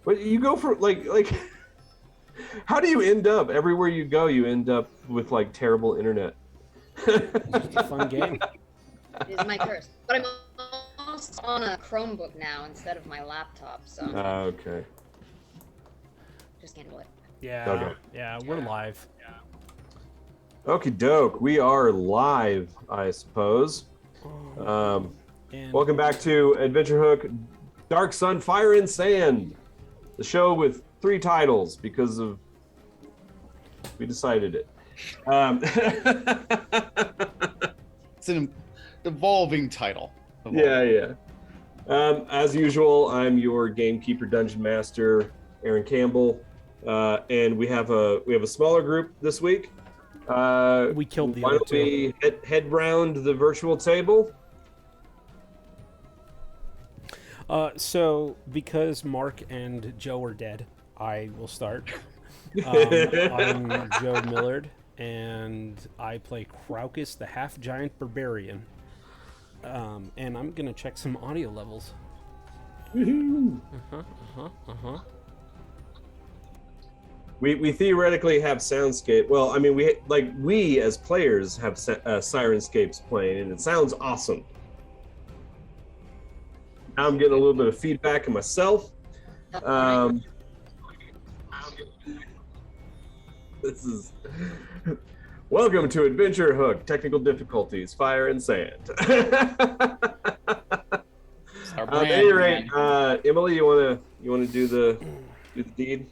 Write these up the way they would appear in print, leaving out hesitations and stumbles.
But you go for like how do you end up everywhere you go? You end up with like terrible internet. It's a fun game. It is my curse. But I'm also on a Chromebook now instead of my laptop, so Okay. just handle it. Yeah. Okay. Yeah, we're live. Okie doke. We are live, I suppose. And Welcome back to Adventure Hook, Dark Sun, Fire and Sand, the show with 3 titles because of we decided it. It's an evolving title. Yeah. As usual, I'm your gamekeeper, dungeon master, Aaron Campbell, and we have a smaller group this week. We killed the Why other don't two. we head round the virtual table? So, because Mark and Joe are dead, I will start. I'm Joe Millard, and I play Craucus, the half-giant barbarian. And I'm going to check some audio levels. We theoretically have soundscape. Well, I mean, we as players have Sirenscapes playing, and it sounds awesome. Now I'm getting a little bit of feedback in myself. This is welcome to Adventure Hook. Technical difficulties, fire and sand. At any rate, Emelie, you wanna do the deed?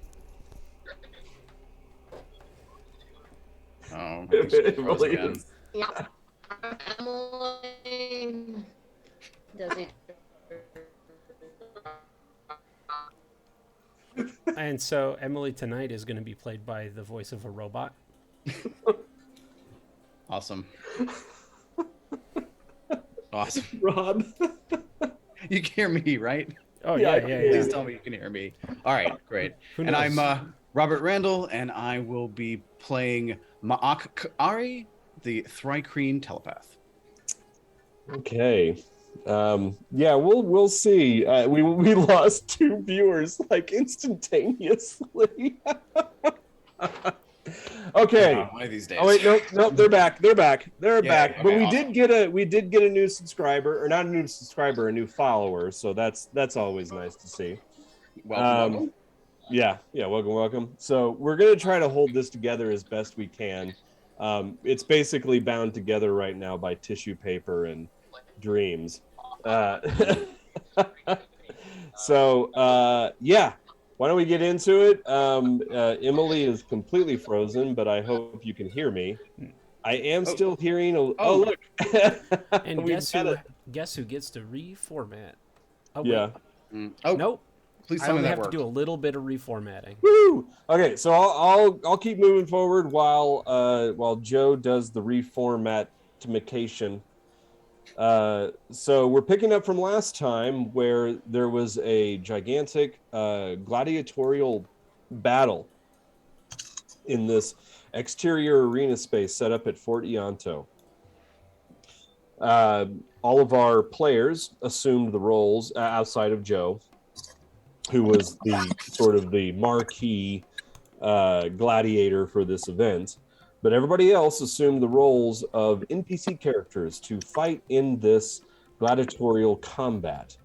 Oh, Really? Yeah. Emily does it. And so, Emily tonight is going to be played by the voice of a robot. Awesome. Rob. You can hear me, right? Oh, Yeah, yeah. Please tell me you can hear me. All right, great. Who And knows? I'm Robert Randle, and I will be playing Marc Andreyko, the Thrycreen telepath. Okay. Yeah, we'll see. We lost 2 viewers like instantaneously. Okay. Wow, one of these days. Oh wait, no, they're back. They're back. But okay, we awesome. did get a new subscriber, or not a new subscriber, a new follower. So that's always nice to see. Welcome. Yeah, welcome. So we're gonna try to hold this together as best we can. It's basically bound together right now by tissue paper and dreams. So yeah, why don't we get into it? Emelie is completely frozen, but I hope you can hear me. I am still hearing. Oh, look! And guess who gets to reformat? Oh, wait. Yeah. Oh, Nope. please I tell me only that have to worked. do a little bit of reformatting. Woo! Okay, so I'll keep moving forward while Joe does the reformatification. So we're picking up from last time where there was a gigantic gladiatorial battle in this exterior arena space set up at Fort Ianto. All of our players assumed the roles outside of Joe, who was the sort of the marquee gladiator for this event. But everybody else assumed the roles of NPC characters to fight in this gladiatorial combat.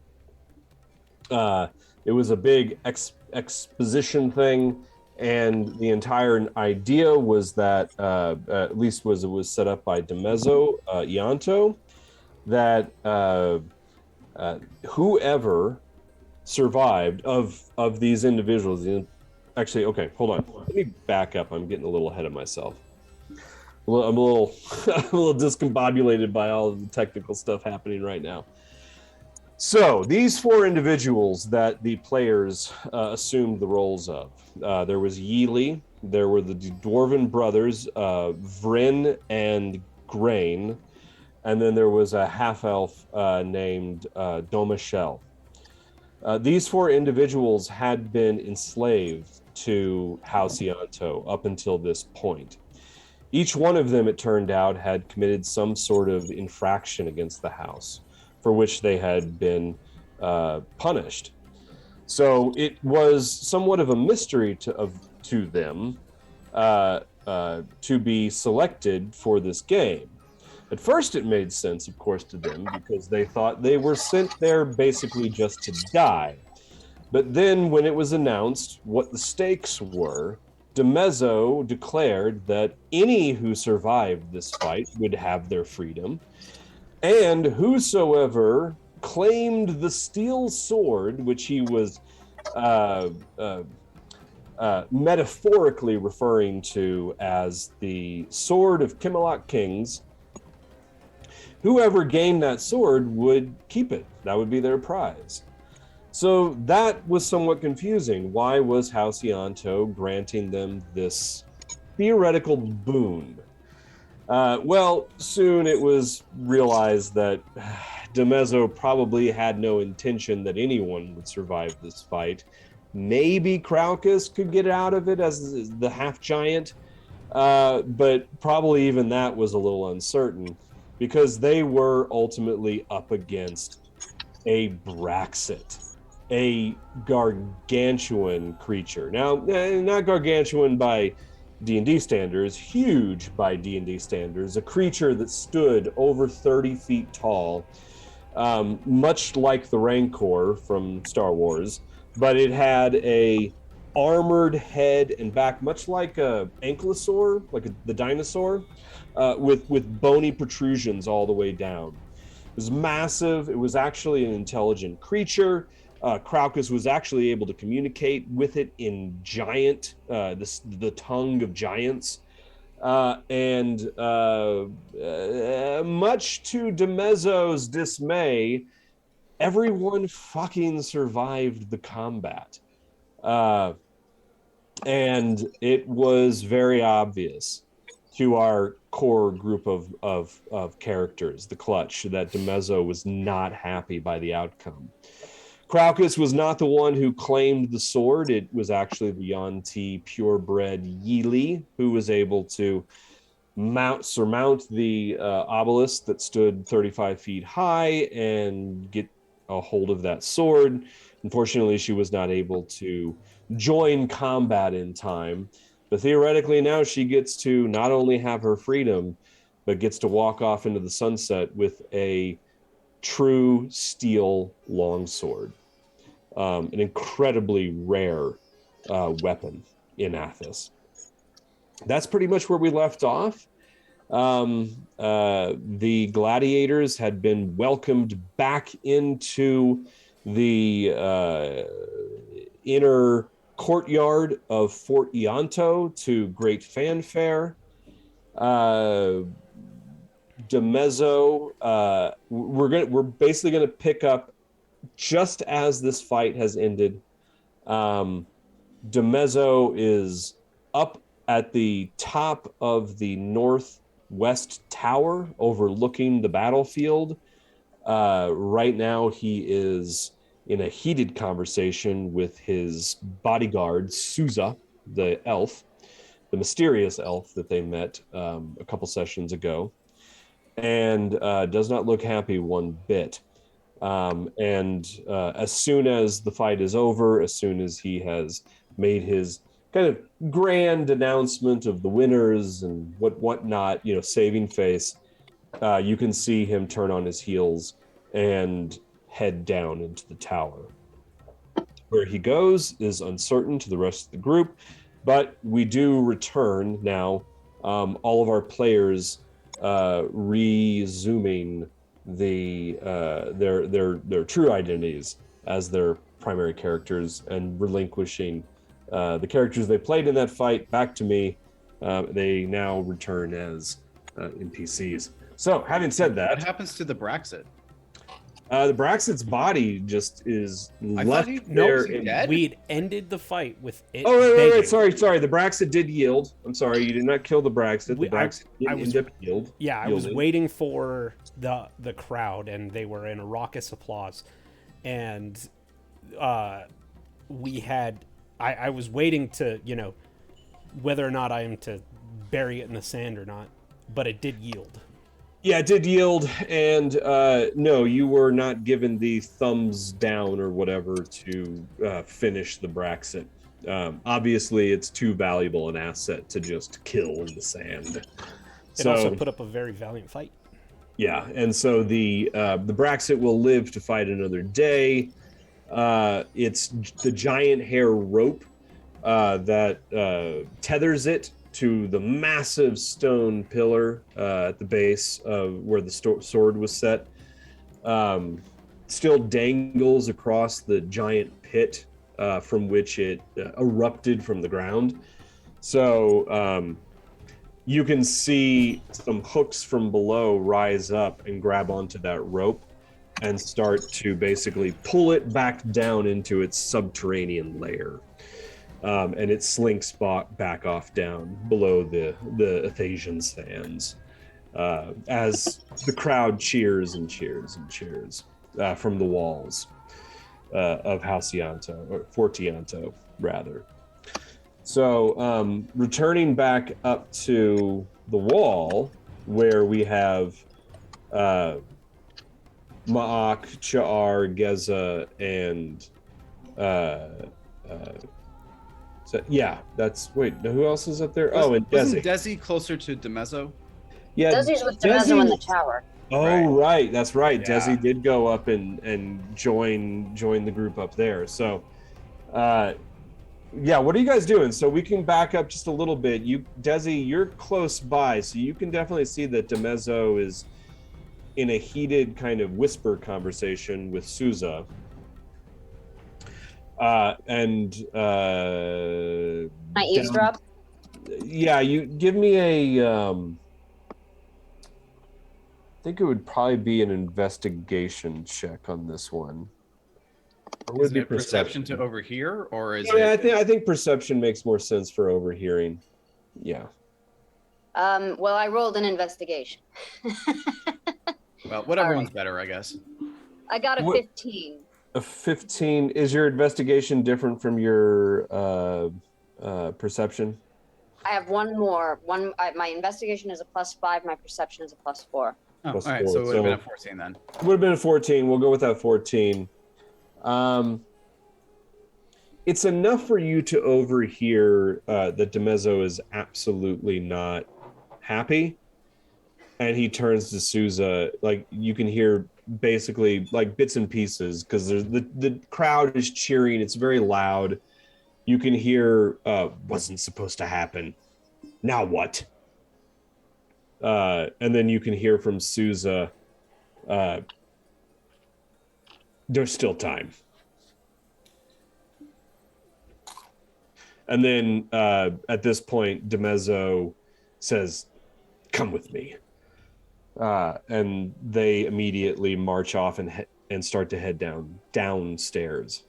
It was a big exposition thing, and the entire idea was that, at least it was set up by Demezzo Ianto, that whoever survived of these individuals. Actually, okay, hold on. Let me back up. I'm getting a little ahead of myself. I'm a little discombobulated by all of the technical stuff happening right now. So these 4 individuals that the players assumed the roles of. There was Yeely. There were the Dwarven brothers, Vryn and Grain, and then there was a half-elf named Domishel. These 4 individuals had been enslaved to House Ianto up until this point. Each one of them, it turned out, had committed some sort of infraction against the house for which they had been punished. So it was somewhat of a mystery to them to be selected for this game. At first, it made sense, of course, to them because they thought they were sent there basically just to die. But then, when it was announced what the stakes were, DeMezzo declared that any who survived this fight would have their freedom, and whosoever claimed the steel sword, which he was metaphorically referring to as the sword of Camelot Kings, whoever gained that sword would keep it. That would be their prize. So that was somewhat confusing. Why was Halcyanto granting them this theoretical boon? Well, soon it was realized that DeMezzo probably had no intention that anyone would survive this fight. Maybe Craucus could get out of it as the half-giant, but probably even that was a little uncertain because they were ultimately up against a Braxit, a gargantuan creature. Now, not gargantuan by D&D standards, huge by D&D standards, a creature that stood over 30 feet tall, much like the Rancor from Star Wars, but it had a armored head and back, much like a ankylosaur, like the dinosaur, with bony protrusions all the way down. It was massive. It was actually an intelligent creature. Craucus was actually able to communicate with it in giant, the tongue of giants. And much to DeMezzo's dismay, everyone fucking survived the combat. And it was very obvious to our core group of characters, the Clutch, that DeMezzo was not happy by the outcome. Craucus was not the one who claimed the sword. It was actually the Yuan-Ti purebred Yili who was able to surmount the obelisk that stood 35 feet high and get a hold of that sword. Unfortunately, she was not able to join combat in time. But theoretically, now she gets to not only have her freedom, but gets to walk off into the sunset with a true steel longsword. An incredibly rare weapon in Athos. That's pretty much where we left off. The gladiators had been welcomed back into the inner courtyard of Fort Ianto to great fanfare. DeMezzo, we're basically gonna pick up just as this fight has ended. DeMezzo is up at the top of the northwest tower overlooking the battlefield. Right now he is in a heated conversation with his bodyguard, Souza, the elf, the mysterious elf that they met a couple sessions ago, and does not look happy one bit. As soon as the fight is over, as soon as he has made his kind of grand announcement of the winners and whatnot, saving face, you can see him turn on his heels and head down into the tower. Where he goes is uncertain to the rest of the group, but we do return now, all of our players resuming their true identities as their primary characters and relinquishing the characters they played in that fight back to me. They now return as NPCs. So, having said that, what happens to the Braxit? The Braxit's body just is left there. there. We'd ended the fight with it. Oh, right. Sorry. The Braxit did yield. I'm sorry, you did not kill the Braxit. The Braxit ended up yield. Yeah, I was waiting for the crowd, and they were in a raucous applause. And we had... I was waiting to, whether or not I am to bury it in the sand or not, but it did yield. Yeah, it did yield, and no, you were not given the thumbs down or whatever to finish the Braxit. Obviously, it's too valuable an asset to just kill in the sand. It also put up a very valiant fight. Yeah, and so the Braxit will live to fight another day. It's the giant hair rope that tethers it to the massive stone pillar at the base of where the sword was set. Still dangles across the giant pit from which it erupted from the ground. So you can see some hooks from below rise up and grab onto that rope and start to basically pull it back down into its subterranean lair. And it slinks back off down below the Athasian sands as the crowd cheers and cheers and cheers from the walls of Halcianto, or Fortianto, rather. So returning back up to the wall where we have Ma'ak, Cha'ar, Geza, and wait, who else is up there? And Desi. Wasn't Desi closer to Demezzo? Yeah, Desi's with Demezzo in the tower. Oh, right, that's right. Yeah. Desi did go up and join the group up there. So, what are you guys doing? So we can back up just a little bit. Desi, you're close by, so you can definitely see that Demezzo is in a heated kind of whisper conversation with Souza. I eavesdrop? Yeah, you give me a I think it would probably be an investigation check on this one. Or would Is it be it perception to overhear, or is I it? think perception makes more sense for overhearing. Yeah. Well, I rolled an investigation. Well, whatever one's better, I guess. I got a 15. A 15. Is your investigation different from your perception? I have one more. My investigation is a +5. My perception is a +4. Oh, Plus all right, 4, so it would have been a 14 then. Would have been a 14. We'll go with that 14. It's enough for you to overhear that Demezzo is absolutely not happy. And he turns to Souza, like you can hear basically like bits and pieces because the crowd is cheering. It's very loud. You can hear, wasn't supposed to happen. Now what? And then you can hear from Souza, there's still time. And then at this point, Demezzo says, come with me. And they immediately march off and start to head downstairs.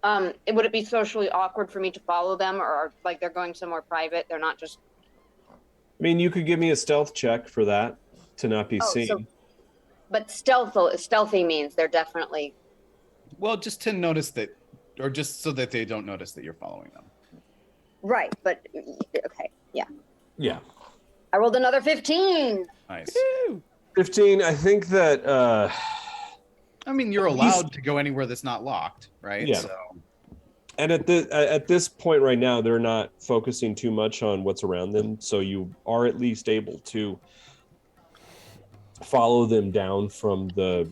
Would it be socially awkward for me to follow them, or like they're going somewhere private? They're not just. I mean, you could give me a stealth check for that to not be seen. But stealthy means they're definitely. Well, just to notice that, or just so that they don't notice that you're following them. Right, but okay, yeah. Yeah. I rolled another 15. Nice. Woo! 15. I think that. I mean, you're allowed to go anywhere that's not locked, right? Yeah. So. And at this point right now, they're not focusing too much on what's around them, so you are at least able to follow them down from the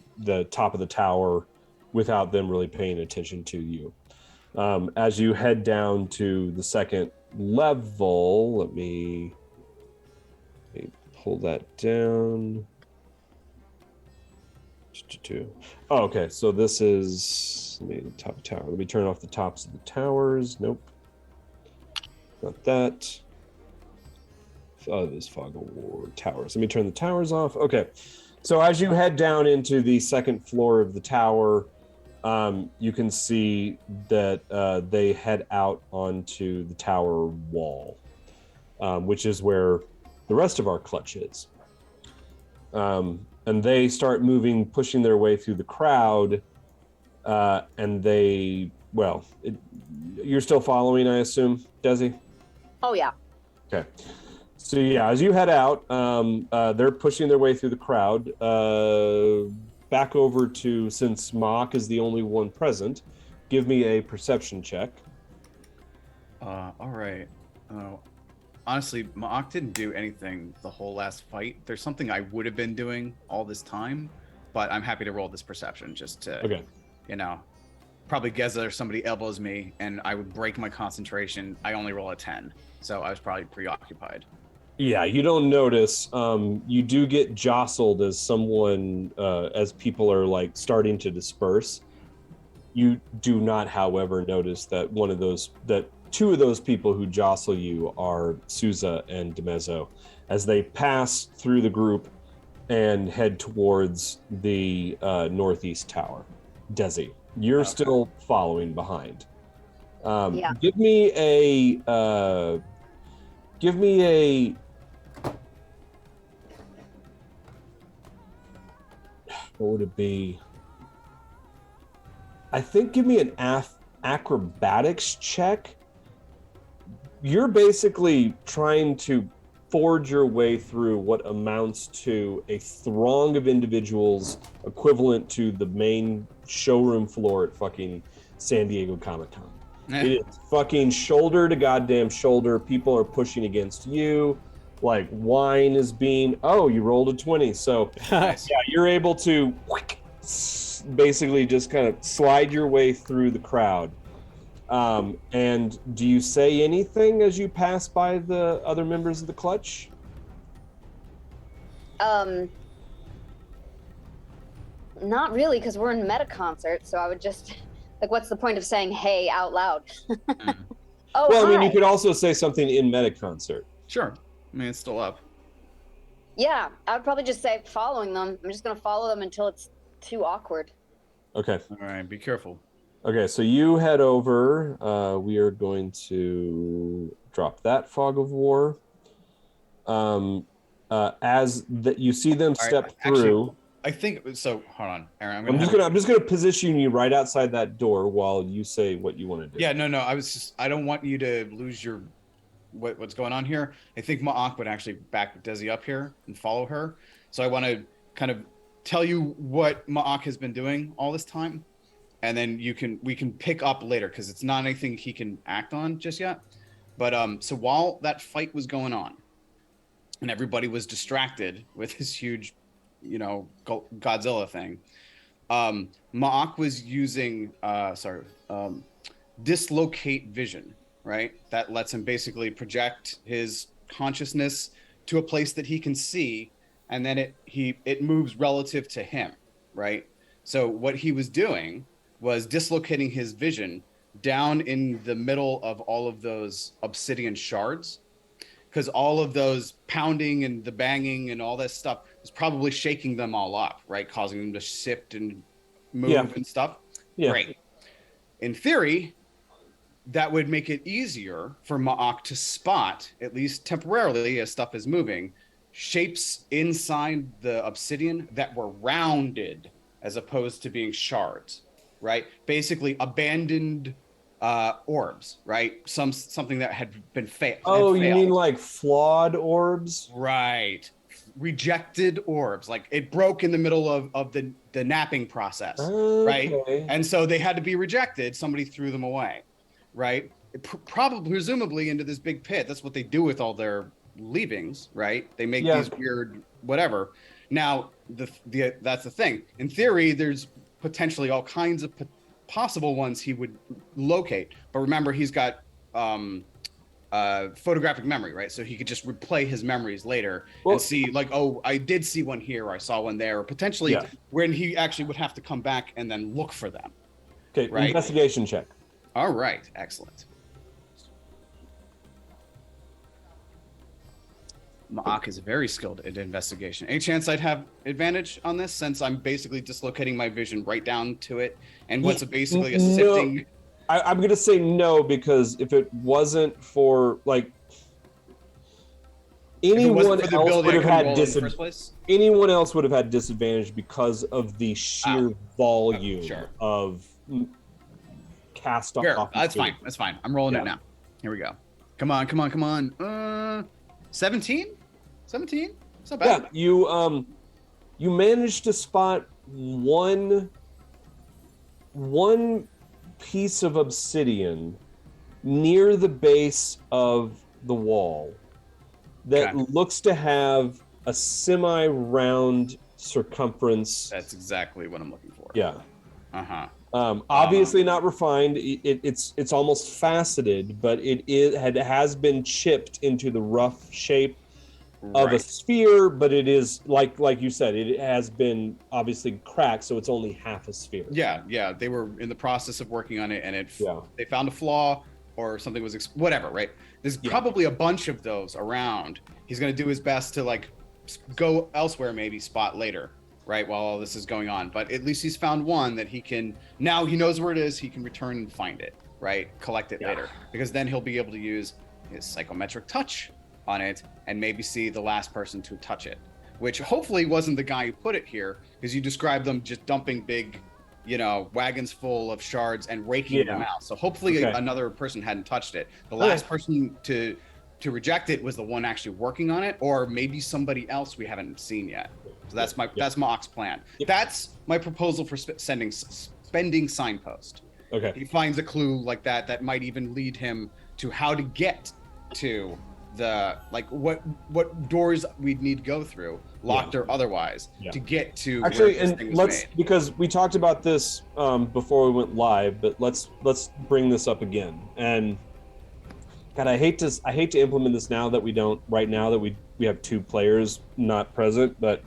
top of the tower without them really paying attention to you. As you head down to the second level, let me pull that down. Oh, okay, so this is the top tower. Let me turn off the tops of the towers. Nope, not that. Oh, this fog of war towers. Let me turn the towers off. Okay, so as you head down into the second floor of the tower, you can see that they head out onto the tower wall, which is where the rest of our clutch is. And they start moving, pushing their way through the crowd, and you're still following, I assume, Desi? Oh yeah. Okay. So yeah, as you head out, they're pushing their way through the crowd. Back over to, since Mock is the only one present, give me a perception check. All right. Honestly, Ma'ak didn't do anything the whole last fight. There's something I would have been doing all this time, but I'm happy to roll this perception just to, Okay. Probably Geza or somebody elbows me and I would break my concentration. I only roll a 10, so I was probably preoccupied. Yeah, you don't notice. You do get jostled as someone, as people are like starting to disperse. You do not, however, notice that two of those people who jostle you are Souza and DeMezzo, as they pass through the group and head towards the northeast tower. Desi, you're still following behind. Yeah. Give me a. What would it be? I think give me an acrobatics check. You're basically trying to forge your way through what amounts to a throng of individuals equivalent to the main showroom floor at fucking San Diego Comic-Con. It is fucking shoulder to goddamn shoulder. People are pushing against you. Like wine is being, you rolled a 20. So yeah, you're able to basically just kind of slide your way through the crowd. And do you say anything as you pass by the other members of the Clutch? Not really, because we're in meta concert, so I would just like, what's the point of saying "hey" out loud? Oh, well, I mean, hi. you could also say something in meta concert. Sure. I mean, it's still up. Yeah, I would probably just say following them. I'm just gonna follow them until it's too awkward. Okay. All right, be careful. Okay, so you head over. We are going to drop that fog of war. As that you see them step through. Actually, I think so. Hold on, Aaron. I'm just gonna position you right outside that door while you say what you want to do. Yeah, no. I don't want you to lose your what's going on here. I think Ma'ak would actually back Desi up here and follow her. So I want to kind of tell you what Ma'ak has been doing all this time, and then we can pick up later because it's not anything he can act on just yet. But so while that fight was going on, and everybody was distracted with this huge, Godzilla thing, Ma'ak was using dislocate vision, right? That lets him basically project his consciousness to a place that he can see, and then it moves relative to him, right? So what he was doing was dislocating his vision down in the middle of all of those obsidian shards, because all of those pounding and the banging and all this stuff was probably shaking them all up, right? Causing them to shift and move and stuff. Yeah. Great. In theory, that would make it easier for Ma'ak to spot, at least temporarily as stuff is moving, shapes inside the obsidian that were rounded as opposed to being shards, right? Basically abandoned orbs, right? Something that had been failed. Oh, you mean like flawed orbs? Right. Rejected orbs. Like it broke in the middle of the napping process, right? And so they had to be rejected. Somebody threw them away, right? Probably, presumably into this big pit. That's what they do with all their leavings, right? They make these weird whatever. Now, that's the thing. In theory, there's potentially all kinds of possible ones he would locate, but remember he's got photographic memory, right? So he could just replay his memories later and see like, oh, I did see one here, or I saw one there, or potentially when he actually would have to come back and then look for them. Okay, right? Investigation check. All right, excellent. Ma'ak is very skilled at investigation. Any chance I'd have advantage on this, since I'm basically dislocating my vision right down to it, and what's basically a sifting? I'm going to say no, because if it wasn't for like anyone else would have had anyone else would have had disadvantage because of the sheer volume of cast off. That's fine. I'm rolling it now. Here we go. Come on. 17? It's not Yeah, bad. you managed to spot one piece of obsidian near the base of the wall that looks to have a semi-round circumference. That's exactly what I'm looking for. Yeah. Uh-huh. Obviously not refined. It's almost faceted, but it has been chipped into the rough shape of a sphere, but it is like you said, it has been obviously cracked, so it's only half a sphere. Yeah. They were in the process of working on it, and they found a flaw or something was whatever. Right. There's probably a bunch of those around. He's going to do his best to like go elsewhere, maybe spot later. Right, while all this is going on, but at least he's found one that he can, now he knows where it is, he can return and find it, right, collect it later, because then he'll be able to use his psychometric touch on it and maybe see the last person to touch it, which hopefully wasn't the guy who put it here, because you described them just dumping big, wagons full of shards and raking them out. So hopefully another person hadn't touched it. The last person to reject it was the one actually working on it, or maybe somebody else we haven't seen yet. So that's Mock's plan. That's my proposal for spending signpost. Okay. He finds a clue like that might even lead him to how to get to the what doors we'd need to go through, locked or otherwise, to get to actually. Where this thing was made. Because we talked about this before we went live, but let's bring this up again. And God, I hate to implement this now that we don't. Right now that we have two players not present, but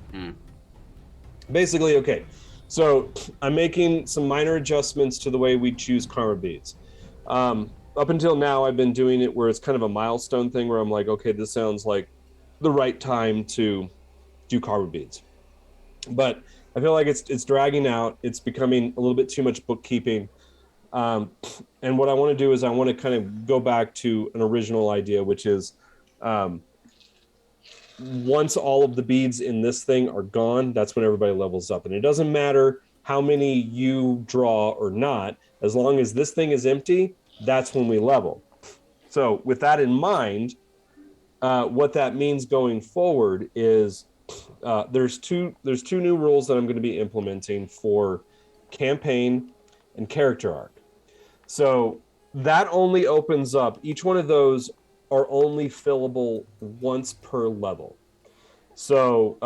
basically, okay. So I'm making some minor adjustments to the way we choose karma beads. Up until now, I've been doing it where it's kind of a milestone thing where I'm like, okay, this sounds like the right time to do karma beads. But I feel like it's dragging out. It's becoming a little bit too much bookkeeping. And what I want to do is I want to kind of go back to an original idea, which is once all of the beads in this thing are gone, that's when everybody levels up. And it doesn't matter how many you draw or not, as long as this thing is empty, that's when we level. So with that in mind, what that means going forward is there's two new rules that I'm going to be implementing for campaign and character arc. So that only opens up, each one of those are only fillable once per level. So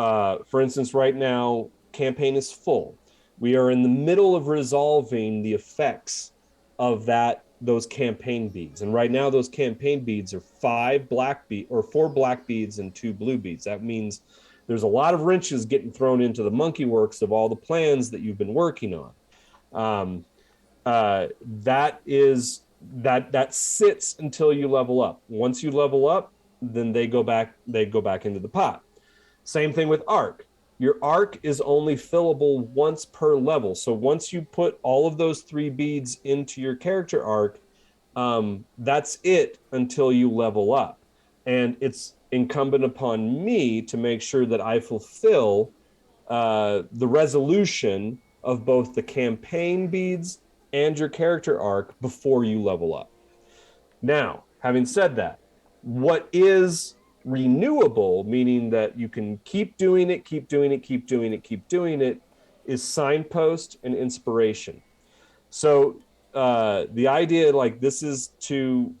for instance, right now, campaign is full. We are in the middle of resolving the effects of those campaign beads. And right now those campaign beads are 4 black beads and 2 blue beads. That means there's a lot of wrenches getting thrown into the monkey works of all the plans that you've been working on. That sits until you level up. Once you level up, then they go back into the pot. Same thing with arc. Your arc is only fillable once per level. So once you put all of those 3 beads into your character arc, that's it until you level up. And it's incumbent upon me to make sure that I fulfill the resolution of both the campaign beads and your character arc before you level up. Now, having said that, what is renewable, meaning that you can keep doing it, is signpost and inspiration. So the idea, like this is to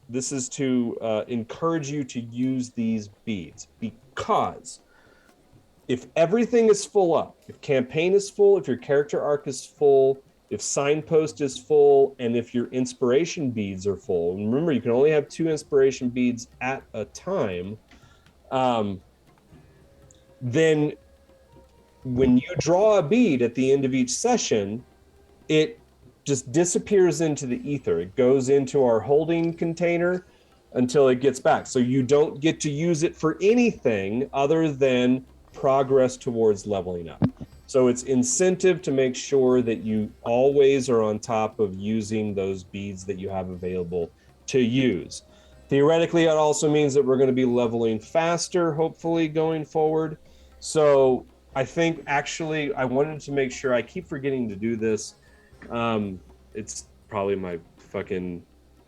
encourage you to use these beads, because if everything is full up, if campaign is full, if your character arc is full, if signpost is full, and if your inspiration beads are full, and remember, you can only have 2 inspiration beads at a time, then when you draw a bead at the end of each session, it just disappears into the ether. It goes into our holding container until it gets back. So you don't get to use it for anything other than progress towards leveling up. So it's incentive to make sure that you always are on top of using those beads that you have available to use. Theoretically, it also means that we're going to be leveling faster, hopefully, going forward. So I think, actually, I wanted to make sure, I keep forgetting to do this. It's probably my fucking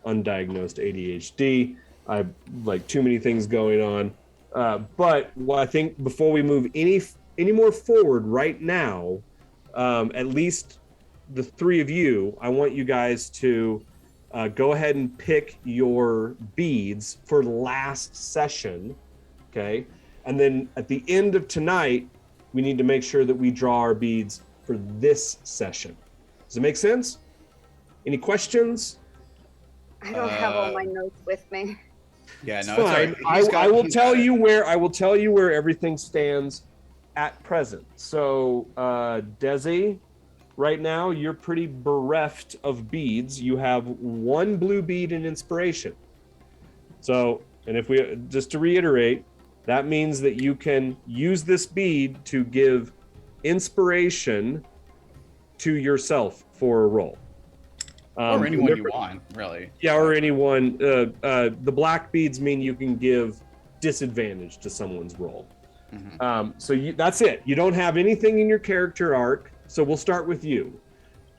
undiagnosed ADHD. I like too many things going on. But what I think before we move any more forward right now, at least the three of you, I want you guys to go ahead and pick your beads for last session, okay? And then at the end of tonight, we need to make sure that we draw our beads for this session. Does it make sense? Any questions? I don't have all my notes with me. Yeah, It's no, it's all fine. right. I will tell you where everything stands at present. So, Desi, right now you're pretty bereft of beads. You have one blue bead in inspiration. So, and if we just to reiterate, that means that you can use this bead to give inspiration to yourself for a roll. Or anyone you want, really. Yeah, or anyone. The black beads mean you can give disadvantage to someone's roll. So that's it. You don't have anything in your character arc, so we'll start with you.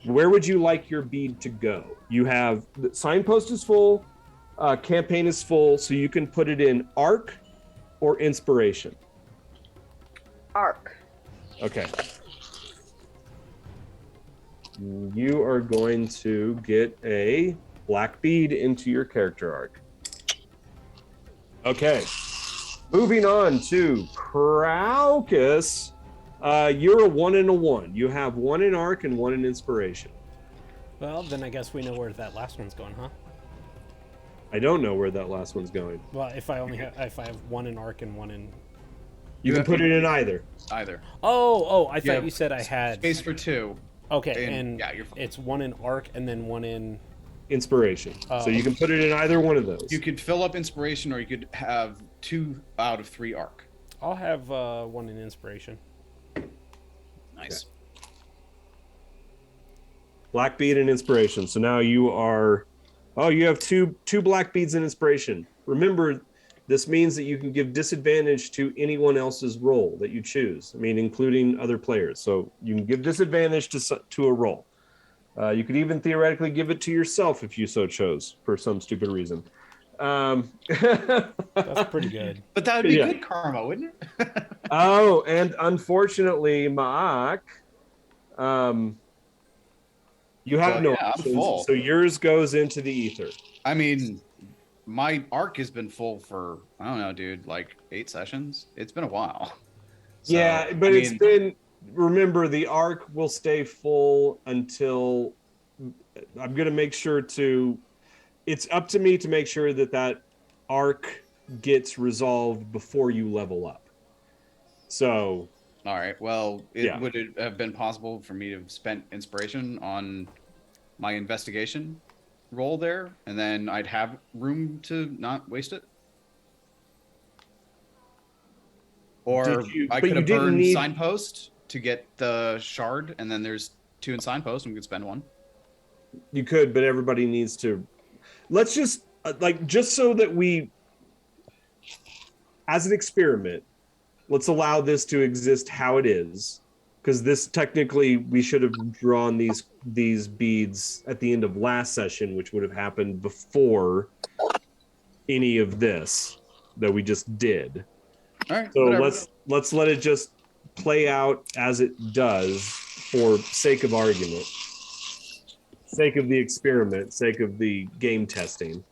Where would you like your bead to go? You have the signpost is full, campaign is full, so you can put it in arc or inspiration. Arc. Okay. You are going to get a black bead into your character arc. Okay. Moving on to Craucus. You're a 1 and a 1. You have 1 in arc and 1 in inspiration. Well, then I guess we know where that last one's going, huh? I don't know where that last one's going. Well, if I have 1 in arc and 1 in... You can put it in either. Either. Oh, I thought you said I had... Space for 2. Okay, and yeah, you're fine. It's 1 in arc and then 1 in... Inspiration. So you can put it in either one of those. You could fill up inspiration, or you could have 2 out of 3 arc. I'll have 1 in inspiration. Nice. Okay. Black bead and inspiration. So now you are... Oh, you have two black beads in inspiration. Remember, this means that you can give disadvantage to anyone else's roll that you choose. I mean, including other players. So you can give disadvantage to a roll. You could even theoretically give it to yourself if you so chose, for some stupid reason. That's pretty good. But that would be good karma, wouldn't it? Oh, and unfortunately, Ma'ak, you have no options, so yours goes into the ether. I mean, my arc has been full for, I don't know, dude, like 8 sessions. It's been a while. So, yeah, but it's been, remember, the arc will stay full until, I'm going to make sure to, it's up to me to make sure that arc gets resolved before you level up. So... All right. Well, would it have been possible for me to have spent inspiration on my investigation roll there, and then I'd have room to not waste it? Or I could have burned signpost to get the shard, and then there's 2 in signpost, and we could spend 1. You could, but everybody needs to. Let's just just so that we, as an experiment, let's allow this to exist how it is, because this technically we should have drawn these beads at the end of last session, which would have happened before any of this that we just did. All right. So whatever. let's let it just play out as it does for sake of argument, sake of the experiment, sake of the game testing.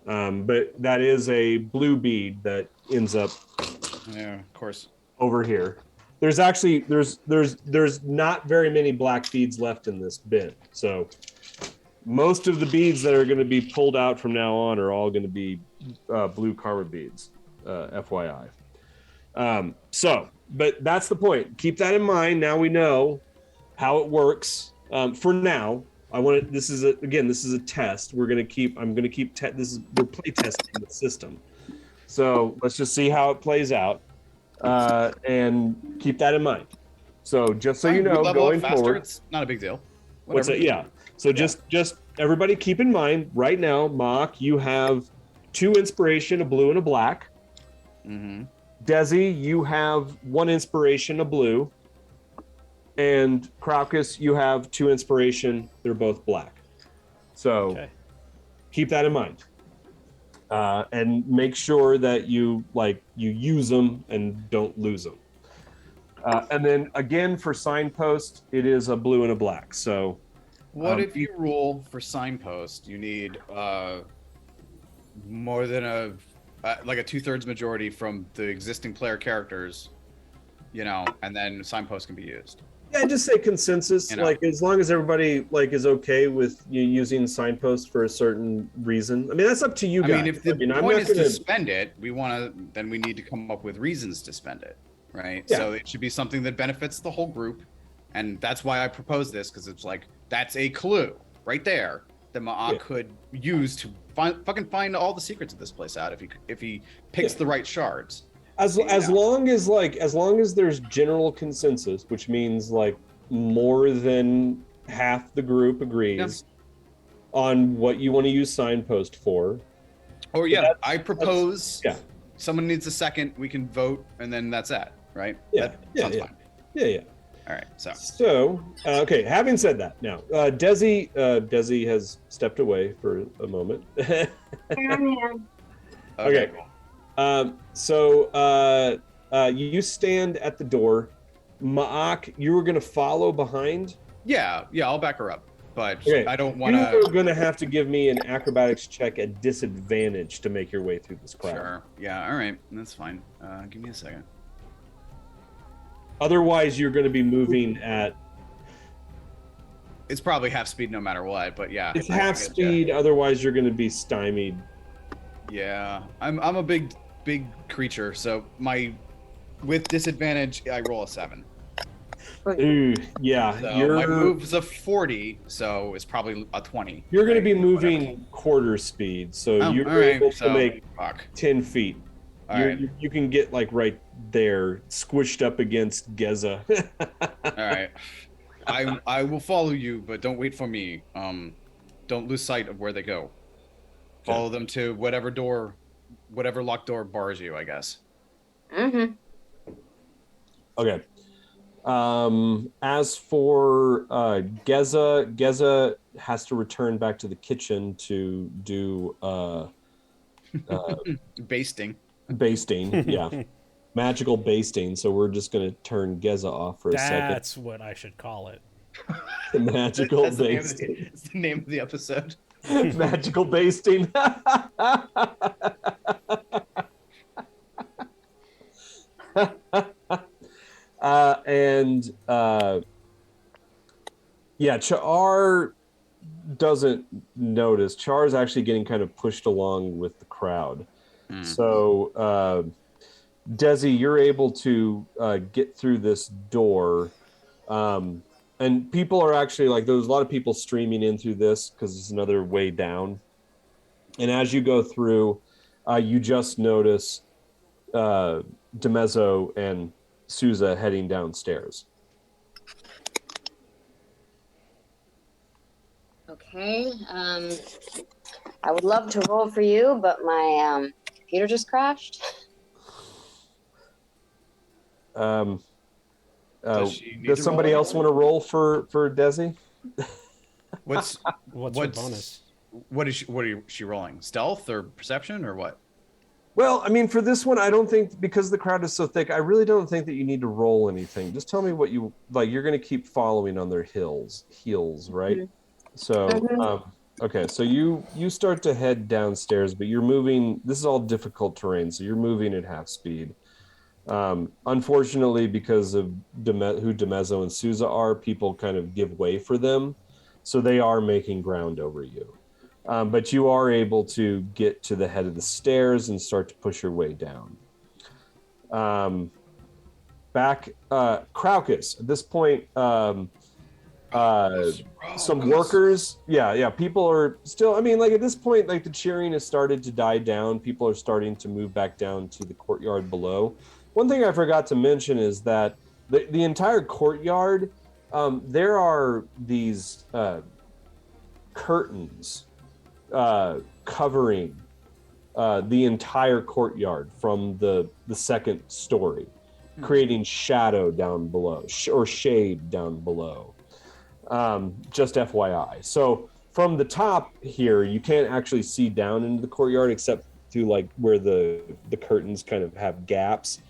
But that is a blue bead that ends up. Yeah, of course. Over here. There's actually there's not very many black beads left in this bin. So most of the beads that are going to be pulled out from now on are all going to be blue karma beads, FYI. But that's the point. Keep that in mind. Now we know how it works. For now, this is a test. We're going to keep we're play testing the system. So let's just see how it plays out, and keep that in mind. So just so you know, going forward, it's not a big deal. Whatever. What's it? Yeah. So just everybody keep in mind right now, Mock, you have 2 inspiration, a blue and a black. Mm-hmm. Desi, you have 1 inspiration, a blue, and Craucus, you have 2 inspiration. They're both black. So keep that in mind. and make sure that you use them and don't lose them. And then again for signpost, it is a blue and a black. So, what if you roll for signpost? You need more than a 2/3 majority from the existing player characters, and then signpost can be used. Yeah, just say consensus. Like as long as everybody is okay with you using signpost for a certain reason. I mean, that's up to you guys. I mean, if the point is to spend it, then we need to come up with reasons to spend it, right? Yeah. So it should be something that benefits the whole group, and that's why I propose this, because it's like that's a clue right there that Ma'ak could use to find all the secrets of this place out if he picks the right shards. As long as there's general consensus, which means more than half the group agrees on what you want to use signpost for. Or I propose. Someone needs a second. We can vote, and then that's that, right? That sounds fine. Yeah. All right. So okay. Having said that, now Desi has stepped away for a moment. Okay. Cool. You stand at the door. Ma'ak, you were going to follow behind? Yeah, I'll back her up. But I don't want to... You're going to have to give me an acrobatics check at disadvantage to make your way through this crowd. Sure. Yeah, all right. That's fine. Give me a second. Otherwise, you're going to be moving at... It's probably half speed no matter what, but yeah. It's half speed, otherwise you're going to be stymied. Yeah, I'm a big creature, so with disadvantage I roll a 7. Ooh, yeah. So my move's a 40, so it's probably a 20. You're going to be moving quarter speed, so you're able to make 10 feet. You can get right there, squished up against Geza. All right. I will follow you, but don't wait for me. Don't lose sight of where they go. Follow them to whatever locked door bars you, I guess. Mm-hmm. Okay. As for Geza has to return back to the kitchen to do basting. Yeah. Magical basting. So we're just going to turn Geza off for a second. That's what I should call it. Magical basting. It's the name of the episode. Magical basting. Char doesn't notice. Char's actually getting kind of pushed along with the crowd. So, Desi, you're able to get through this door. And people are actually there's a lot of people streaming in through this because it's another way down. And as you go through, you just notice DeMezzo and Souza heading downstairs. Okay. I would love to roll for you, but my computer just crashed. Does somebody else want to roll for Desi? What's her bonus? What is she rolling? Stealth or perception or what? Well, I mean, for this one, I don't think, because the crowd is so thick, I really don't think that you need to roll anything. Just tell me what you like. You're going to keep following on their heels, right? Mm-hmm. So, okay, so you start to head downstairs, but you're moving. This is all difficult terrain, so you're moving at half speed. Unfortunately, because of who DeMezzo and Souza are, people kind of give way for them, so they are making ground over you. But you are able to get to the head of the stairs and start to push your way down. Craucus. At this point, some workers. Yeah. People are still. I mean, at this point, the cheering has started to die down. People are starting to move back down to the courtyard below. One thing I forgot to mention is that the entire courtyard, there are these curtains covering the entire courtyard from the second story, creating shadow down below or shade down below. Just FYI. So from the top here, you can't actually see down into the courtyard except through like where the curtains kind of have gaps.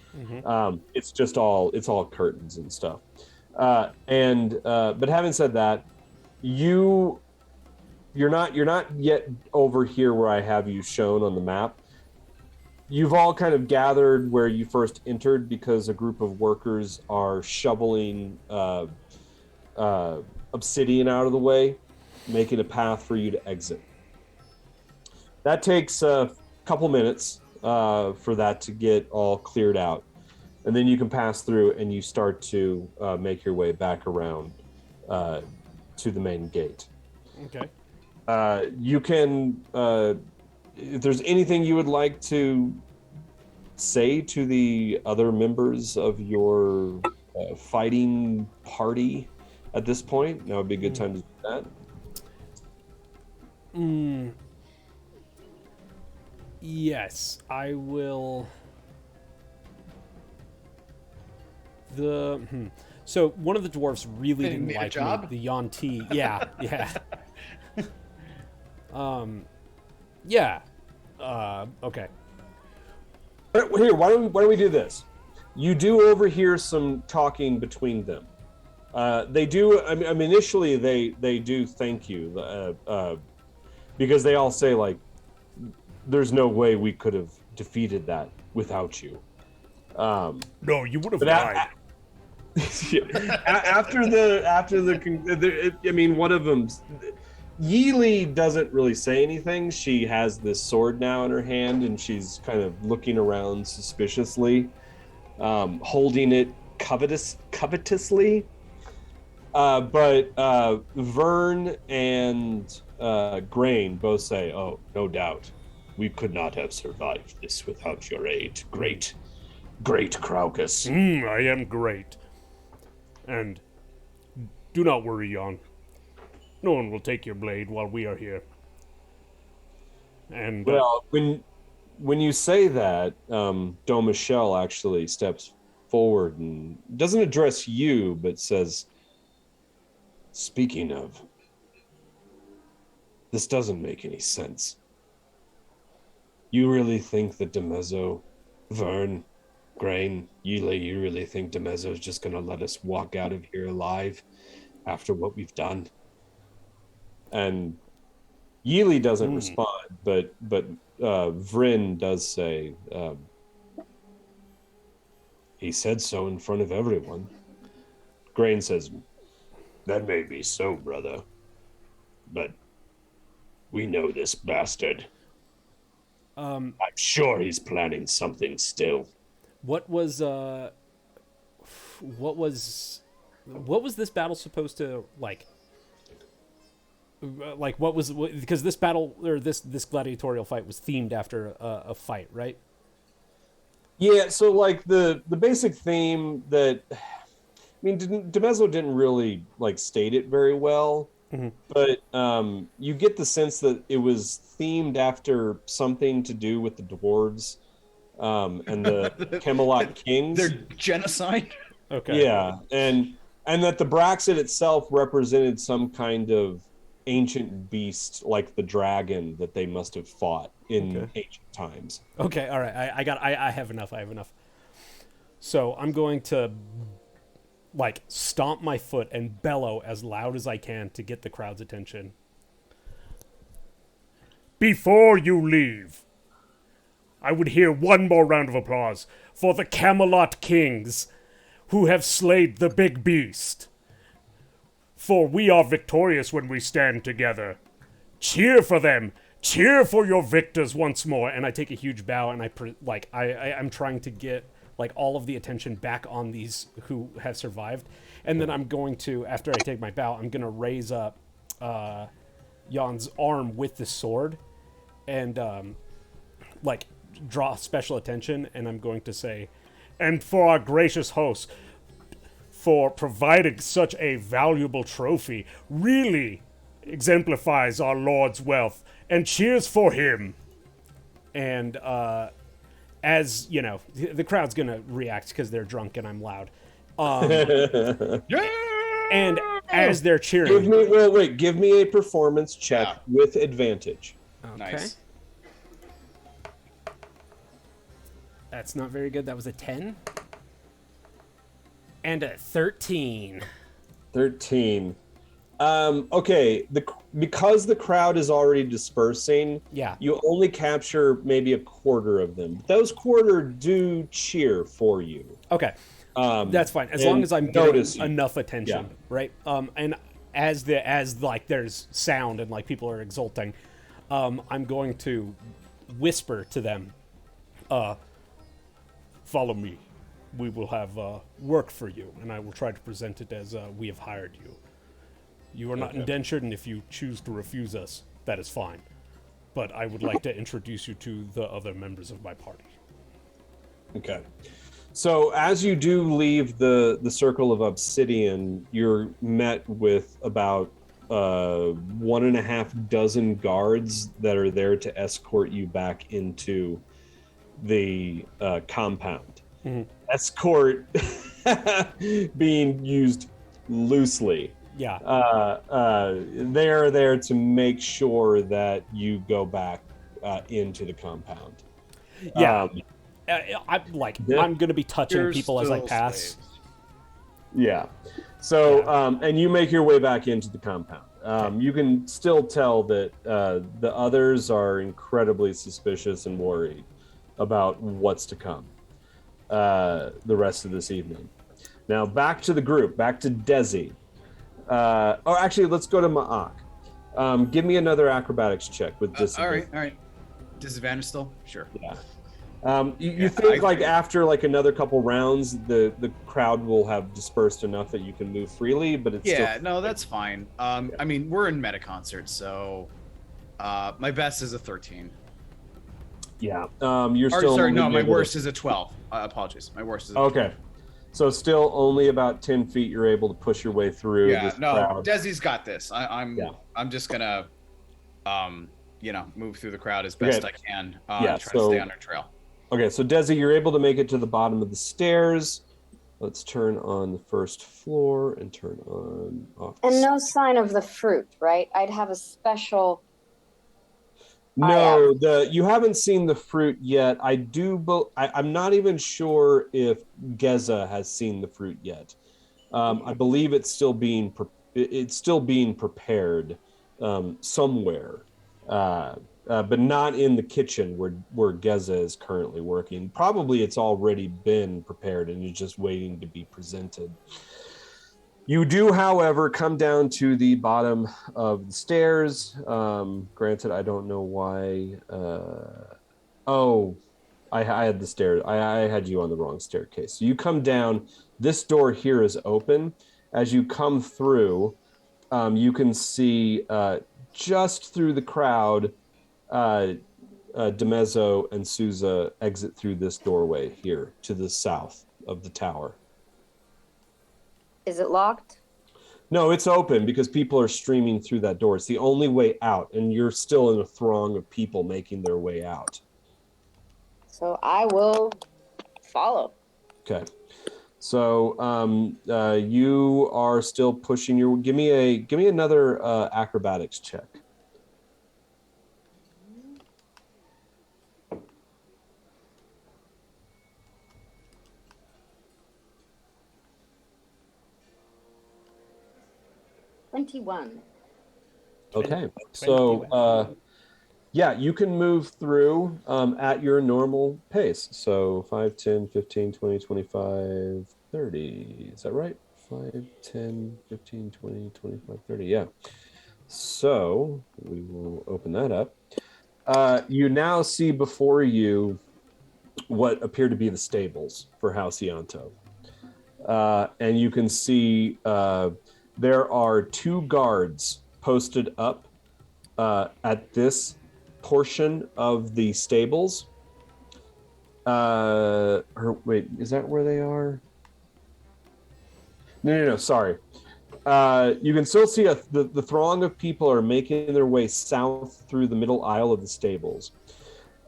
It's just all curtains and stuff. But having said that, you're not yet over here where I have you shown on the map. You've all kind of gathered where you first entered because a group of workers are shoveling obsidian out of the way, making a path for you to exit. That takes a couple minutes for that to get all cleared out. And then you can pass through and you start to make your way back around to the main gate. Okay. You can, if there's anything you would like to say to the other members of your fighting party at this point, now would be a good time to do that. Yes, I will. So one of the dwarfs really didn't like me, the Yuan-Ti. Yeah. Okay. Here, why don't we do this? You do overhear some talking between them. They do. I mean, initially they do thank you because they all say like, "There's no way we could have defeated that without you." No, you would have died. After the, I mean, one of them, Yeely doesn't really say anything. She has this sword now in her hand, and she's kind of looking around suspiciously, holding it covetously. But Vern and Grain both say, "Oh, no doubt, we could not have survived this without your aid. Great Craucus." I am great. And do not worry, Jan. No one will take your blade while we are here. And well, when you say that, Dom Michel actually steps forward and doesn't address you, but says, "Speaking of, this doesn't make any sense. You really think that DeMezzo, Vern, Grain, Yeely, you really think DeMezzo is just going to let us walk out of here alive after what we've done?" And Yeely doesn't respond, but Vryn does say, "He said so in front of everyone." Grain says, "That may be so, brother, but we know this bastard. I'm sure he's planning something still." What was this battle supposed to like? Like what was, because this battle or this gladiatorial fight was themed after a fight, right? Yeah, so like the basic theme that, I mean, DeMezzo didn't really like state it very well, but you get the sense that it was themed after something to do with the dwarves and the Camelot kings. Their genocide. Okay. Yeah, and that the Braxit itself represented some kind of ancient beast like the dragon that they must have fought in ancient times. Okay, all right. I have enough. So I'm going to like stomp my foot and bellow as loud as I can to get the crowd's attention. Before you leave, I would hear one more round of applause for the Camelot kings who have slayed the big beast. For we are victorious when we stand together. Cheer for them. Cheer for your victors once more. And I take a huge bow, and I'm trying to get like all of the attention back on these who have survived. And then I'm going to, after I take my bow, I'm going to raise up Jan's arm with the sword and like draw special attention. And I'm going to say, "And for our gracious host, for providing such a valuable trophy, really exemplifies our Lord's wealth, and cheers for him." And as you know, the crowd's gonna react because they're drunk and I'm loud. And as they're cheering, give me a performance check with advantage. Okay. Nice. That's not very good. That was a 10. And a 13. 13. Okay, because the crowd is already dispersing, Yeah. you only capture maybe a quarter of them. Those quarter do cheer for you. Okay. That's fine. As and long as I'm notice getting you. enough attention, Yeah. right? And as like there's sound and like people are exulting, I'm going to whisper to them, follow me. We will have work for you, and I will try to present it as we have hired you. You are not indentured, and if you choose to refuse us, that is fine. But I would like to introduce you to the other members of my party. Okay. So as you do leave the circle of obsidian, you're met with about 1.5 dozen guards that are there to escort you back into the compound. Mm-hmm. Escort being used loosely. Yeah. They are there to make sure that you go back into the compound. Yeah. I'm going to be touching You're people as I still pass. slaves. Yeah. So, and you make your way back into the compound. You can still tell that the others are incredibly suspicious and worried about what's to come the rest of this evening. Now, back to the group, back to Desi. Actually, let's go to Ma'ak. Give me another acrobatics check with disadvantage. All right. Disadvantage still? Sure. Yeah. You think like after like another couple rounds, the crowd will have dispersed enough that you can move freely, but it's still... no, that's fine. I mean, we're in meta concert, so my best is a 13. Yeah. You're still... Sorry, no, my worst is a 12. Apologies. My worst is a 12. Okay. So still only about 10 feet you're able to push your way through this crowd. Desi's got this. I'm just gonna move through the crowd as best I can. Try to stay on her trail. Okay, so Desi, you're able to make it to the bottom of the stairs. Let's turn on the first floor and turn on off. And no sign of the fruit, right? I'd have a special... No, you haven't seen the fruit yet. I'm not even sure if Geza has seen the fruit yet. I believe it's still being prepared somewhere, but not in the kitchen where Geza is currently working. Probably it's already been prepared and it's just waiting to be presented. You do, however, come down to the bottom of the stairs. Granted, I don't know why. I had the stairs. I had you on the wrong staircase. So you come down. This door here is open. As you come through, you can see just through the crowd, Demezzo and Souza exit through this doorway here to the south of the tower. Is it locked? No, it's open because people are streaming through that door. It's the only way out, and you're still in a throng of people making their way out. So I will follow. Okay. So you are still pushing your... Give me another acrobatics check. Okay, so you can move through at your normal pace. So 5, 10, 15, 20, 25, 30. Is that right? 5, 10, 15, 20, 25, 30. Yeah. So we will open that up. You now see before you what appear to be the stables for House Ianto. And you can see there are 2 guards posted up at this portion of the stables. Wait, is that where they are? No, sorry. You can still see the throng of people are making their way south through the middle aisle of the stables.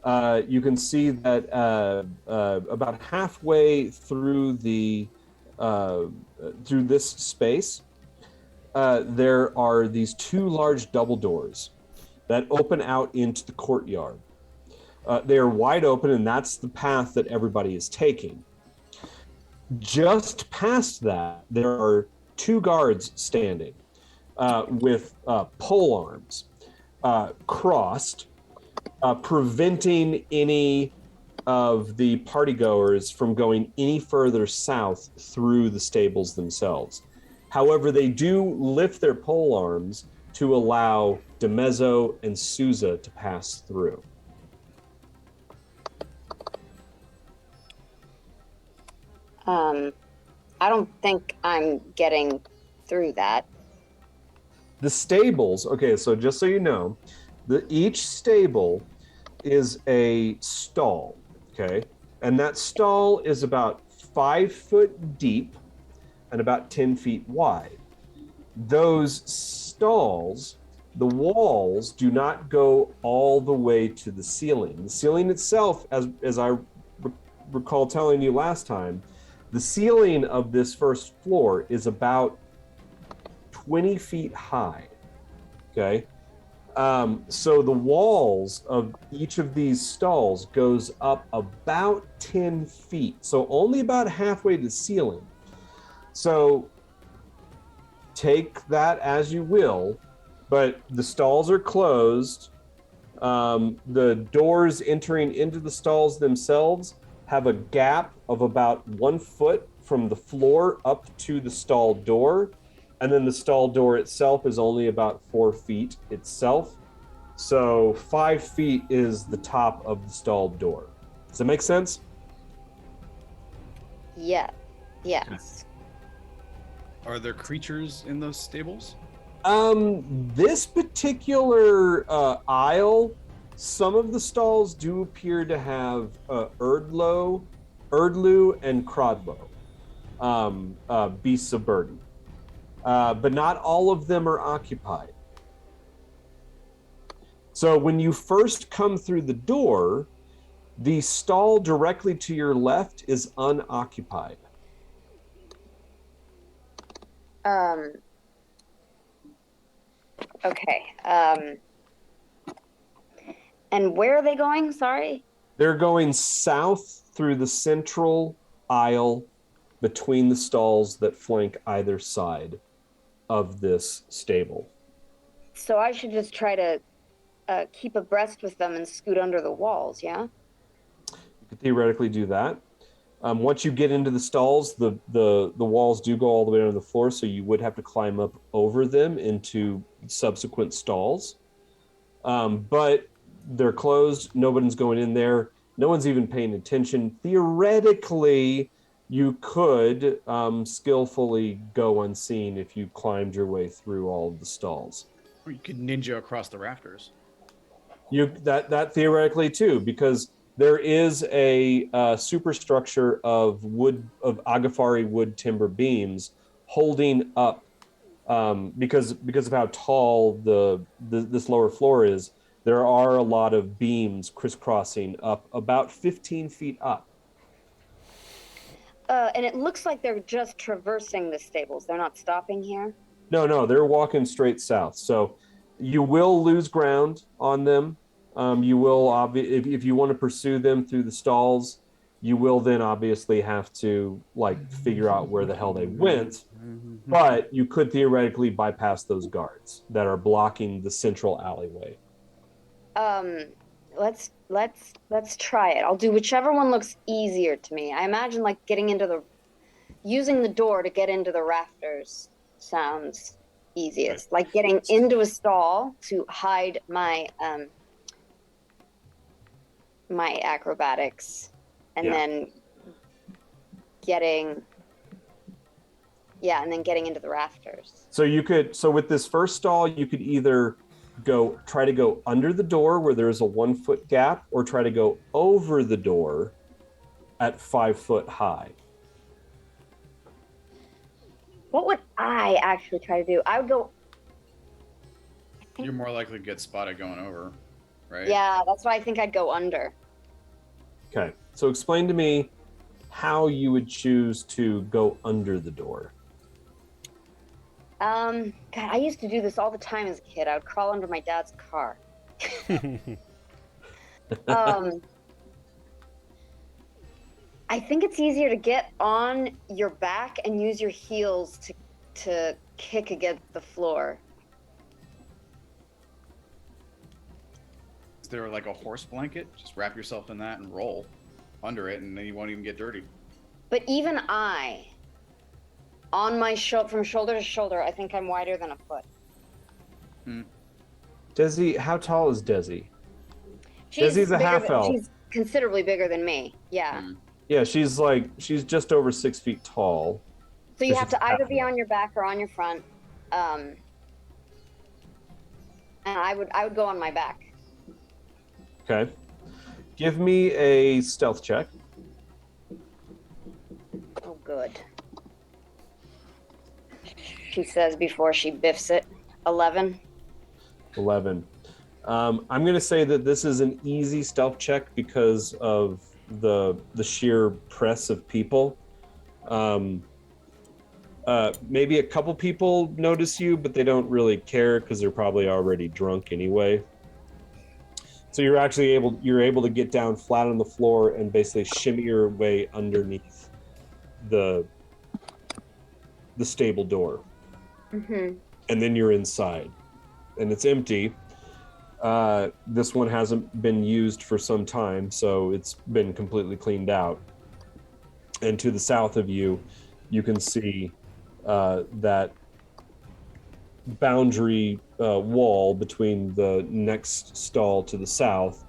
You can see that about halfway through through this space, there are these 2 large double doors that open out into the courtyard. They are wide open, and that's the path that everybody is taking. Just past that, there are 2 guards standing with pole arms crossed, preventing any of the partygoers from going any further south through the stables themselves. However, they do lift their pole arms to allow DeMezzo and Souza to pass through. I don't think I'm getting through that. The stables, okay, so just so you know, each stable is a stall, okay? And that stall is about 5 foot deep and about 10 feet wide. Those stalls, the walls do not go all the way to the ceiling. The ceiling itself, as I recall telling you last time, the ceiling of this first floor is about 20 feet high, okay? So the walls of each of these stalls goes up about 10 feet, so only about halfway to the ceiling. So take that as you will, but the stalls are closed. The doors entering into the stalls themselves have a gap of about 1 foot from the floor up to the stall door. And then the stall door itself is only about 4 feet itself. So 5 feet is the top of the stall door. Does that make sense? Yeah. Yes. Are there creatures in those stables? This particular aisle, some of the stalls do appear to have Erdlu, and Crodlo, beasts of burden. But not all of them are occupied. So when you first come through the door, the stall directly to your left is unoccupied. Okay. And where are they going? Sorry? They're going south through the central aisle between the stalls that flank either side of this stable. So I should just try to keep abreast with them and scoot under the walls, yeah? You could theoretically do that. Once you get into the stalls, the walls do go all the way under the floor, so you would have to climb up over them into subsequent stalls. But they're closed. Nobody's going in there. No one's even paying attention. Theoretically, you could skillfully go unseen if you climbed your way through all of the stalls. Or you could ninja across the rafters. That theoretically too, because there is a superstructure of Agafari wood timber beams holding up, because of how tall this lower floor is. There are a lot of beams crisscrossing up about 15 feet up. And it looks like they're just traversing the stables. They're not stopping here? No, they're walking straight south. So you will lose ground on them. You will, if you want to pursue them through the stalls, you will then obviously have to figure out where the hell they went. But you could theoretically bypass those guards that are blocking the central alleyway. Let's try it. I'll do whichever one looks easier to me. I imagine using the door to get into the rafters sounds easiest. Like getting into a stall to hide my my acrobatics, and then getting into the rafters. So with this first stall, you could either try to go under the door where there's a 1 foot gap, or try to go over the door at 5 foot high. What would I actually try to do? I would go. You're more likely to get spotted going over, right? Yeah, that's why I think I'd go under. Okay, so explain to me how you would choose to go under the door. God, I used to do this all the time as a kid. I would crawl under my dad's car. I think it's easier to get on your back and use your heels to kick against the floor. Is there like a horse blanket? Just wrap yourself in that and roll under it, and then you won't even get dirty. But even on my from shoulder to shoulder, I think I'm wider than a foot. Desi, how tall is Desi? Desi's a half elf. She's considerably bigger than me. Yeah. Yeah, she's just over 6 feet tall. So you have to either be on your back or on your front. And I would go on my back. Okay. Give me a stealth check. Oh, good. She says before she biffs it. 11. 11. I'm going to say that this is an easy stealth check because of the sheer press of people. Maybe a couple people notice you, but they don't really care because they're probably already drunk anyway. So you're able to get down flat on the floor and basically shimmy your way underneath the stable door. Mm-hmm. And then you're inside, and it's empty. This one hasn't been used for some time, so it's been completely cleaned out. And to the south of you, you can see that boundary wall between the next stall to the south,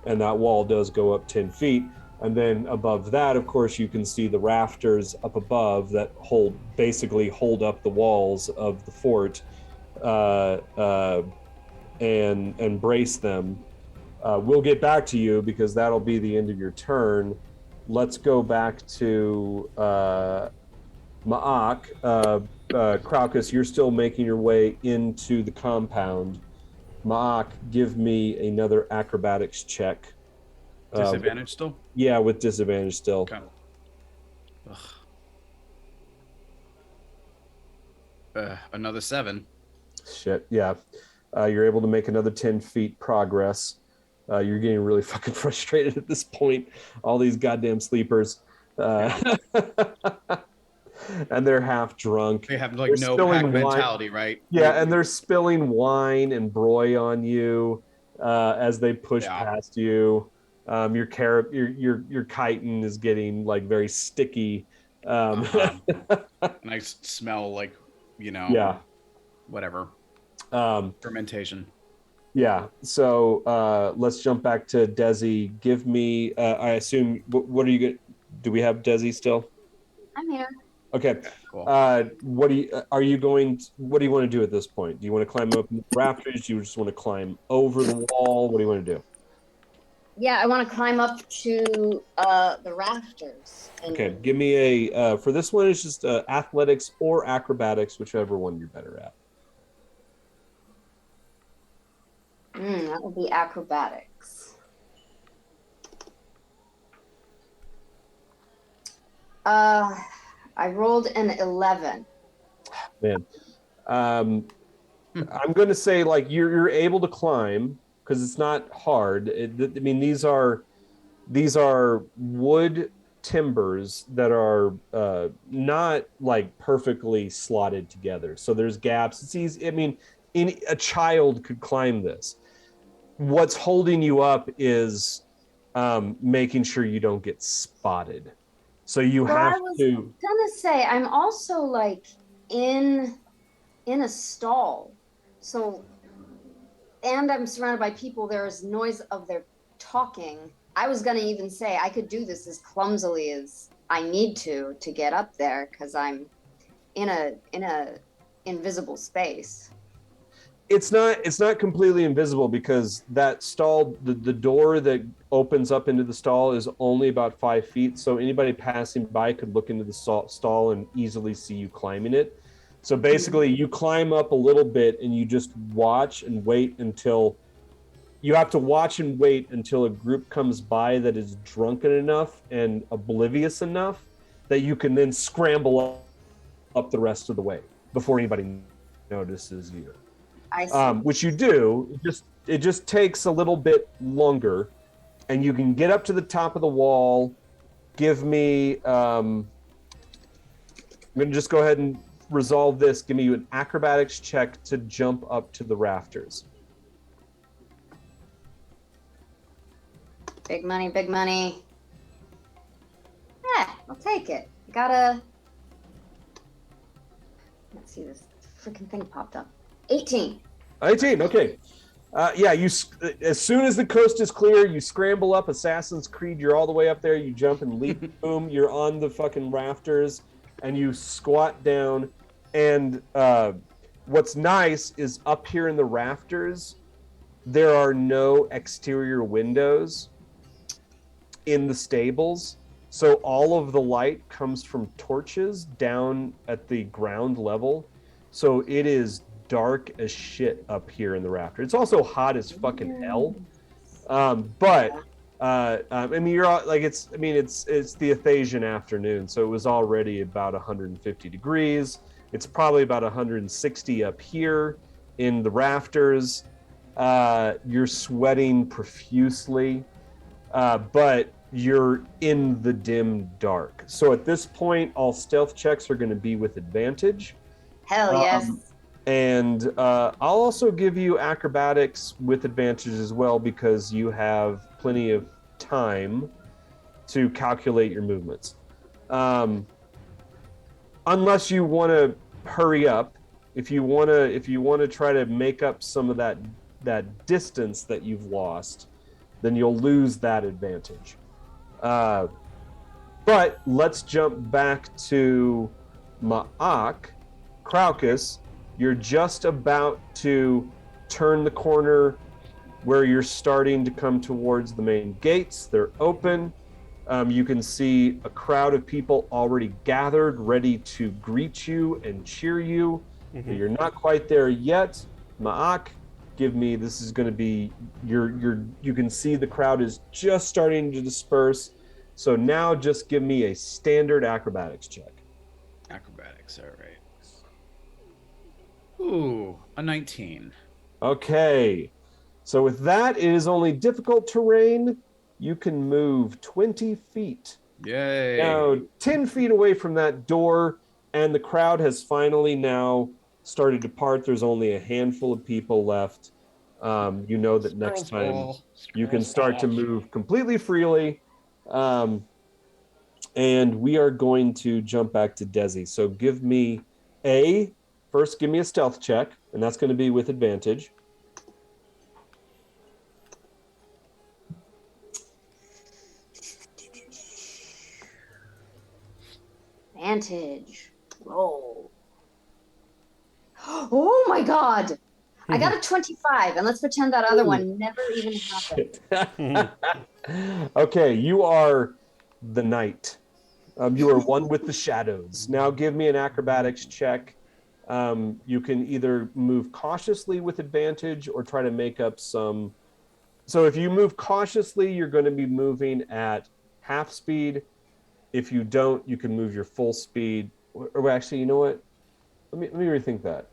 and that wall does go up 10 feet. And then above that, of course, you can see the rafters up above that basically hold up the walls of the fort and brace them. We'll get back to you because that'll be the end of your turn. Let's go back to Ma'ak. Crocus, you're still making your way into the compound. Ma'ak, give me another acrobatics check. Disadvantage still? Yeah, with disadvantage still. Okay. Another 7. Shit, yeah. You're able to make another 10 feet progress. You're getting really fucking frustrated at this point. All these goddamn sleepers. And they're half drunk. They have like no pack mentality, right? Yeah, and they're spilling wine and broy on you as they push past you. Your chitin is getting like very sticky. And I smell like, whatever. Fermentation. Yeah. So let's jump back to Desi. Give me. I assume. What are you going? Do we have Desi still? I'm here. Okay. Cool. What do you want to do at this point? Do you want to climb up the rafters? Do you just want to climb over the wall? What do you want to do? Yeah, I want to climb up to the rafters. Okay, give me a for this one. It's just athletics or acrobatics, whichever one you're better at. That would be acrobatics. I rolled an 11. Man, I'm going to say like you're able to climb because it's not hard. These are wood timbers that are not like perfectly slotted together. So there's gaps. It's easy. I mean, a child could climb this. What's holding you up is making sure you don't get spotted. So you have to. I was gonna say I'm also like in a stall, so and I'm surrounded by people. There's noise of their talking. I was gonna even say I could do this as clumsily as I need to get up there because I'm in a invisible space. It's not completely invisible because that stall, the door that opens up into the stall is only about 5 feet. So anybody passing by could look into the stall and easily see you climbing it. So basically you climb up a little bit and you just watch and wait until you have to watch and wait until a group comes by that is drunken enough and oblivious enough that you can then scramble up the rest of the way before anybody notices you. I see. Which you do. It just takes a little bit longer and you can get up to the top of the wall. Give me, I'm going to just go ahead and resolve this. Give me an acrobatics check to jump up to the rafters. Big money, big money. Yeah, I'll take it. Gotta. Let's see, this freaking thing popped up. 18. 18, okay. Yeah, as soon as the coast is clear, you scramble up Assassin's Creed. You're all the way up there. You jump and leap. Boom, you're on the fucking rafters, and you squat down. And what's nice is up here in the rafters, there are no exterior windows in the stables. So all of the light comes from torches down at the ground level. So it is dark as shit up here in the rafter. It's also hot as fucking hell. I mean, you're like, it's the Athasian afternoon, so it was already about 150 degrees. It's probably about 160 up here in the rafters. You're sweating profusely, but you're in the dim dark. So at this point, all stealth checks are going to be with advantage. Hell yes. And I'll also give you acrobatics with advantage as well, because you have plenty of time to calculate your movements. Unless you want to hurry up, if you want to try to make up some of that distance that you've lost, then you'll lose that advantage. But let's jump back to Ma'ak. Craucus, you're just about to turn the corner where you're starting to come towards the main gates. They're open. You can see a crowd of people already gathered, ready to greet you and cheer you. Mm-hmm. But you're not quite there yet. Ma'ak, give me, this is going to be, you can see the crowd is just starting to disperse. So now just give me a standard acrobatics check. Acrobatics, all right. Ooh, a 19. Okay. So with that, it is only difficult terrain. You can move 20 feet. Yay. Now, 10 feet away from that door, and the crowd has finally now started to part. There's only a handful of people left. You know that next time you can start to move completely freely. And we are going to jump back to Desi. So give me first give me a stealth check, and that's going to be with advantage. Advantage. Roll. Oh my god! I got a 25, and let's pretend that other one never even happened. Okay, you are the knight. You are one with the shadows. Now give me an acrobatics check. You can either move cautiously with advantage or try to make up some. So if you move cautiously, you're going to be moving at half speed. If you don't, you can move your full speed. Or actually, you know what? Let me rethink that.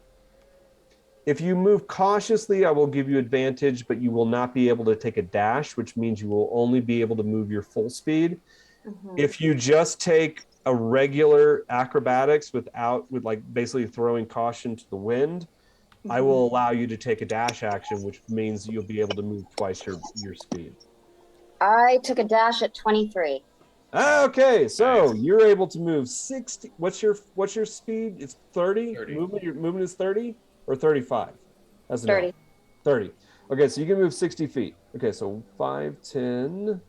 If you move cautiously, I will give you advantage, but you will not be able to take a dash, which means you will only be able to move your full speed. Mm-hmm. If you just take a regular acrobatics with like basically throwing caution to the wind, mm-hmm. I will allow you to take a dash action, which means you'll be able to move twice your speed. I took a dash at 23. Okay, so you're able to move 60. What's your speed? It's 30. Movement. Your movement is 30 or 35. That's 30. 30. Okay, so you can move 60 feet. Okay, so 5, 10.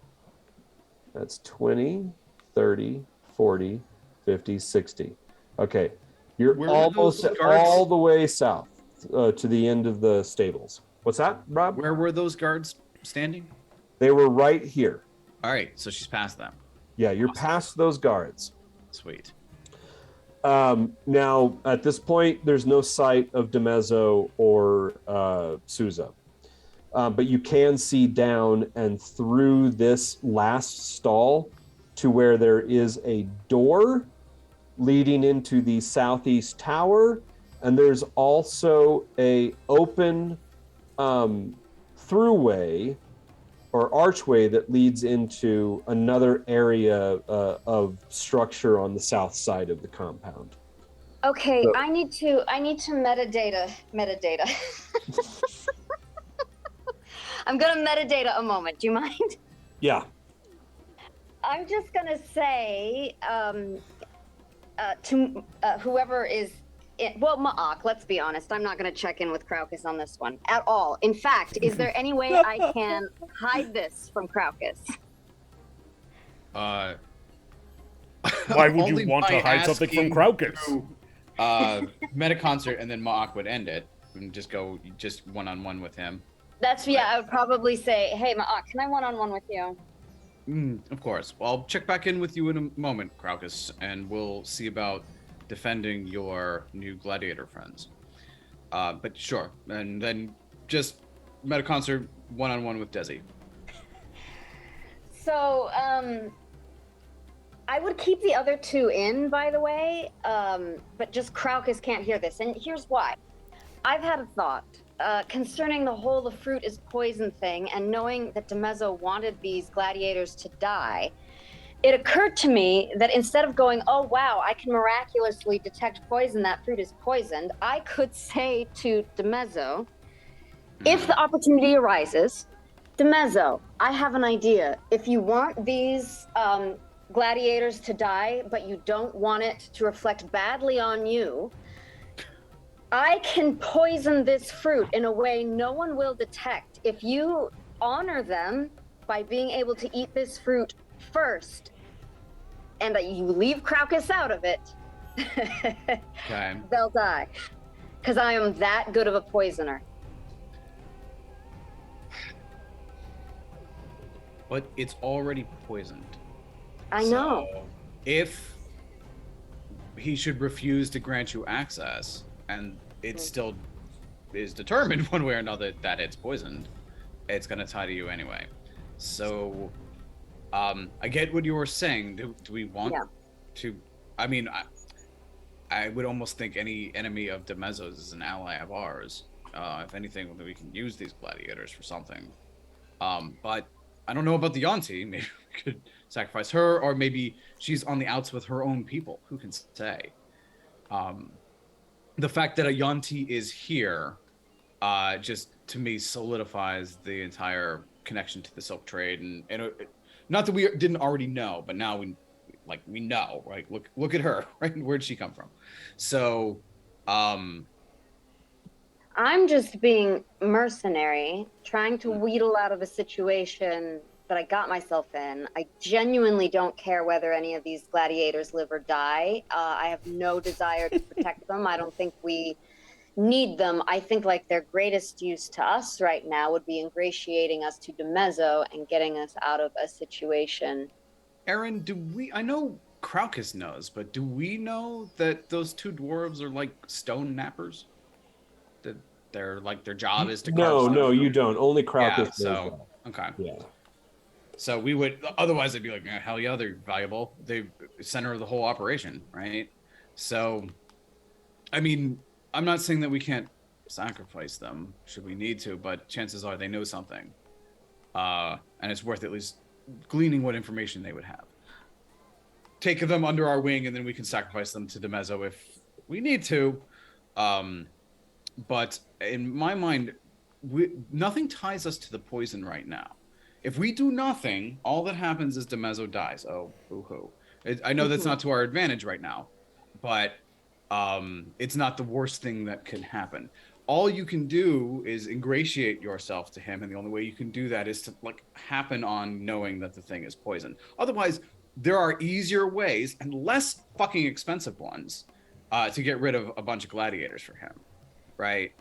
That's 20, 30, 40, 50, 60. Okay, you're almost all the way south to the end of the stables. What's that, Rob? Where were those guards standing? They were right here. All right, so she's past them. Yeah, you're past those guards. Sweet. Now, at this point, there's no sight of DeMezzo or Souza. But you can see down and through this last stall to where there is a door leading into the southeast tower. And there's also a open throughway or archway that leads into another area of structure on the south side of the compound. Okay, So- I need to metadata. I'm gonna metadata a moment. Do you mind? Yeah. I'm just gonna say to whoever is, well, Ma'ak, let's be honest. I'm not gonna check in with Craucus on this one at all. In fact, is there any way I can hide this from Craucus? Why would you want to hide something from Craucus? Meta concert, and then Ma'ak would end it and just go one-on-one with him. That's, yeah, I would probably say, hey, Ma'ak, can I one-on-one with you? Of course. Well, I'll check back in with you in a moment, Craucus, and we'll see about defending your new gladiator friends. But sure, and then just meta concert one-on-one with Desi. So, I would keep the other two in, by the way, but just Craucus can't hear this, and here's why. I've had a thought concerning the whole the fruit is poison thing, and knowing that DeMezzo wanted these gladiators to die. It occurred to me that instead of going, oh wow, I can miraculously detect poison, that fruit is poisoned, I could say to DeMezzo, if the opportunity arises, DeMezzo, I have an idea. If you want these gladiators to die, but you don't want it to reflect badly on you, I can poison this fruit in a way no one will detect. If you honor them by being able to eat this fruit first, and you leave Craucus out of it, Okay. they'll die. Because I am that good of a poisoner. But it's already poisoned. I know. So if he should refuse to grant you access, and it still is determined one way or another that it's poisoned, it's going to tie to you anyway. So I get what you were saying. Do we want to? I mean, I would almost think any enemy of DeMezzo's is an ally of ours. If anything, we can use these gladiators for something. But I don't know about the Yanti. Maybe we could sacrifice her, or maybe she's on the outs with her own people. Who can say? The fact that a Yanti is here just, to me, solidifies the entire connection to the silk trade. And not that we didn't already know, but now we know, right? Look at her, right? Where'd she come from? So, I'm just being mercenary, trying to wheedle out of a situation that I got myself in. I genuinely don't care whether any of these gladiators live or die. I have no desire to protect them. I don't think we need them. I think like their greatest use to us right now would be ingratiating us to DeMezzo and getting us out of a situation. Aaron, I know Craucus knows, but do we know that those two dwarves are like stone nappers? That they're like, their job is to carve stone? No, you don't. Only Craucus knows so, that. okay. Yeah. So we would, otherwise it'd be like, hell yeah, they're valuable. They're center of the whole operation, right? So, I mean, I'm not saying that we can't sacrifice them should we need to, but chances are they know something. And it's worth at least gleaning what information they would have. Take them under our wing, and then we can sacrifice them to DeMezzo if we need to. But in my mind, nothing ties us to the poison right now. If we do nothing, all that happens is DeMezzo dies. Oh, boo-hoo. I know that's not to our advantage right now, but it's not the worst thing that can happen. All you can do is ingratiate yourself to him, and the only way you can do that is to happen on knowing that the thing is poison. Otherwise, there are easier ways and less fucking expensive ones to get rid of a bunch of gladiators for him, right?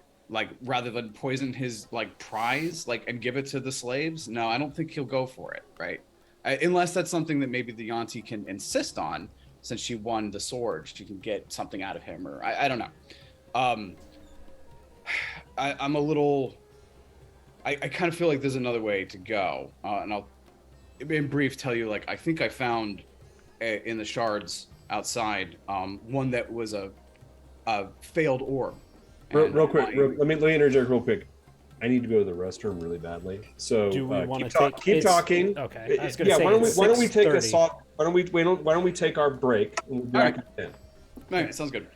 Rather than poison his prize and give it to the slaves. No, I don't think he'll go for it, right? Unless that's something that maybe the Yanti can insist on, since she won the sword, she can get something out of him, or I don't know. I'm a little. I kind of feel like there's another way to go, and I'll, in brief, tell you. I think I found in the shards outside one that was a failed orb. Real quick, let me interject real quick. I need to go to the restroom really badly. So Do we want to keep it's- talking. Okay. I was gonna Yeah. say Why don't we it's why don't we take a 6:30. soft? Why don't we take our break? And we'll be back in 10. All right, sounds good.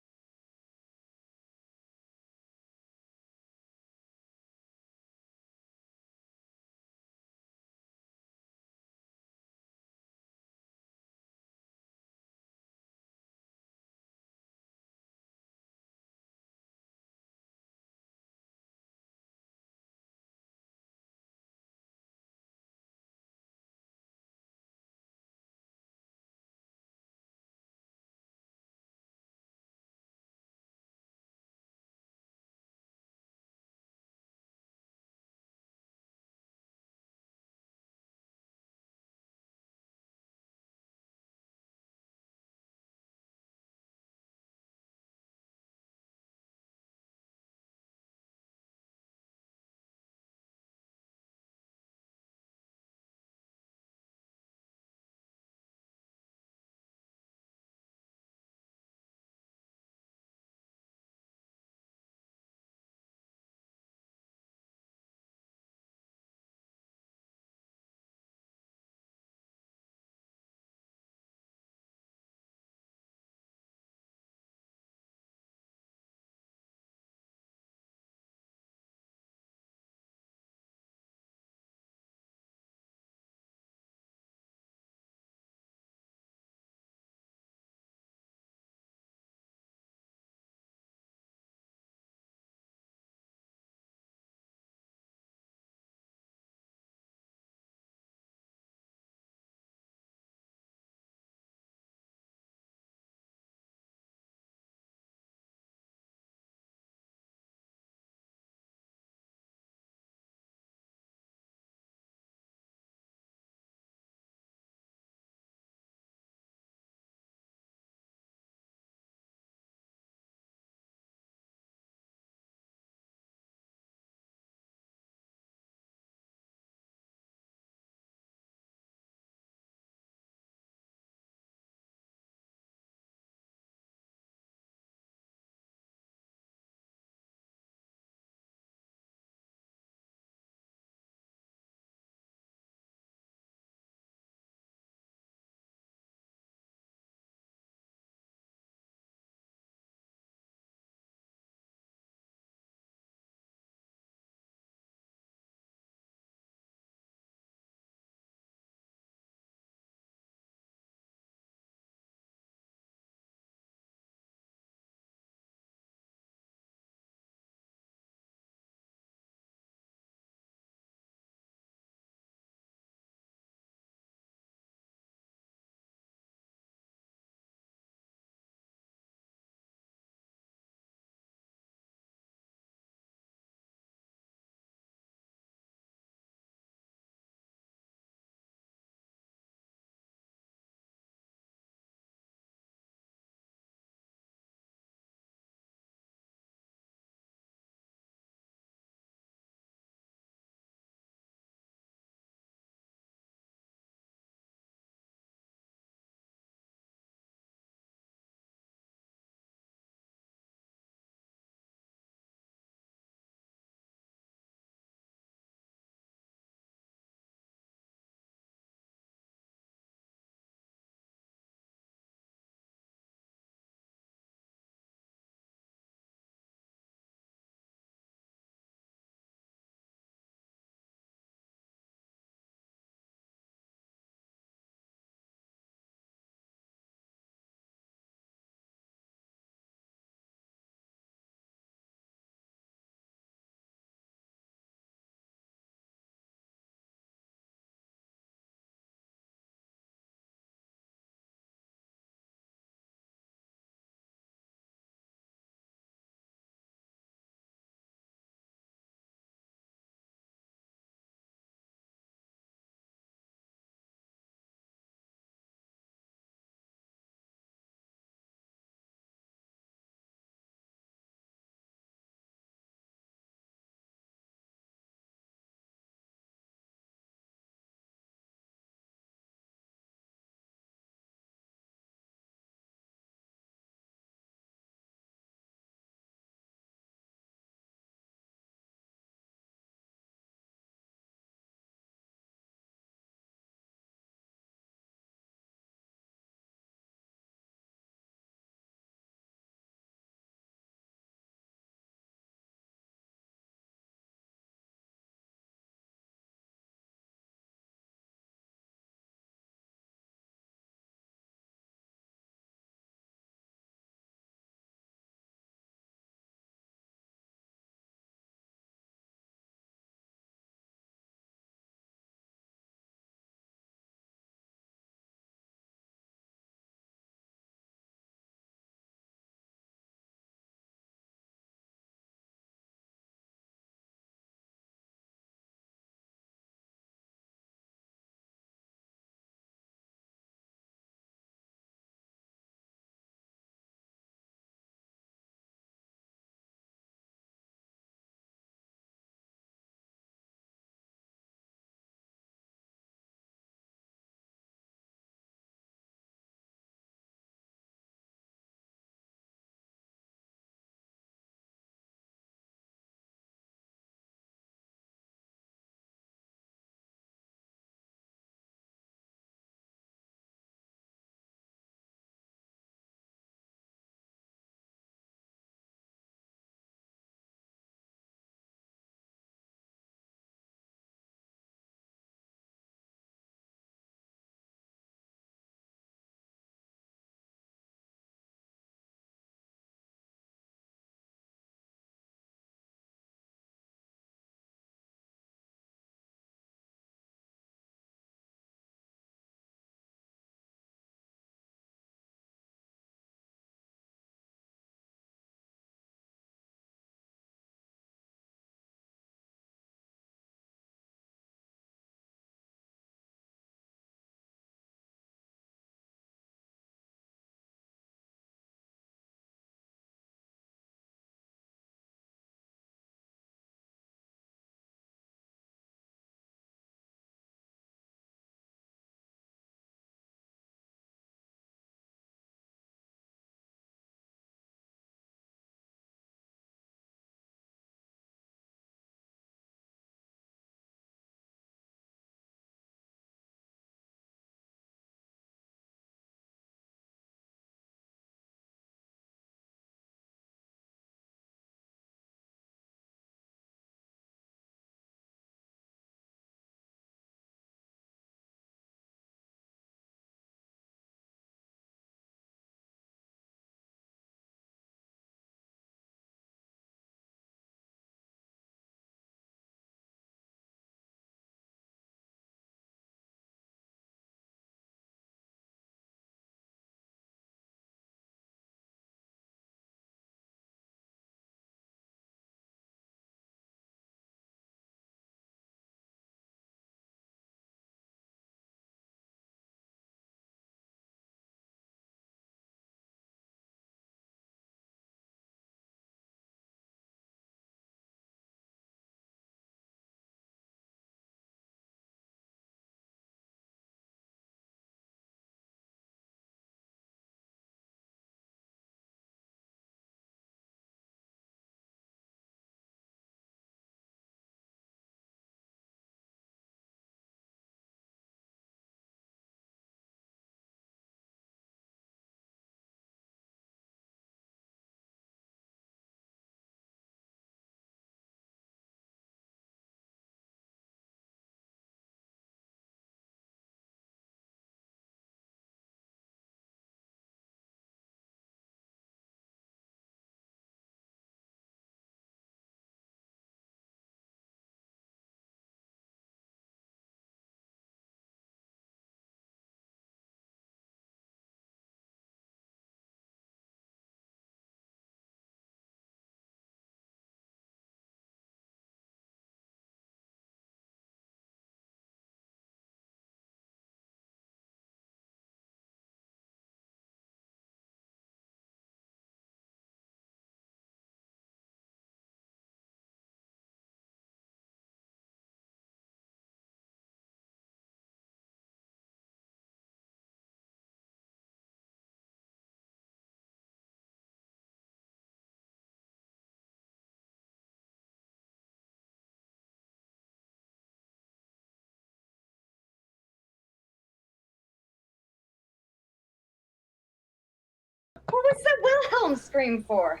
was the Wilhelm scream for?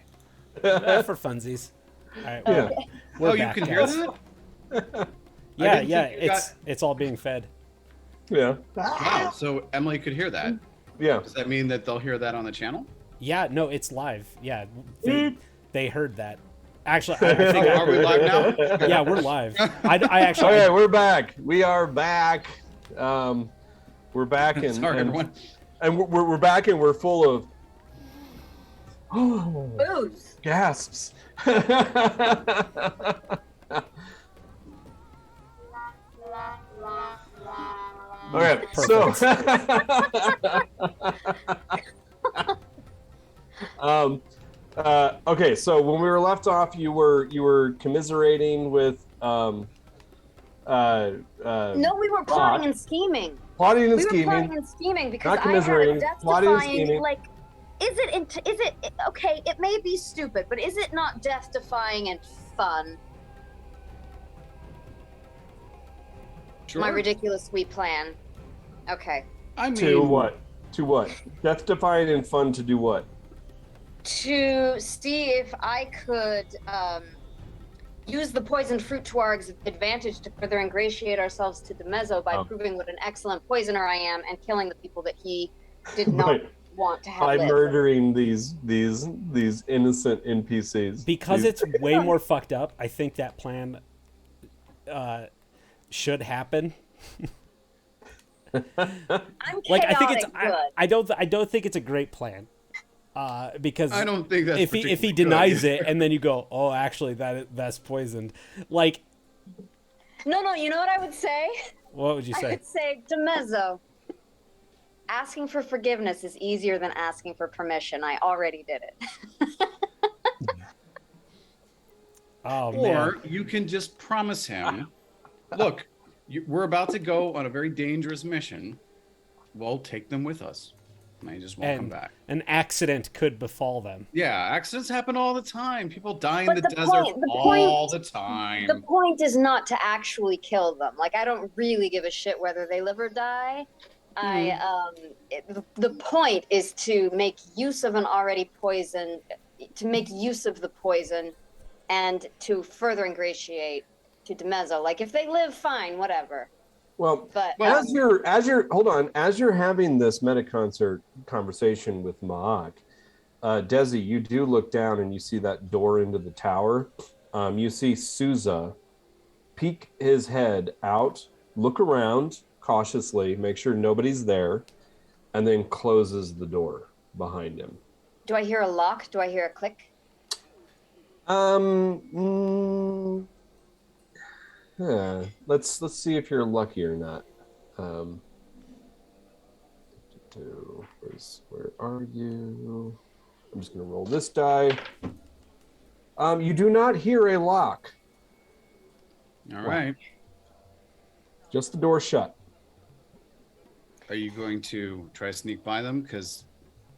For funsies. All right, Yeah. we're You back, can hear guys. that? Yeah, didn't yeah. think you It's all being fed. Yeah. Wow. So Emelie could hear that. Yeah. Does that mean that they'll hear that on the channel? Yeah, no, it's live. Yeah, they heard that. Actually, I think. Are we live now? Yeah, we're live. I actually. Okay, we're back. We are back. We're back and Sorry, everyone. and we're back and we're full of Booze. gasps. Okay, so okay, so when we were left off, you were commiserating with No, we were plotting and scheming. plotting and We were scheming. plotting and scheming because Not I had a commiserating, plotting and scheming. death-defying, like, is it okay? It may be stupid, but is it not death-defying and fun? Sure. My ridiculous sweet plan. Okay. I mean, To what? To what? Death defying and fun to do what? To see if I could use the poisoned fruit to our advantage to further ingratiate ourselves to Demezzo by proving what an excellent poisoner I am and killing the people that he did not Right. want to have By live. murdering these innocent NPCs. Because These- it's way more fucked up, I think that plan should happen. I'm Like I think chaotic good. I don't think it's a great plan. Because I don't think that's if he particularly denies good. it and then you go, oh, actually that's poisoned. Like, No, you know what I would say? what would you I say? would say, Demezzo, asking for forgiveness is easier than asking for permission. I already did it. Oh man. Or you can just promise him, look, we're about to go on a very dangerous mission. We'll take them with us. And they just won't come And back. an accident could befall them. Yeah, accidents happen all the time. People die in But the the desert point- the all point- the time. The point is not to actually kill them. Like, I don't really give a shit whether they live or die. The point is to make use of an already poison, to make use of the poison, and to further ingratiate to Demezzo. Like, if they live, fine, whatever. Well, But as you're having this meta concert conversation with Maak, Desi, you do look down and you see that door into the tower. You see Souza peek his head out, look around cautiously, make sure nobody's there, and then closes the door behind him. do I hear a lock? Do I hear a click? Yeah. Let's see if you're lucky or not. Where are you? I'm just gonna roll this die. You do not hear a lock. All right. Just the door shut. Are you going to try to sneak by them? Because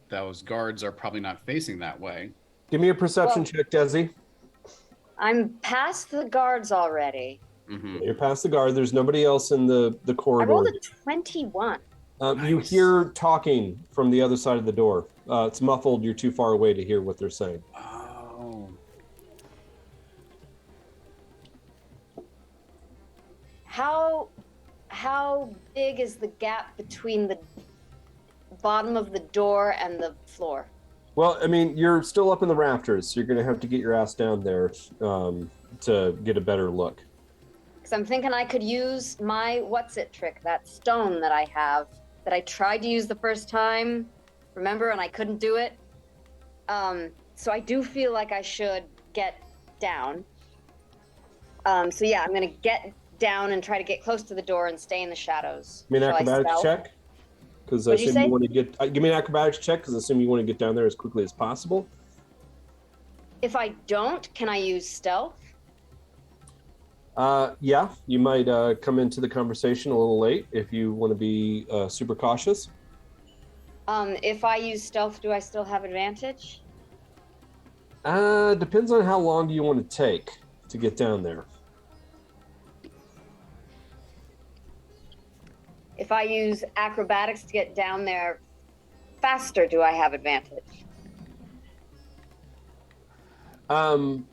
those guards are probably not facing that way. Give me a perception Well- check, Desi. I'm past the guards already. Mm-hmm. You're past the guard. There's nobody else in the I corridor. rolled a 21. You Nice. hear talking from the other side of the door. It's muffled. You're too far away to hear what they're saying. Oh. How big is the gap between the bottom of the door and the floor? Well, I mean, you're still up in the rafters, so you're going to have to get your ass down there to get a better look. Because I'm thinking I could use my what's-it trick, that stone that I have, that I tried to use the first time, remember, and I couldn't do it. So I do feel like I should get down. So yeah, I'm going to get down and try to get close to the door and stay in the shadows. Give me an Shall I acrobatics stealth? check. Because I What'd you assume say? you want to get. Give me an acrobatics check because I assume you want to get down there as quickly as possible. If I don't, can I use stealth? Yeah, you might come into the conversation a little late if you want to be super cautious. If I use stealth, do I still have advantage? Depends on how long do you want to take to get down there. If I use acrobatics to get down there faster, do I have advantage? Oh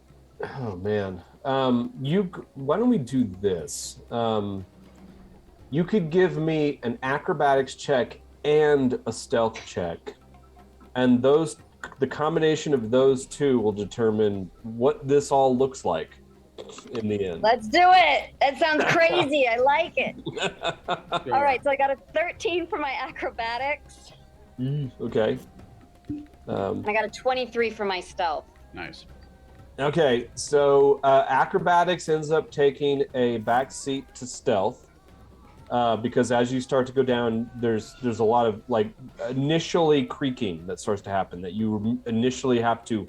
man. Why don't we do this? You could give me an acrobatics check and a stealth check, and the combination of those two will determine what this all looks like in the end. Let's do it. That sounds crazy. I like it. All right, so I got a 13 for my acrobatics. Okay. And I got a 23 for my stealth. Nice. Okay, so acrobatics ends up taking a back seat to stealth because as you start to go down, there's a lot of like initially creaking that starts to happen that you initially have to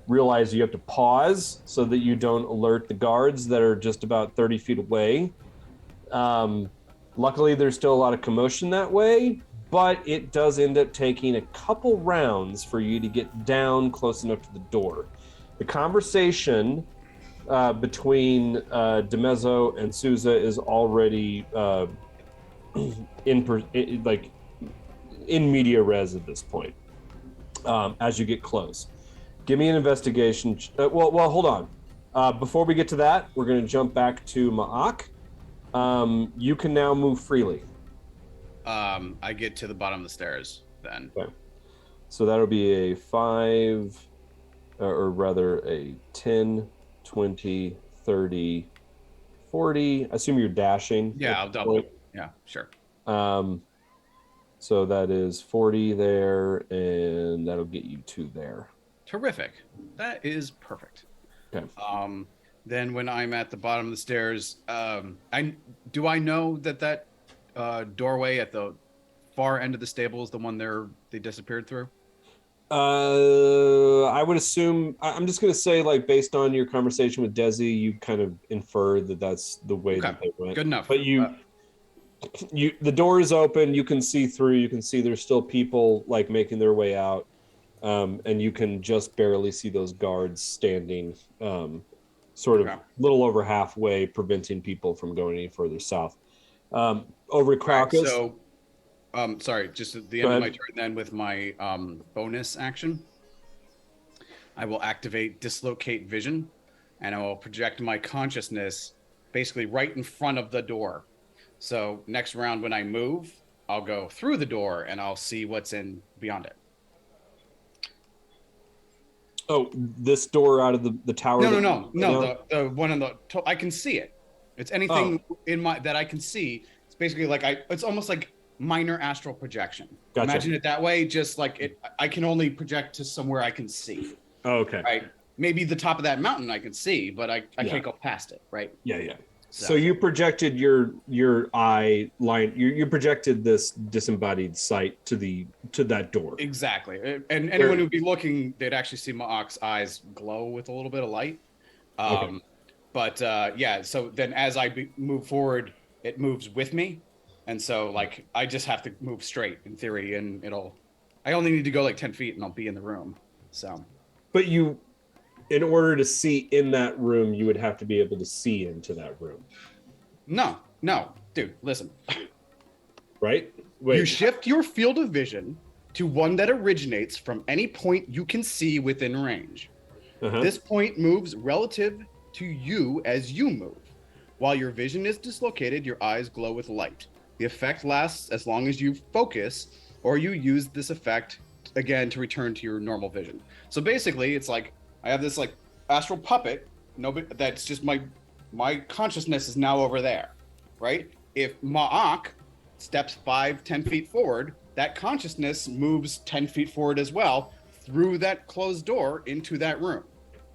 realize you have to pause so that you don't alert the guards that are just about 30 feet away. Luckily, there's still a lot of commotion that way, but it does end up taking a couple rounds for you to get down close enough to the door. The conversation between DeMezzo and Souza is already in media res at this point. As you get close, give me an investigation. Well, hold on. Before we get to that, we're going to jump back to Ma'ak. You can now move freely. I get to the bottom of the stairs then. Okay. So that'll be a 5. Or rather a 10, 20, 30, 40. I assume you're dashing. Yeah, I'll double. Yeah, sure. So that is 40 there, and that'll get you 2 there. Terrific. That is perfect. Okay. Then when I'm at the bottom of the stairs, I know that doorway at the far end of the stable is the one they disappeared through? I would assume. I'm just going to say, like, based on your conversation with Desi, you kind of infer that that's the way that they went. Good enough. But the door is open. You can see through. You can see there's still people like making their way out, and you can just barely see those guards standing, sort of little over halfway, preventing people from going any further south. Over at Crocus. Right, so. Sorry, just at the end of my turn then with my bonus action, I will activate Dislocate Vision, and I will project my consciousness basically right in front of the door. So next round when I move, I'll go through the door and I'll see what's in beyond it. Oh, this door out of the tower? No. The one on the I can see it. It's anything that I can see. It's basically like it's almost like minor astral projection. Gotcha. Imagine it that way, just like it. I can only project to somewhere I can see. Oh, okay. Right. Maybe the top of that mountain I can see, but I can't go past it. Right. Yeah. So you projected your eye line. You projected this disembodied sight to that door. Exactly. And anyone who'd be looking, they'd actually see Ma'ak's eyes glow with a little bit of light. Okay. But so then as I move forward, it moves with me. And so, like, I just have to move straight in theory, and I only need to go like 10 feet and I'll be in the room. So. But in order to see in that room, you would have to be able to see into that room. No, dude, listen. Right? Wait. You shift your field of vision to one that originates from any point you can see within range. Uh-huh. This point moves relative to you as you move. While your vision is dislocated, your eyes glow with light. The effect lasts as long as you focus, or you use this effect again to return to your normal vision. So basically, it's like I have this like astral puppet. That's just my consciousness is now over there, right? If Ma'ak steps 5-10 feet forward, that consciousness moves 10 feet forward as well through that closed door into that room.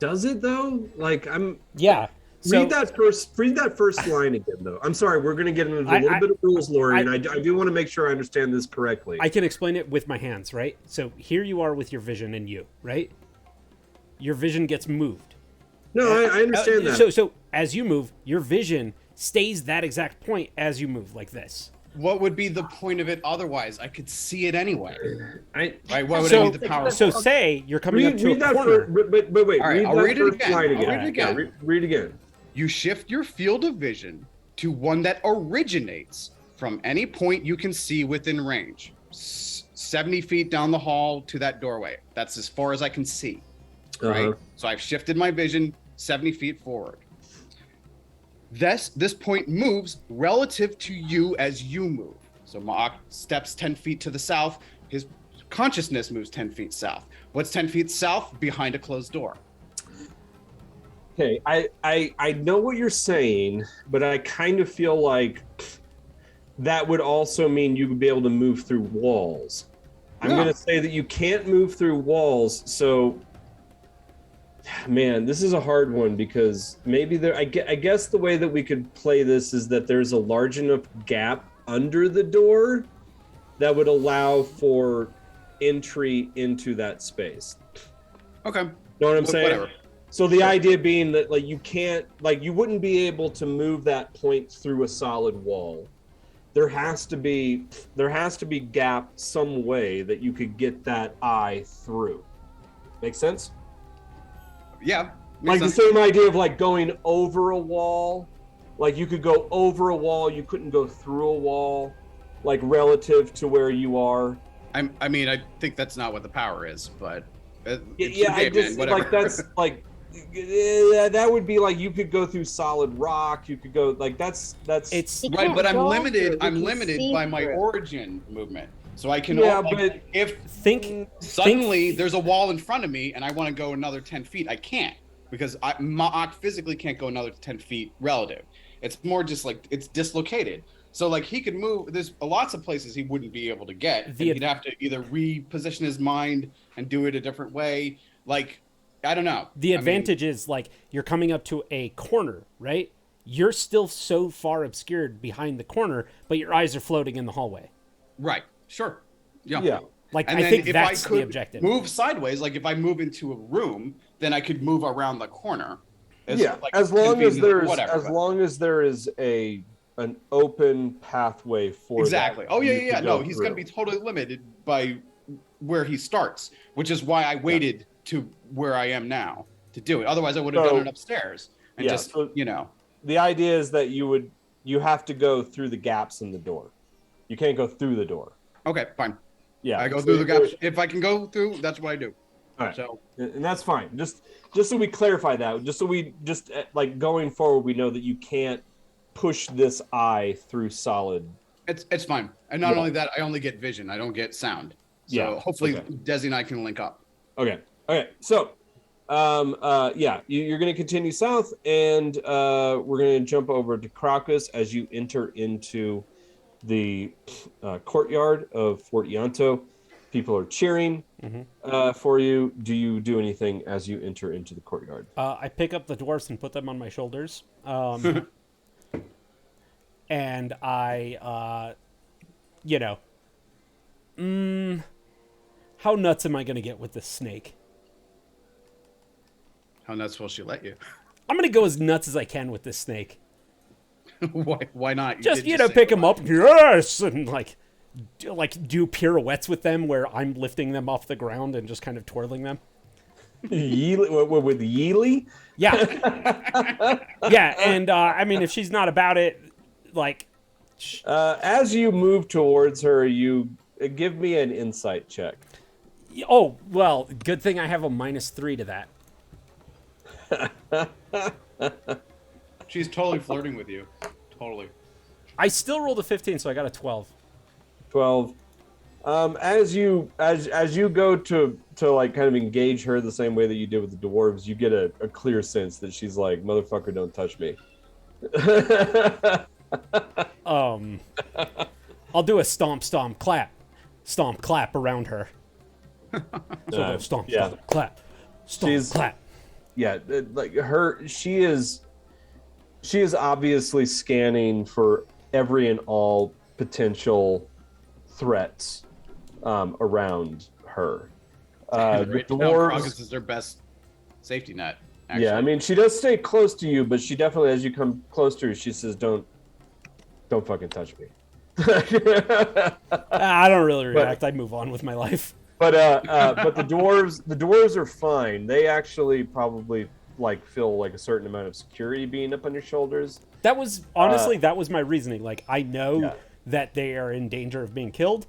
Does it though? Like Yeah. Read that first line again, though. I'm sorry, we're going to get into a little bit of rules, Lori, and I do want to make sure I understand this correctly. I can explain it with my hands, right? So here you are with your vision and you, right? Your vision gets moved. No, I understand that. So as you move, your vision stays that exact point as you move, like this. What would be the point of it otherwise? I could see it anyway. Right? Why would I need the power? So say you're coming up to a corner. But wait, all right, I'll read it again. Read again. You shift your field of vision to one that originates from any point you can see within range. 70 feet down the hall to that doorway. That's as far as I can see. right? Uh-huh. So I've shifted my vision 70 feet forward. This point moves relative to you as you move. So Ma'ak steps 10 feet to the south. His consciousness moves 10 feet south. What's 10 feet south? Behind a closed door. Okay, I know what you're saying, but I kind of feel like that would also mean you would be able to move through walls. I'm Yeah. going to say that you can't move through walls, so man, this is a hard one because maybe there. I guess the way that we could play this is that there's a large enough gap under the door that would allow for entry into that space. Okay. Know what I'm saying? Whatever. So the idea being that like you can't, like you wouldn't be able to move that point through a solid wall. There has to be gap some way that you could get that eye through. Make sense? Yeah. Like makes the sense. same idea of like going over a wall. Like you could go over a wall, you couldn't go through a wall, like relative to where you are. I mean, I think that's not what the power is, but Yeah, I just whatever. like that's like that would be like you could go through solid rock. You could go like that's It's He right, can't but I'm go limited. through, he I'm can limited see by my through. origin movement, so I can. Yeah, like, but if think suddenly there's a wall in front of me and I want to go another 10 feet, I can't because Ma'ak physically can't go another 10 feet relative. It's more just like it's dislocated. So like he could move. There's lots of places he wouldn't be able to get. And he'd have to either reposition his mind and do it a different way. Like I don't know. The advantage is like you're coming up to a corner, right? You're still so far obscured behind the corner, but your eyes are floating in the hallway. Right. Sure. Yeah. yeah. Like And I then think if that's I could the objective. move sideways, like if I move into a room, then I could move around the corner. Yeah, like, as long 10 as feet, there's whatever, as but- long as there is an open pathway for Exactly. that Oh yeah, you yeah. to No, go he's through. going to be totally limited by where he starts, which is why I waited to where I am now to do it. Otherwise, I would have So- done it upstairs and Yeah, just so- The idea is that you have to go through the gaps in the door. You can't go through the door. Okay, fine. Yeah, I go so through the there's- gaps. If I can go through, that's what I do. All right. So And that's fine. Just so we clarify that, just so we just like going forward, we know that you can't push this eye through solid. it's fine. And not Yeah. only that, I only get vision. I don't get sound. So Yeah, hopefully okay. Desi and I can link up. Okay. So, you're going to continue south, and we're going to jump over to Crocus as you enter into the courtyard of Fort Ianto. People are cheering for you. Do you do anything as you enter into the courtyard? I pick up the dwarfs and put them on my shoulders. And I, how nuts am I going to get with this snake? How nuts will she let you? I'm going to go as nuts as I can with this snake. Why not? Just, did say pick why. them up, yes, and do pirouettes with them where I'm lifting them off the ground and just kind of twirling them. Yeely, with Yeely? Yeah. Yeah, and I mean, if she's not about it, like... As you move towards her, you give me an insight check. Oh, well, good thing I have a -3 to that. She's totally flirting with you. Totally. I still rolled a 15, so I got a 12. 12. As you go to like kind of engage her the same way that you did with the dwarves, you get a clear sense that she's like, motherfucker, don't touch me. I'll do a stomp, stomp, clap around her. So stomp, yeah. stomp, clap, stomp, She's- clap. Yeah, like she is obviously scanning for every and all potential threats around her. The Right now, dwarves. Crocus is their best safety net. Actually. Yeah, I mean, she does stay close to you, but she definitely, as you come close to her, she says, "Don't fucking touch me." I don't really react. I move on with my life. But the dwarves are fine. They actually probably like feel like a certain amount of security being up on your shoulders. That was honestly that was my reasoning. Like I know Yeah. that they are in danger of being killed.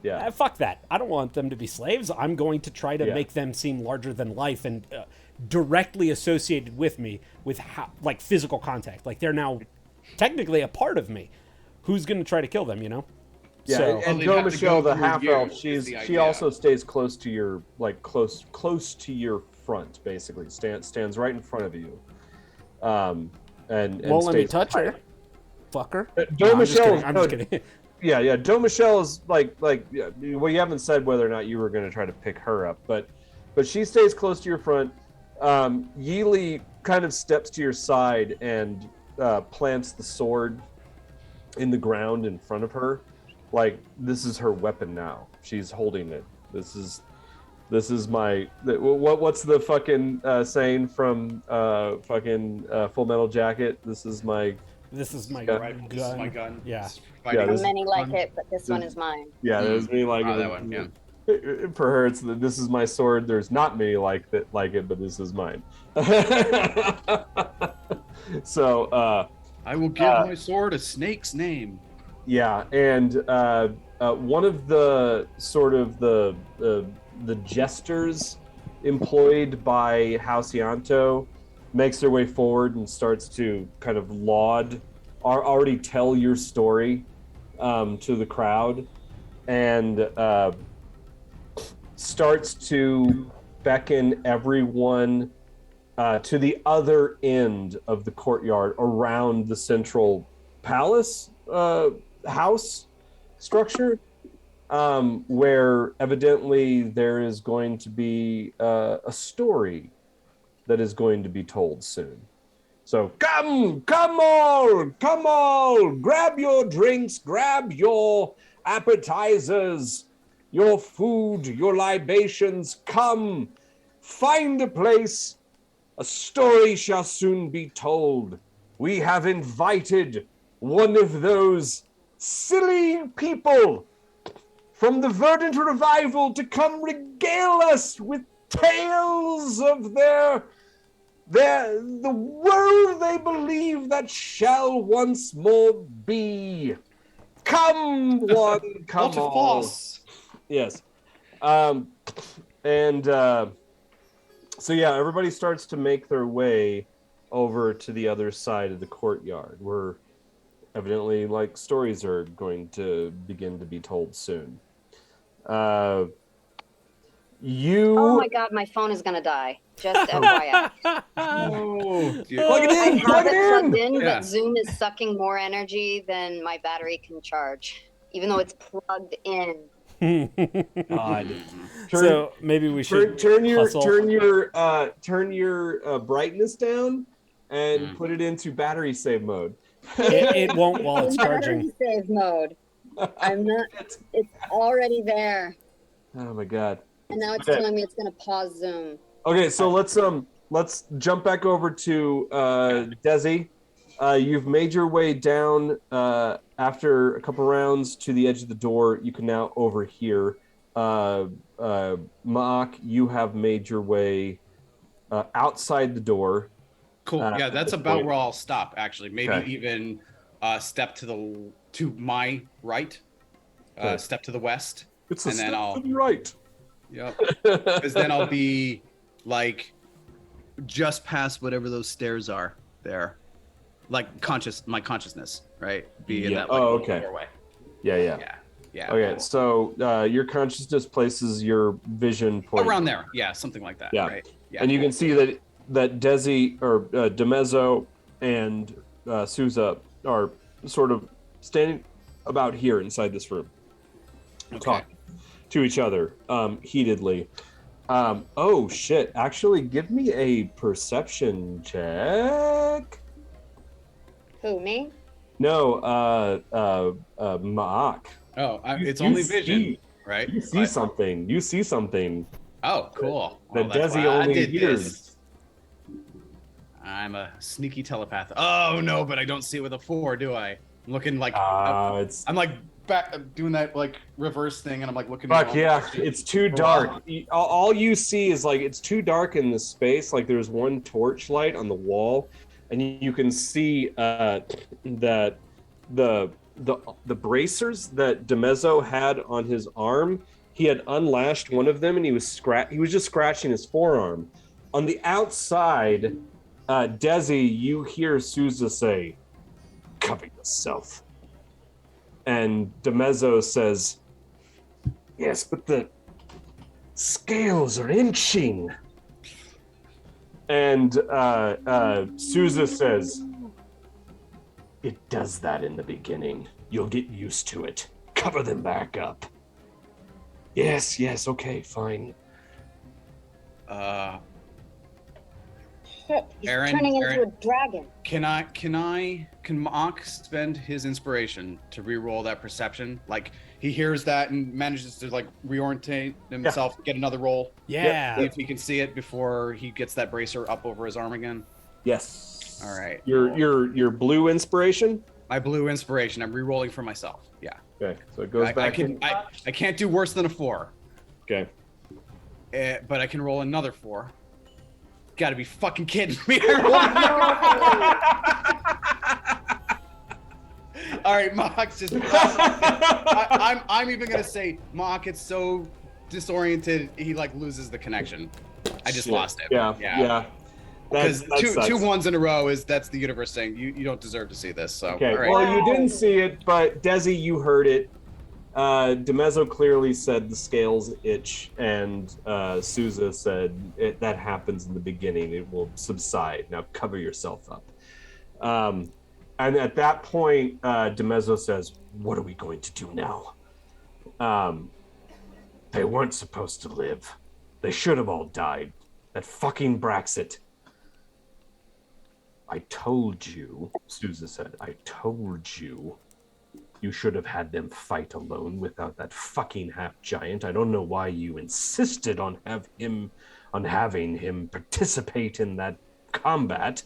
Yeah. Fuck that. I don't want them to be slaves. I'm going to try to Yeah. make them seem larger than life and directly associated with me with like physical contact. Like they're now technically a part of me. Who's going to try to kill them, you know? Yeah, So, and they'd Jo have to Michelle, go the through half you, elf, is the she idea. also stays close to your close to your front, basically. Stands right in front of you. And won't let me stays touch her. quiet. Fucker. Jo I'm just Michelle, kidding. I'm just kidding. Yeah, Jo Michelle is like yeah, well, you haven't said whether or not you were going to try to pick her up, but she stays close to your front. Yeely kind of steps to your side and plants the sword in the ground in front of her, like this is her weapon now. She's holding it. This is my what's the fucking saying from Full Metal Jacket? This is my Right, this is my gun. Yeah. It's fighting. this- Many like it, but this one is mine. yeah. There's me like Oh, that one, yeah. For her, it's this is my sword. There's not many like it, but this is mine. So I will give my sword a snake's name. yeah, and one of the sort of the jesters employed by Halcyanto makes their way forward and starts to kind of already tell your story to the crowd, and starts to beckon everyone to the other end of the courtyard around the central palace house structure, where evidently there is going to be a story that is going to be told soon. So come all, grab your drinks, grab your appetizers, your food, your libations, come, find a place, a story shall soon be told. We have invited one of those silly people from the Verdant Revival to come regale us with tales of the world they believe that shall once more be. Come one, come Ultra all. false. Yes. So yeah, everybody starts to make their way over to the other side of the courtyard, where evidently like stories are going to begin to be told soon. Oh my god, my phone is gonna die. Just FYI. Oh, Plug it I in, have plug it it plugged in. in, Yeah. but Zoom is sucking more energy than my battery can charge, even though it's plugged in. God. So maybe we should turn your hustle. turn your brightness down and put it into battery save mode. It won't while it's charging. Battery save mode. I'm not. It's already there, Oh my god. and now it's Okay. telling me it's gonna pause Zoom. Okay, so let's jump back over to Desi. You've made your way down after a couple rounds to the edge of the door. You can now overhear. Maak, you have made your way outside the door. Cool. Yeah, that's this about point. where I'll stop. Actually, maybe Okay. even step to my right, Okay. step to the west. It's a And then step I'll- to the right. Yep. Because then I'll be like just past whatever those stairs are there, like my consciousness, right? Be in Yeah. that like, Oh, little okay. doorway. Yeah. Yeah. Okay, so your consciousness places your vision point Around there. Yeah, something like that. Yeah. Right. Yeah. and you can see that Desi or Demezzo and Souza are sort of standing about here inside this room, Okay. talking to each other heatedly. Oh shit! Actually, give me a perception check. Who, me? No, Maak. Oh, it's You only vision, see- right? You see something. You see something. Oh, cool. that Well, that's Desi why I only did hears. this. I'm a sneaky telepath. Oh no, but I don't see it with a 4, do I? I'm looking like It's I'm like back doing that like reverse thing, and I'm like looking. fuck around. yeah. It's too dark. All you see is like it's too dark in this space. Like there's one torch light on the wall, and you can see that the the bracers that DeMezzo had on his arm, he had unlashed one of them and he was just scratching his forearm. On the outside, Desi, you hear Sousa say, "Cover yourself." And DeMezzo says, "Yes, but the scales are inching." And Sousa says, "It does that in the beginning. You'll get used to it. Cover them back up." Yes, okay, fine. Shit, he's Aaron, turning into a dragon. Can Mock spend his inspiration to re-roll that perception? Like he hears that and manages to like reorientate himself, get another roll. Yeah. See if he can see it before he gets that bracer up over his arm again. Yes. All right. Your blue inspiration? My blue inspiration. I'm re-rolling for myself. Yeah. Okay, so it goes back. I can't do worse than a 4. Okay. But I can roll another 4. Gotta be fucking kidding me. All right, Mock's just. I'm even gonna say Mock. It's so disoriented. He like loses the connection. I just lost it. Yeah. Because That two ones in a row that's the universe saying you don't deserve to see this. So okay. all right. Well, you didn't see it, but Desi, you heard it. DeMezzo clearly said the scales itch, and Sousa said that happens in the beginning. It will subside. Now cover yourself up. And at that point, DeMezzo says, "What are we going to do now?" They weren't supposed to live. They should have all died. That fucking Braxit. "I told you," Sousa said, "I told you. You should have had them fight alone without that fucking half-giant. I don't know why you insisted on having him participate in that combat.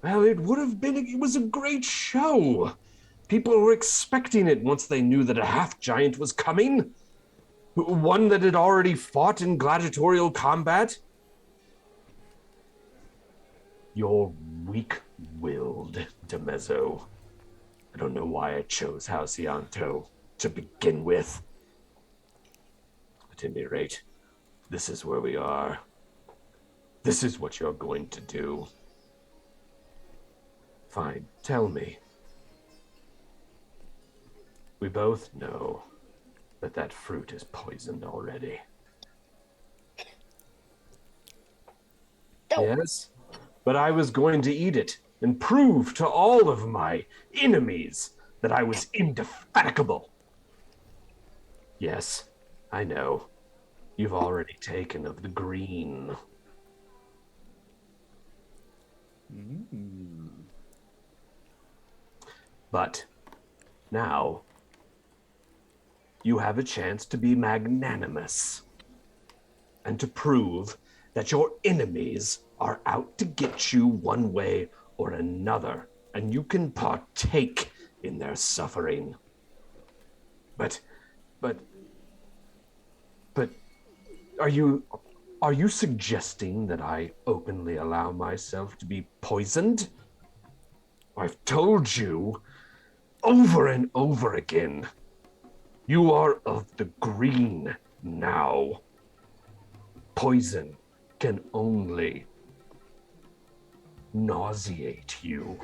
Well, it was a great show. People were expecting it once they knew that a half-giant was coming. One that had already fought in gladiatorial combat. You're weak-willed, DeMezzo. I don't know why I chose Halcyanto to begin with. At any rate, this is where we are. This is what you're going to do. Fine, tell me. We both know that fruit is poisoned already. Don't. Yes, but I was going to eat it and prove to all of my enemies that I was indefatigable. Yes, I know. You've already taken of the green. But now you have a chance to be magnanimous and to prove that your enemies are out to get you one way or another, and you can partake in their suffering. But are you suggesting that I openly allow myself to be poisoned? I've told you over and over again, you are of the green now. Poison can only nauseate you.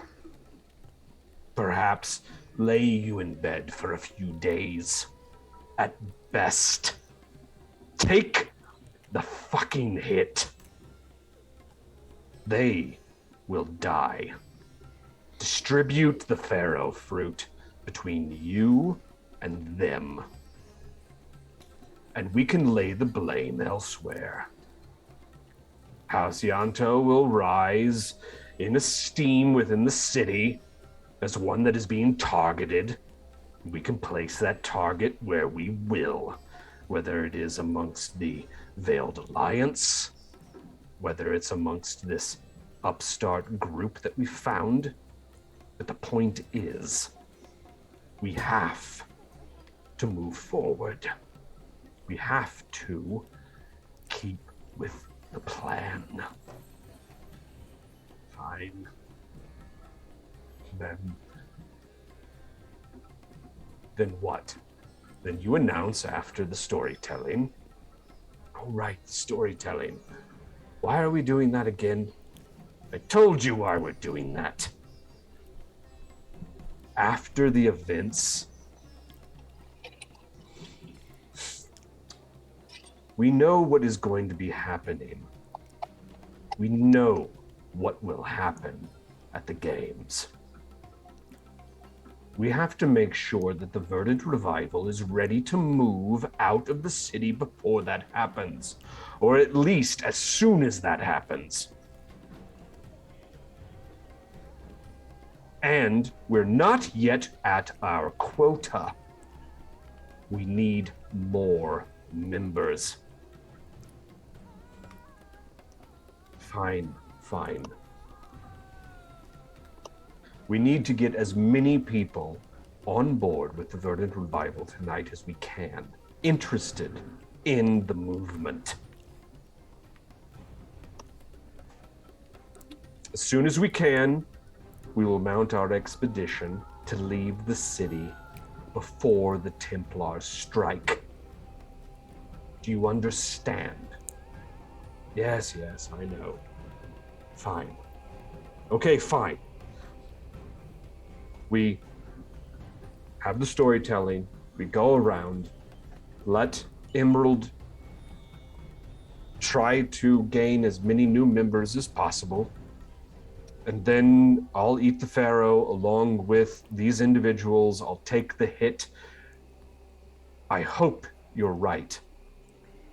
Perhaps lay you in bed for a few days. At best. Take the fucking hit. They will die. Distribute the Pharaoh fruit between you and them. And we can lay the blame elsewhere. Halcyanto will rise in esteem within the city as one that is being targeted. We can place that target where we will, whether it is amongst the Veiled Alliance, whether it's amongst this upstart group that we found. But the point is, we have to move forward. We have to keep with the plan. Fine. Then Then what? Then you announce after the storytelling. Oh, right, the storytelling. Why are we doing that again? I told you why we're doing that. After the events, we know what is going to be happening. We know what will happen at the games. We have to make sure that the Verdant Revival is ready to move out of the city before that happens, or at least as soon as that happens. And we're not yet at our quota. We need more members. Fine. We need to get as many people on board with the Verdant Revival tonight as we can, interested in the movement. As soon as we can, we will mount our expedition to leave the city before the Templars strike. Do you understand? Yes, I know. Fine. Okay, fine. We have the storytelling, we go around, let Emerald try to gain as many new members as possible, and then I'll eat the Pharaoh along with these individuals. I'll take the hit. I hope you're right,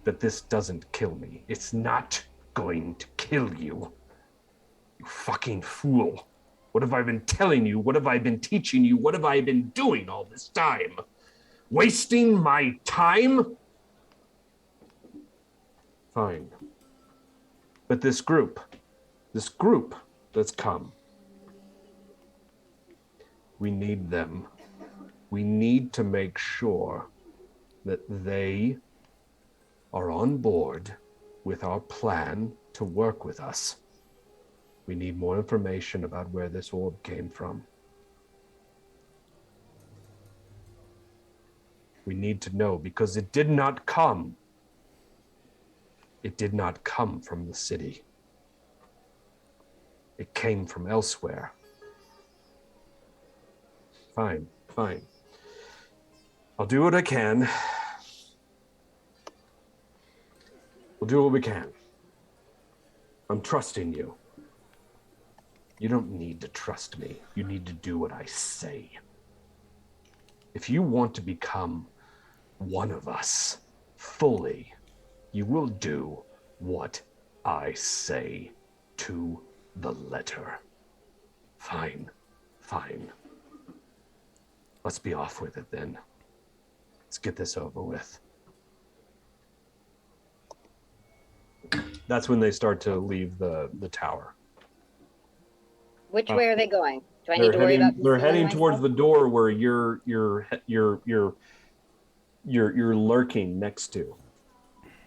that this doesn't kill me. It's not going to kill you. You fucking fool. What have I been telling you? What have I been teaching you? What have I been doing all this time? Wasting my time? Fine. But this group that's come, we need them. We need to make sure that they are on board with our plan to work with us. We need more information about where this orb came from. We need to know, because it did not come. It did not come from the city. It came from elsewhere. Fine. I'll do what I can. We'll do what we can. I'm trusting you. You don't need to trust me. You need to do what I say. If you want to become one of us fully, you will do what I say to the letter. Fine. Let's be off with it then. Let's get this over with. That's when they start to leave the tower. Which way are they going? Do I need to worry about? They're heading myself? towards the door where you're lurking next to.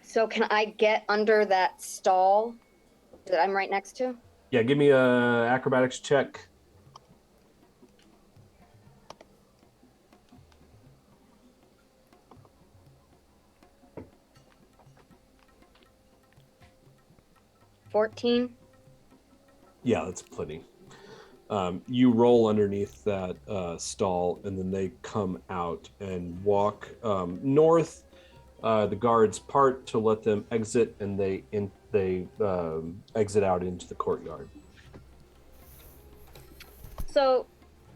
So can I get under that stall that I'm right next to? Yeah, give me a acrobatics check. $14. Yeah, that's plenty. You roll underneath that stall, and then they come out and walk north. The guards part to let them exit, and they exit out into the courtyard. So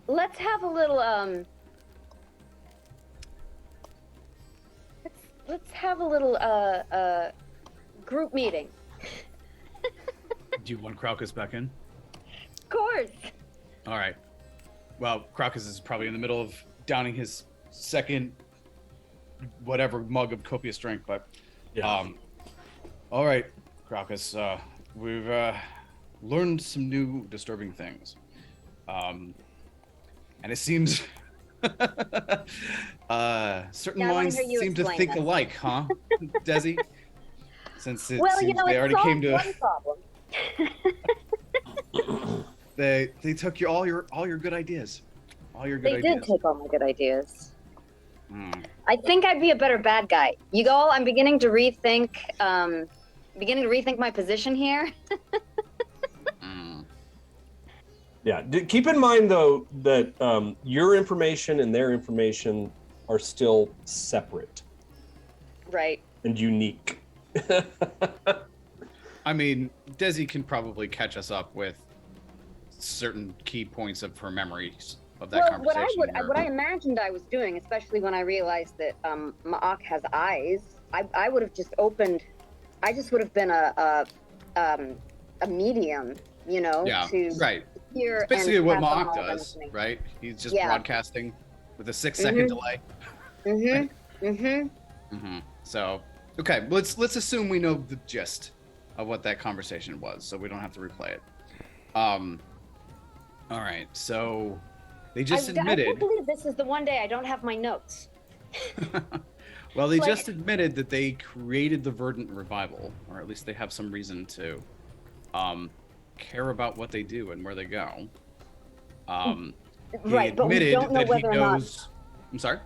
let's have a little let's have a little group meeting. Do you want Crocus back in? Of course. All right. Well, Crocus is probably in the middle of downing his second whatever mug of copious drink, but Yeah. all right, Crocus, we've learned some new disturbing things. And it seems certain Now I wanna minds hear you seem to explain think this. alike, huh, Desi? Since it Well, seems it they already solved came to one problem. they took all your good ideas. All your good They ideas. did take all my good ideas. I think I'd be a better bad guy. You go. I'm beginning to rethink. My position here. Yeah. Keep in mind though that your information and their information are still separate. Right. And unique. I mean, Desi can probably catch us up with certain key points of her memories of that conversation. What I imagined I was doing, especially when I realized that Ma'ak has eyes, I would have just opened. I just would have been a medium, you know, to hear. It's basically and what pass on Ma'ak all does, information. right? He's just broadcasting with a 6-second delay. So, okay, let's assume we know the gist of what that conversation was, so we don't have to replay it. All right, so they just admitted. I can't believe this is the one day I don't have my notes. Well, they just admitted that they created the Verdant Revival, or at least they have some reason to care about what they do and where they go. Right, but we don't know whether or not. I'm sorry.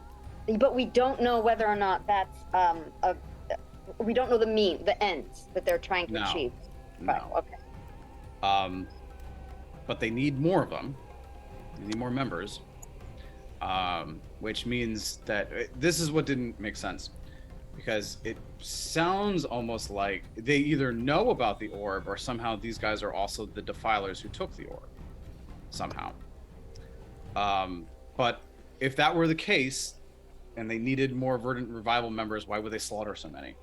But we don't know whether or not that's we don't know the ends that they're trying to achieve. No. Right, okay. But they need more of them. They need more members. Which means that this is what didn't make sense, because it sounds almost like they either know about the orb or somehow these guys are also the defilers who took the orb somehow. But if that were the case and they needed more Verdant Revival members, why would they slaughter so many?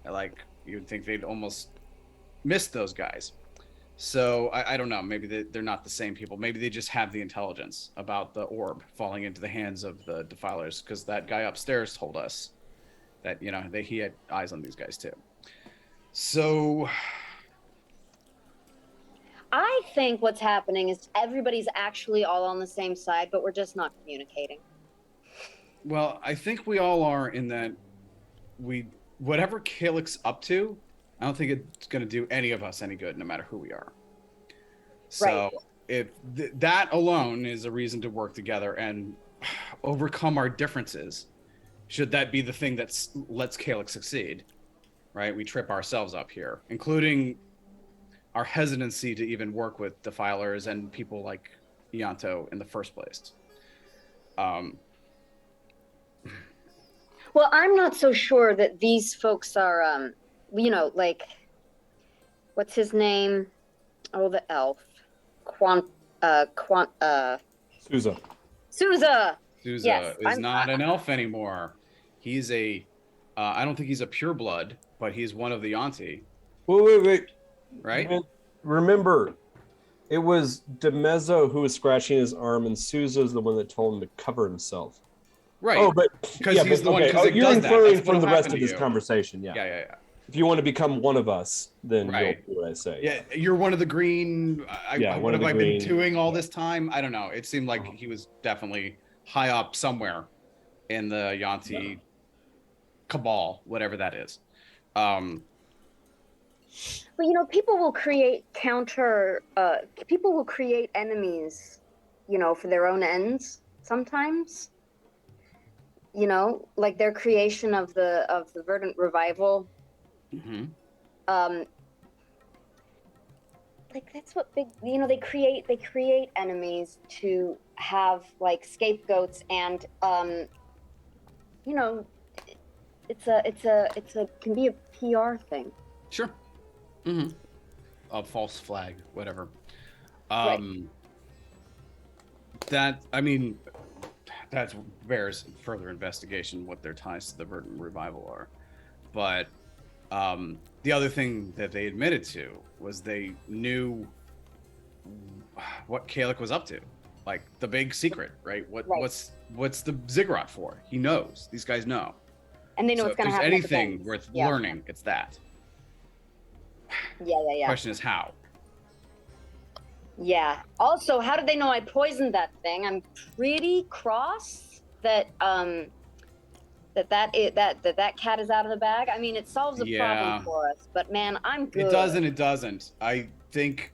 Like, you'd think they'd almost miss those guys. So I don't know. Maybe they're not the same people. Maybe they just have the intelligence about the orb falling into the hands of the defilers, because that guy upstairs told us that, you know, he had eyes on these guys too. So I think what's happening is everybody's actually all on the same side, but we're just not communicating. Well, I think we all are, in that whatever Kalik's up to, I don't think it's going to do any of us any good, no matter who we are. So if that alone is a reason to work together and overcome our differences, should that be the thing that lets Kalik succeed, right? We trip ourselves up here, including our hesitancy to even work with defilers and people like Ianto in the first place. Well, I'm not so sure that these folks are, you know, like, what's his name? Oh, the elf. Souza. Souza Souza is not an elf anymore. He's I don't think he's a pureblood, but he's one of the Yanti. Wait. Right? Remember, it was DeMezzo who was scratching his arm, and Souza's the one that told him to cover himself. Right. Oh, but because he's the one. You're inferring from the rest of this conversation. Yeah. If you want to become one of us, then you'll do what I say. Yeah, you're one of the green. What have I been doing all this time? I don't know. It seemed like he was definitely high up somewhere in the Yanti cabal, whatever that is. But you know, people will create enemies, you know, for their own ends sometimes. You know, like their creation of the Verdant Revival. Mm-hmm. Like that's what they create enemies to have like scapegoats, and you know, it can be a PR thing. Sure. Mm-hmm. A false flag, whatever. That bears further investigation what their ties to the Verdant Revival are. But the other thing that they admitted to was they knew what Kalik was up to, like the big secret, right? What's the ziggurat for? He knows. These guys know. And they know what's going to happen. If there's anything worth learning, it's that. Yeah. Question is how. Yeah. Also, how did they know I poisoned that thing? I'm pretty cross that that cat is out of the bag. I mean, it solves a problem for us, but man, I'm good. It doesn't. I think,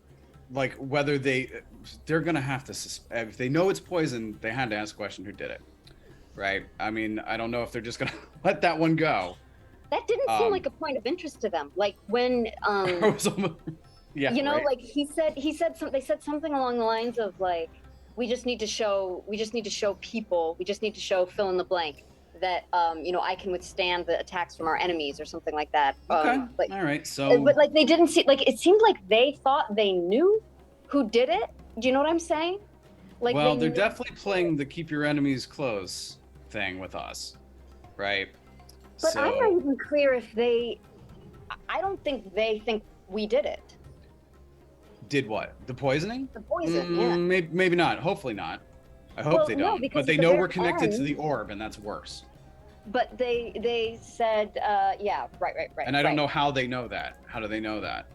like, whether they're gonna have to, if they know it's poison, they had to ask the question, who did it? right? I mean, I don't know if they're just gonna let that one go. That didn't seem like a point of interest to them. Like when, yeah, you know, right? like they said something along the lines of like, we just need to show people, we just need to show fill in the blank that, you know, I can withstand the attacks from our enemies or something like that. Okay, Like, all right. So, but like they didn't see, like it seemed like they thought they knew who did it. Do you know what I'm saying? Like, well, they're knew- definitely playing the keep your enemies close thing with us, right? But I'm not even clear if they. I don't think they think we did it. Did what? The poisoning? The poison, yeah. Maybe not. Hopefully not. I hope Well, they no, don't. because But they at the know very we're connected to end- the orb, and that's worse. But they said, yeah, right. And I don't know how they know that. How do they know that?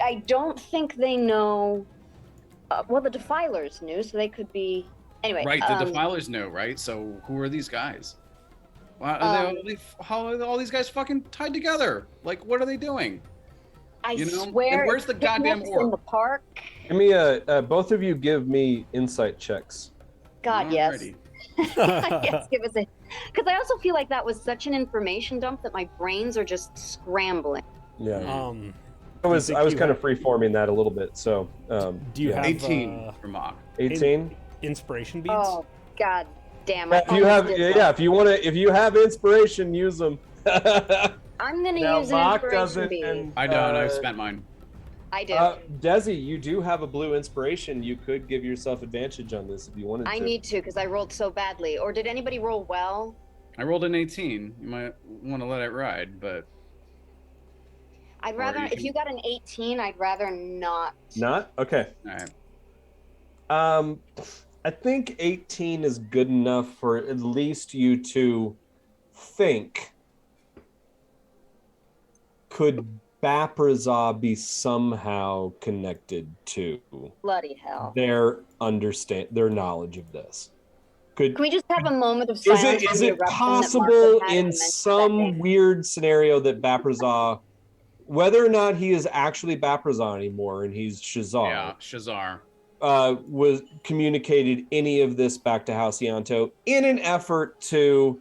I don't think they know. Well, the Defilers knew, so they could be. Anyway, Right, the Defilers know, right? So who are these guys? How are all these guys fucking tied together? Like, what are they doing? I You know? swear. And where's the goddamn picnics orb? in the park? Give me both of you give me insight checks. God, yes. Alrighty. Yes, give us a. Because I also feel like that was such an information dump that my brains are just scrambling. Yeah. Do you I think was you kind of have- free forming that a little bit. So Do you yeah. have 18 for Mock. 18? inspiration beads? Oh, God damn! If you have if you have inspiration, use them. I'm gonna use an Mock inspiration doesn't, bead. and, I don't. I've spent mine. I do. Desi, you do have a blue inspiration. You could give yourself advantage on this if you wanted to. I need to because I rolled so badly. Or did anybody roll well? I rolled an 18. You might want to let it ride, but I'd Or rather, you if can- you got an 18, I'd rather not. Not? Okay. all right. I think 18 is good enough for at least you to think. Could Baprazah be somehow connected to Bloody hell. their knowledge of this? Could Can we just have a moment of is silence? it on is the it eruption that possible Martha had in and mentioned that some name? weird scenario that Baprazah, whether or not he is actually Baprazah anymore and he's Shazar, Yeah, Shazar. was communicated any of this back to Halcyanto in an effort to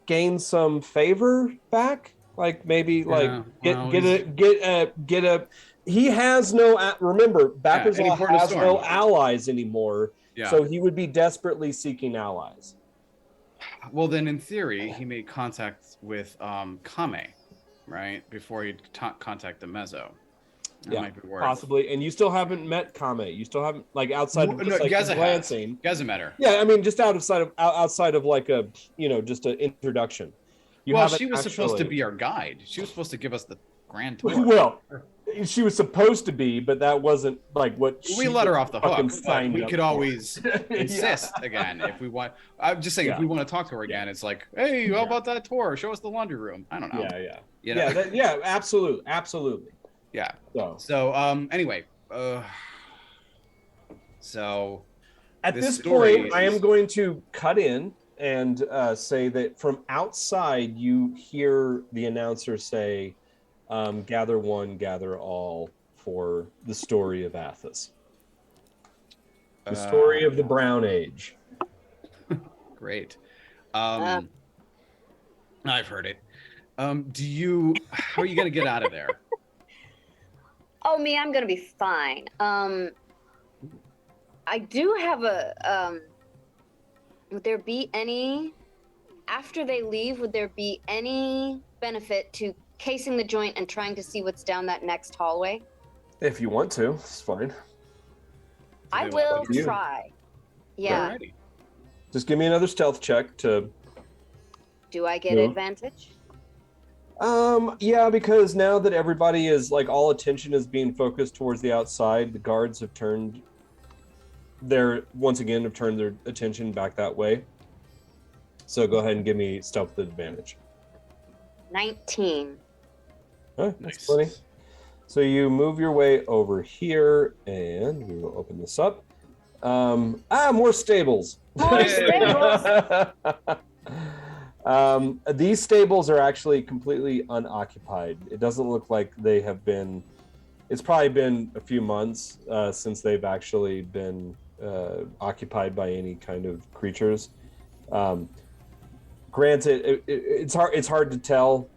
gain some favor back? Like maybe well, get a he has no remember Baprazah any port of has storm. no allies anymore, Yeah. so he would be desperately seeking allies. Well, then in theory, he made contact with Kame, right? Before he'd contact the Mezzo. That Yeah, might be worth. possibly. And you still haven't met Kame. You still haven't, like, outside of just like Geza glancing. Geza met her. Yeah, I mean, just outside of like a just an introduction. You Well, haven't she was supposed to actually- be our guide. She was supposed to give us the grand tour. Well, she was supposed to be, but that wasn't like what We she let her off the fucking hook. But signed we up could for. always insist again if we want. I'm just saying, if Yeah. we want to talk to her again, it's like, hey, how about that tour? Show us the laundry room. I don't know. Yeah. You know? Absolutely. Yeah. So So anyway, so at This this story point, I is- am going to cut in and say that from outside, you hear the announcer say, "Gather one, gather all for the story of Athos, the story of the Brown Age." great. I've heard it. How are you gonna get out of there? Oh, me, I'm gonna be fine. I do have a. Would there be any, after they leave, would there be any benefit to casing the joint and trying to see what's down that next hallway? If you want to, it's fine. I they will want you to? try. Yeah. Alrighty. Just give me another stealth check to. Do I get Yeah. advantage? Yeah, because now that everybody is like all attention is being focused towards the outside, the guards have turned their attention back that way. So go ahead and give me stealth advantage. 19. Huh, that's funny. So you move your way over here, and we will open this up. More stables. More stables. These stables are actually completely unoccupied. It doesn't look like they have been. It's probably been a few months since they've actually been occupied by any kind of creatures. Granted, it's hard to tell.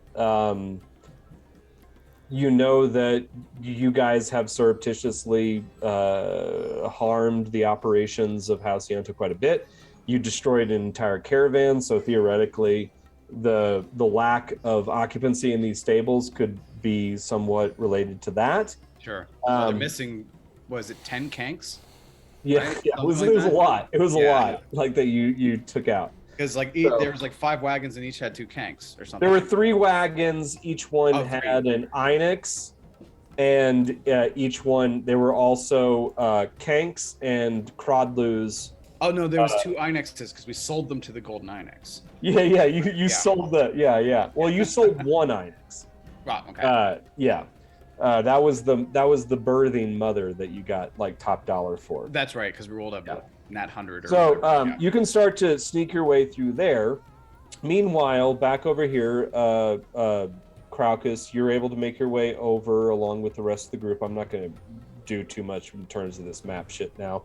You know that you guys have surreptitiously harmed the operations of House Yanto quite a bit. You destroyed an entire caravan, so theoretically, the lack of occupancy in these stables could be somewhat related to that. Sure. Well, they're missing. Was it 10 kanks? Yeah, Right? yeah, it was a lot. It was a lot, like that you took out. Because there was like 5 wagons and each had 2 kanks or something. There were 3 wagons. Each one had an Inex, and each one there were also kanks and crodloos. Oh no, there was 2 Inexes because we sold them to the Golden Inex. Yeah. You sold the Well, you sold 1 Inex. Right. Okay. That was the birthing mother that you got like top dollar for. That's right, because we rolled up nat 100. You can start to sneak your way through there. Meanwhile, back over here, Craucus, you're able to make your way over along with the rest of the group. I'm not going to do too much in terms of this map shit now.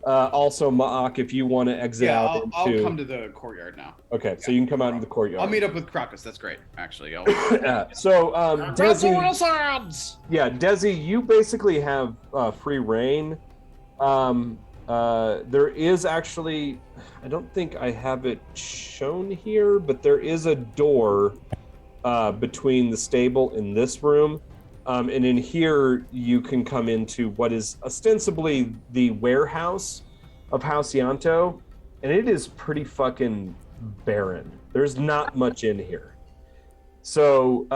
Also, Ma'ak, if you want to exit out I'll come to the courtyard now. Okay, so you can come out in the courtyard. I'll meet up with Craucus. That's great, actually. Desi, you basically have free reign. There is actually, I don't think I have it shown here, but there is a door between the stable and this room. And in here, you can come into what is ostensibly the warehouse of House Yanto, and it is pretty fucking barren. There's not much in here. So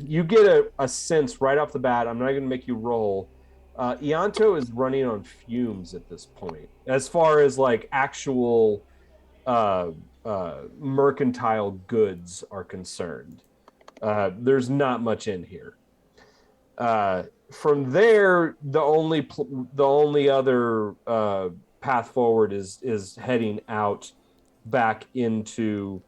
you get a sense right off the bat, I'm not going to make you roll. Yanto is running on fumes at this point, as far as like actual mercantile goods are concerned. There's not much in here. From there, the only other path forward is heading out back into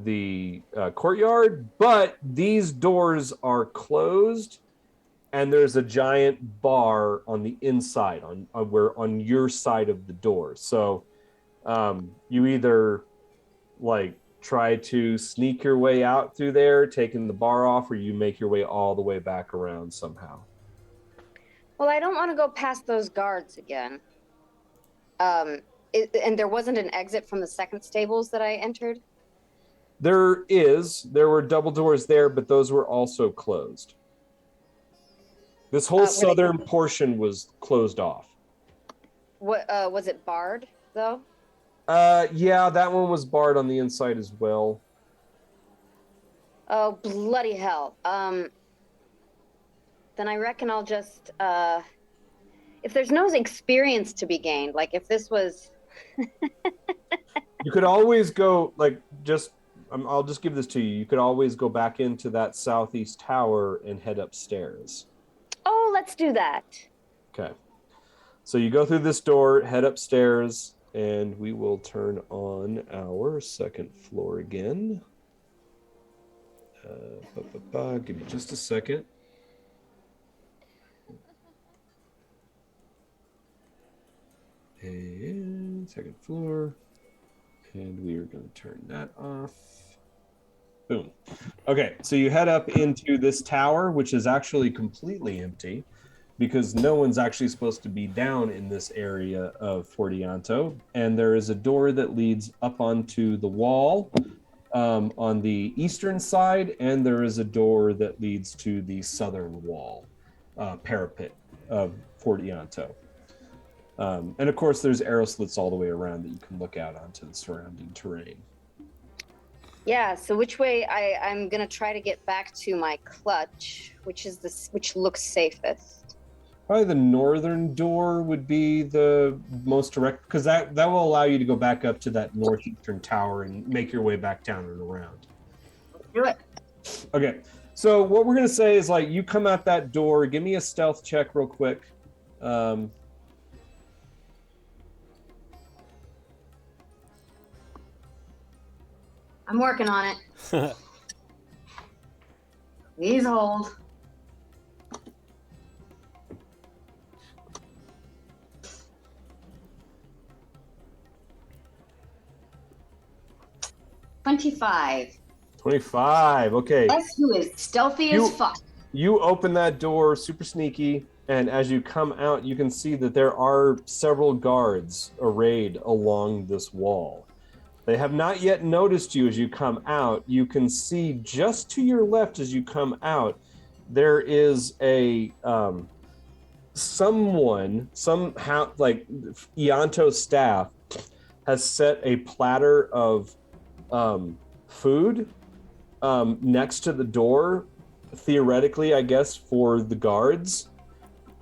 the courtyard, but these doors are closed, and there's a giant bar on the inside on your side of the door. So you either like try to sneak your way out through there, taking the bar off, or you make your way all the way back around somehow. Well, I don't want to go past those guards again. And there wasn't an exit from the second stables that I entered? There were double doors there, but those were also closed. This whole southern portion was closed off. What was it barred though? Yeah, that one was barred on the inside as well. Oh, bloody hell. Then I reckon I'll just, if there's no experience to be gained, like if this was... You could always go, like, I'll just give this to you. You could always go back into that southeast tower and head upstairs. Oh, let's do that. Okay. So you go through this door, head upstairs, and we will turn on our second floor again. Give me just a second. And second floor. And we are going to turn that off. Boom. Okay, so you head up into this tower, which is actually completely empty because no one's actually supposed to be down in this area of Fort Yanto. And there is a door that leads up onto the wall on the eastern side, and there is a door that leads to the southern wall parapet of Fort Yanto. And of course, there's arrow slits all the way around that you can look out onto the surrounding terrain. Yeah, so which way I'm gonna try to get back to my clutch, which looks safest? Probably the northern door would be the most direct, because that will allow you to go back up to that northeastern tower and make your way back down and around. Do it. Okay, so what we're gonna say is like you come out that door. Give me a stealth check real quick. I'm working on it. Please hold. 25. 25. Okay. Guess who is stealthy as fuck? You open that door super sneaky, and as you come out, you can see that there are several guards arrayed along this wall. They have not yet noticed you as you come out. You can see just to your left as you come out, there is a somehow like Ianto's staff has set a platter of food next to the door, theoretically, I guess, for the guards.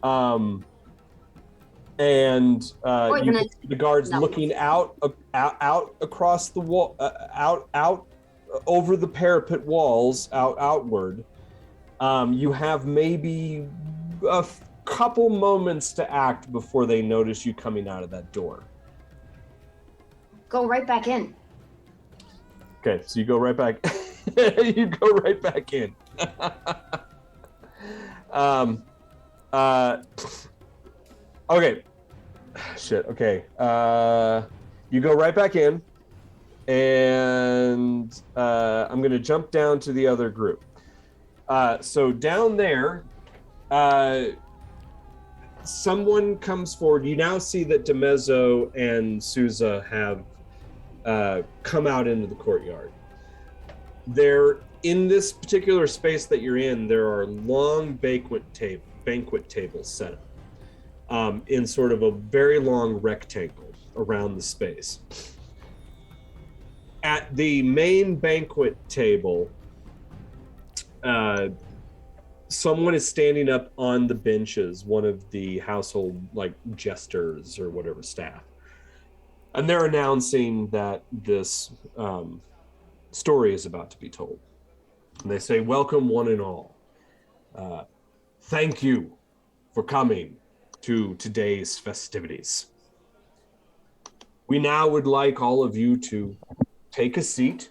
And the guards looking out across the wall, out over the parapet walls, outward. You have maybe a couple moments to act before they notice you coming out of that door. Go right back in. Okay, so you go right back. You go right back in. Okay. Shit. Okay. You go right back in, and I'm gonna jump down to the other group. So down there, someone comes forward. You now see that DeMezzo and Souza have come out into the courtyard. They're in this particular space that you're in. There are long banquet tables set up in sort of a very long rectangle around the space. At the main banquet table, someone is standing up on the benches, one of the household like jesters or whatever staff. And they're announcing that this story is about to be told. And they say, welcome one and all. Thank you for coming to today's festivities. We now would like all of you to take a seat,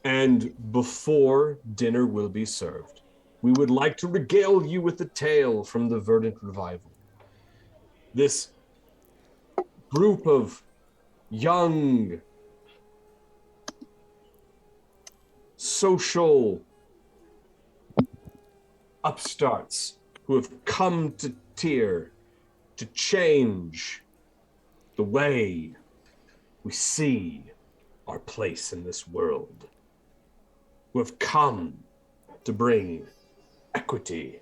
and before dinner will be served, we would like to regale you with a tale from the Verdant Revival. This group of young, social upstarts who have come to Tyr to change the way we see our place in this world, who have come to bring equity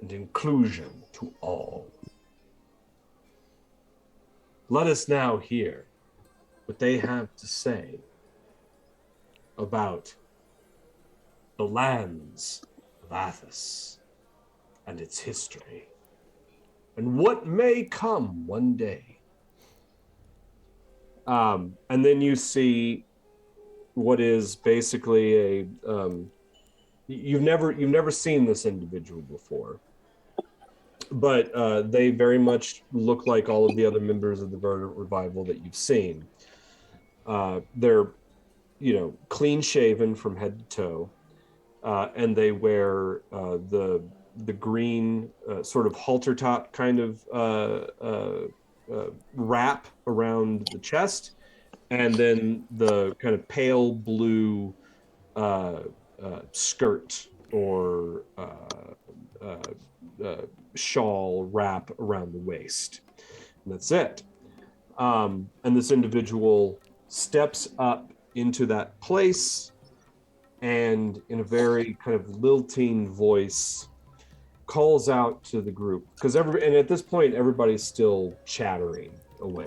and inclusion to all. Let us now hear what they have to say about the lands of Athos and its history, and what may come one day. And then you see what is basically a you've never seen this individual before, but they very much look like all of the other members of the Verdant Revival that you've seen. They're clean shaven from head to toe, and they wear the green sort of halter top kind of wrap around the chest, and then the kind of pale blue skirt or shawl wrap around the waist. And that's it. And this individual steps up into that place and in a very kind of lilting voice calls out to the group, and at this point everybody's still chattering away.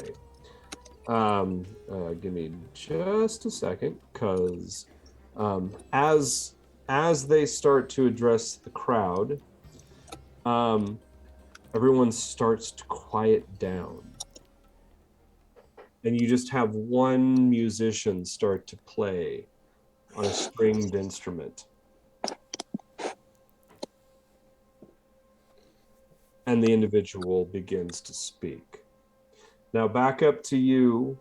Give me just a second, because as they start to address the crowd, everyone starts to quiet down, and you just have one musician start to play on a stringed instrument. And the individual begins to speak. Now back up to you,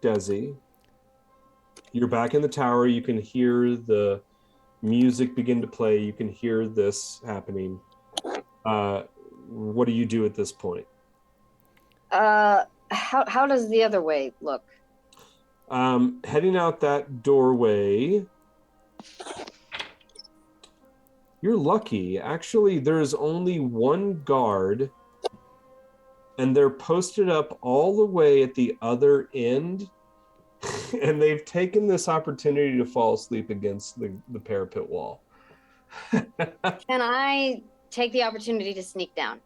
Desi. You're back in the tower. You can hear the music begin to play. You can hear this happening. What do you do at this point? How does the other way look? Heading out that doorway. You're lucky. Actually, there's only one guard, and they're posted up all the way at the other end, and they've taken this opportunity to fall asleep against the parapet wall. Can I take the opportunity to sneak down?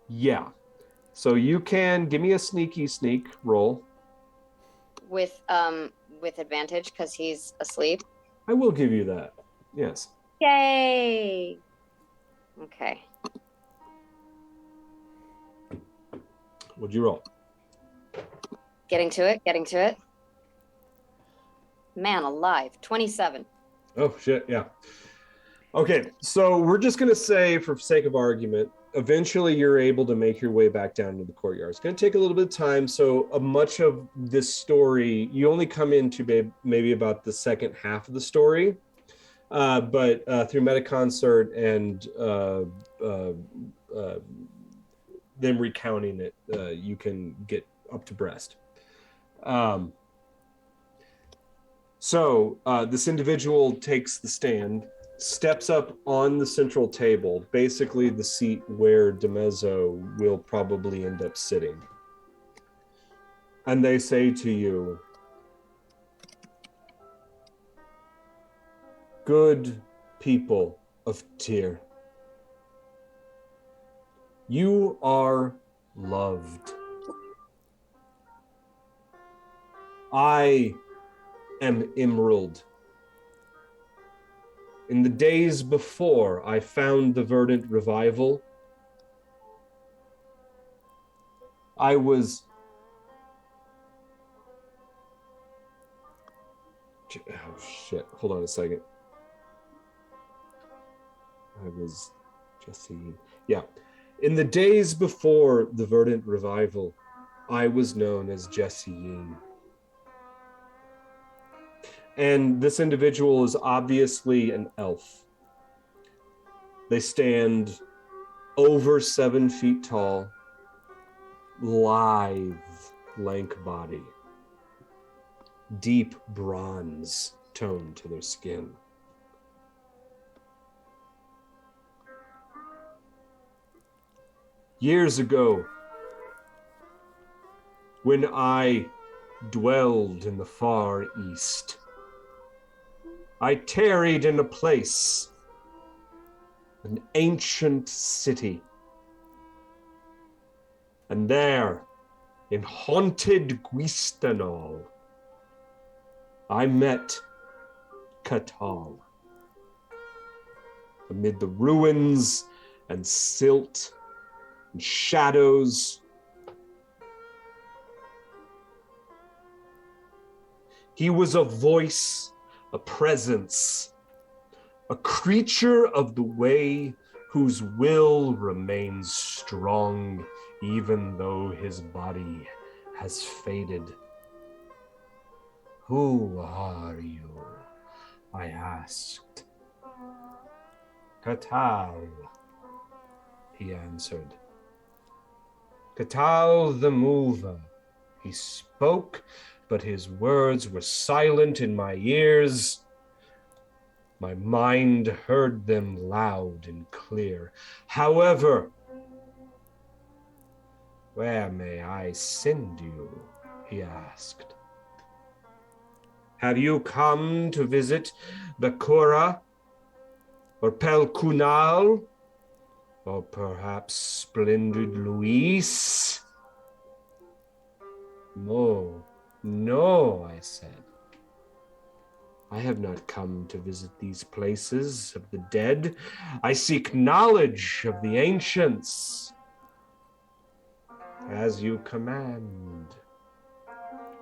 Yeah. So you can give me a sneaky sneak roll. With advantage because he's asleep. I will give you that. Yes. Yay! Okay. What'd you roll? Getting to it. Man alive, 27. Oh, shit, yeah. Okay, so we're just going to say, for sake of argument, eventually you're able to make your way back down to the courtyard. It's going to take a little bit of time, so much of this story, you only come into maybe about the second half of the story, but through metaconcert and them recounting it, you can get up to breast. So this individual takes the stand, steps up on the central table, basically the seat where DeMezzo will probably end up sitting. And they say to you, "Good people of Tyr, you are loved. I am Emerald. In the days before I found the Verdant Revival, I was... Oh, shit. Hold on a second. I was Jesse... Yeah. In the days before the Verdant Revival, I was known as Jesse Ying. And this individual is obviously an elf. They stand over 7 feet tall, lithe, lank body, deep bronze tone to their skin. Years ago, when I dwelled in the far east, I tarried in a place, an ancient city. And there, in haunted Guistanol, I met Catal. Amid the ruins and silt and shadows, he was a voice, a presence, a creature of the way whose will remains strong even though his body has faded. Who are you? I asked. Catal, he answered. Catal the Mover. He spoke, but his words were silent in my ears. My mind heard them loud and clear. However, where may I send you? He asked. Have you come to visit Bakura or Pelkunal or perhaps Splendid Luis? No, I said. I have not come to visit these places of the dead. I seek knowledge of the ancients. As you command,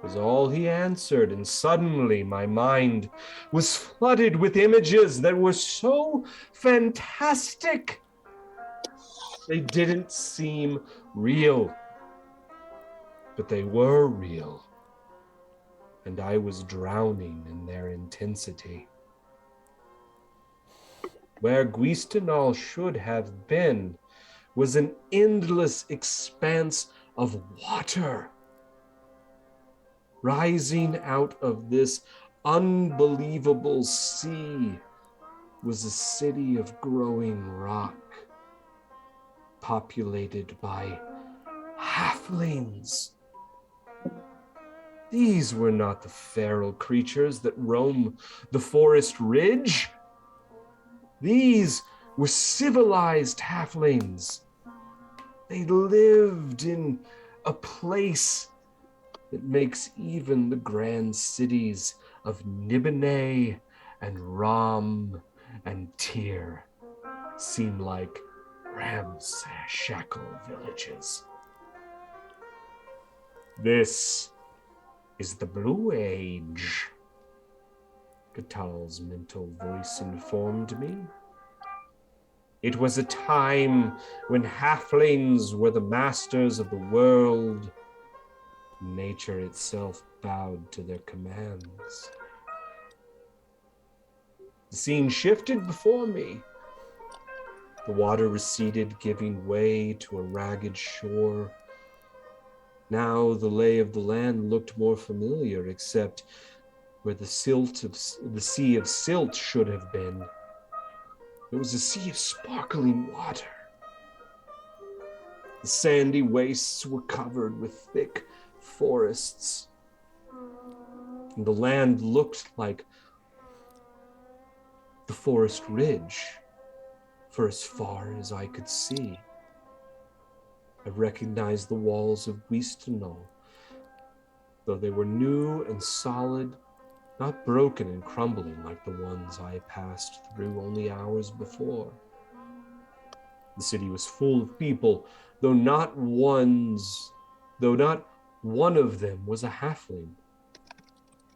was all he answered, and suddenly my mind was flooded with images that were so fantastic. They didn't seem real, but they were real. And I was drowning in their intensity. Where Guistanol should have been was an endless expanse of water. rising out of this unbelievable sea was a city of growing rock, populated by halflings. These were not the feral creatures that roam the forest ridge. These were civilized halflings. They lived in a place that makes even the grand cities of Nibene and Ram and Tyr seem like ramshackle villages. This is the Blue Age, Catal's mental voice informed me. It was a time when halflings were the masters of the world. Nature itself bowed to their commands. The scene shifted before me. The water receded, giving way to a ragged shore. Now the lay of the land looked more familiar, except where the sea of silt should have been. There was a sea of sparkling water. The sandy wastes were covered with thick forests. And the land looked like the forest ridge for as far as I could see. I recognized the walls of Guistinol, though they were new and solid, not broken and crumbling like the ones I passed through only hours before. The city was full of people, though not one of them was a halfling.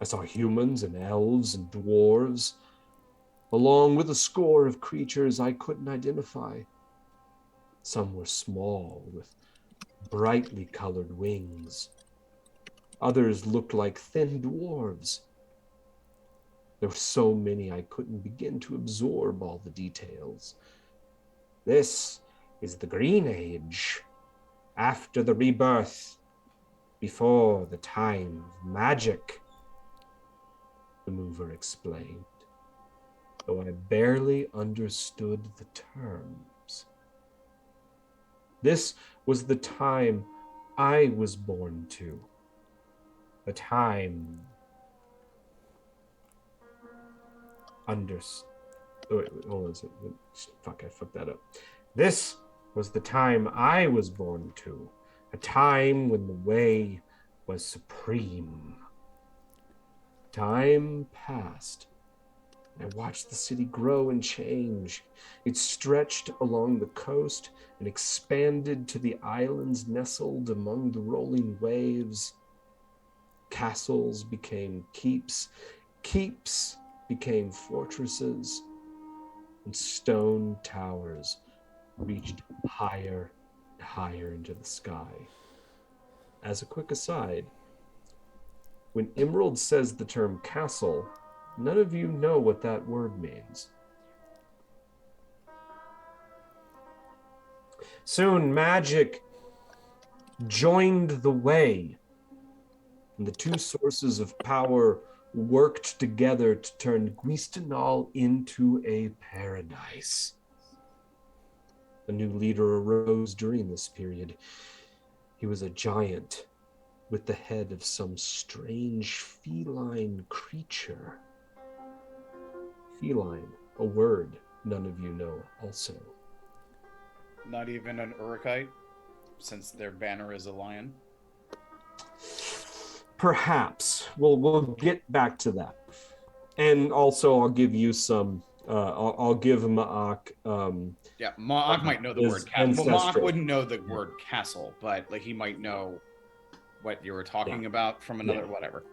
I saw humans and elves and dwarves, along with a score of creatures I couldn't identify. Some were small, with brightly colored wings. Others looked like thin dwarves. There were so many I couldn't begin to absorb all the details. This is the Green Age, after the rebirth, before the time of magic, the mover explained, though I barely understood the terms. This was the time I was born to, a time Fuck, I fucked that up. This was the time I was born to, a time when the way was supreme. Time passed, and I watched the city grow and change. It stretched along the coast and expanded to the islands nestled among the rolling waves. Castles became keeps, keeps became fortresses, and stone towers reached higher and higher into the sky. As a quick aside, when Emerald says the term castle, none of you know what that word means. Soon magic joined the way, and the two sources of power worked together to turn Guistinol into a paradise. A new leader arose during this period. He was a giant with the head of some strange feline creature. Feline, a word none of you know also. Not even an Urukite, since their banner is a lion. Perhaps. We'll get back to that. And also I'll give you some, I'll give Ma'ak. Ma'ak might know the word castle. Well, Ma'ak wouldn't know the word castle, but like he might know what you were talking about from another whatever.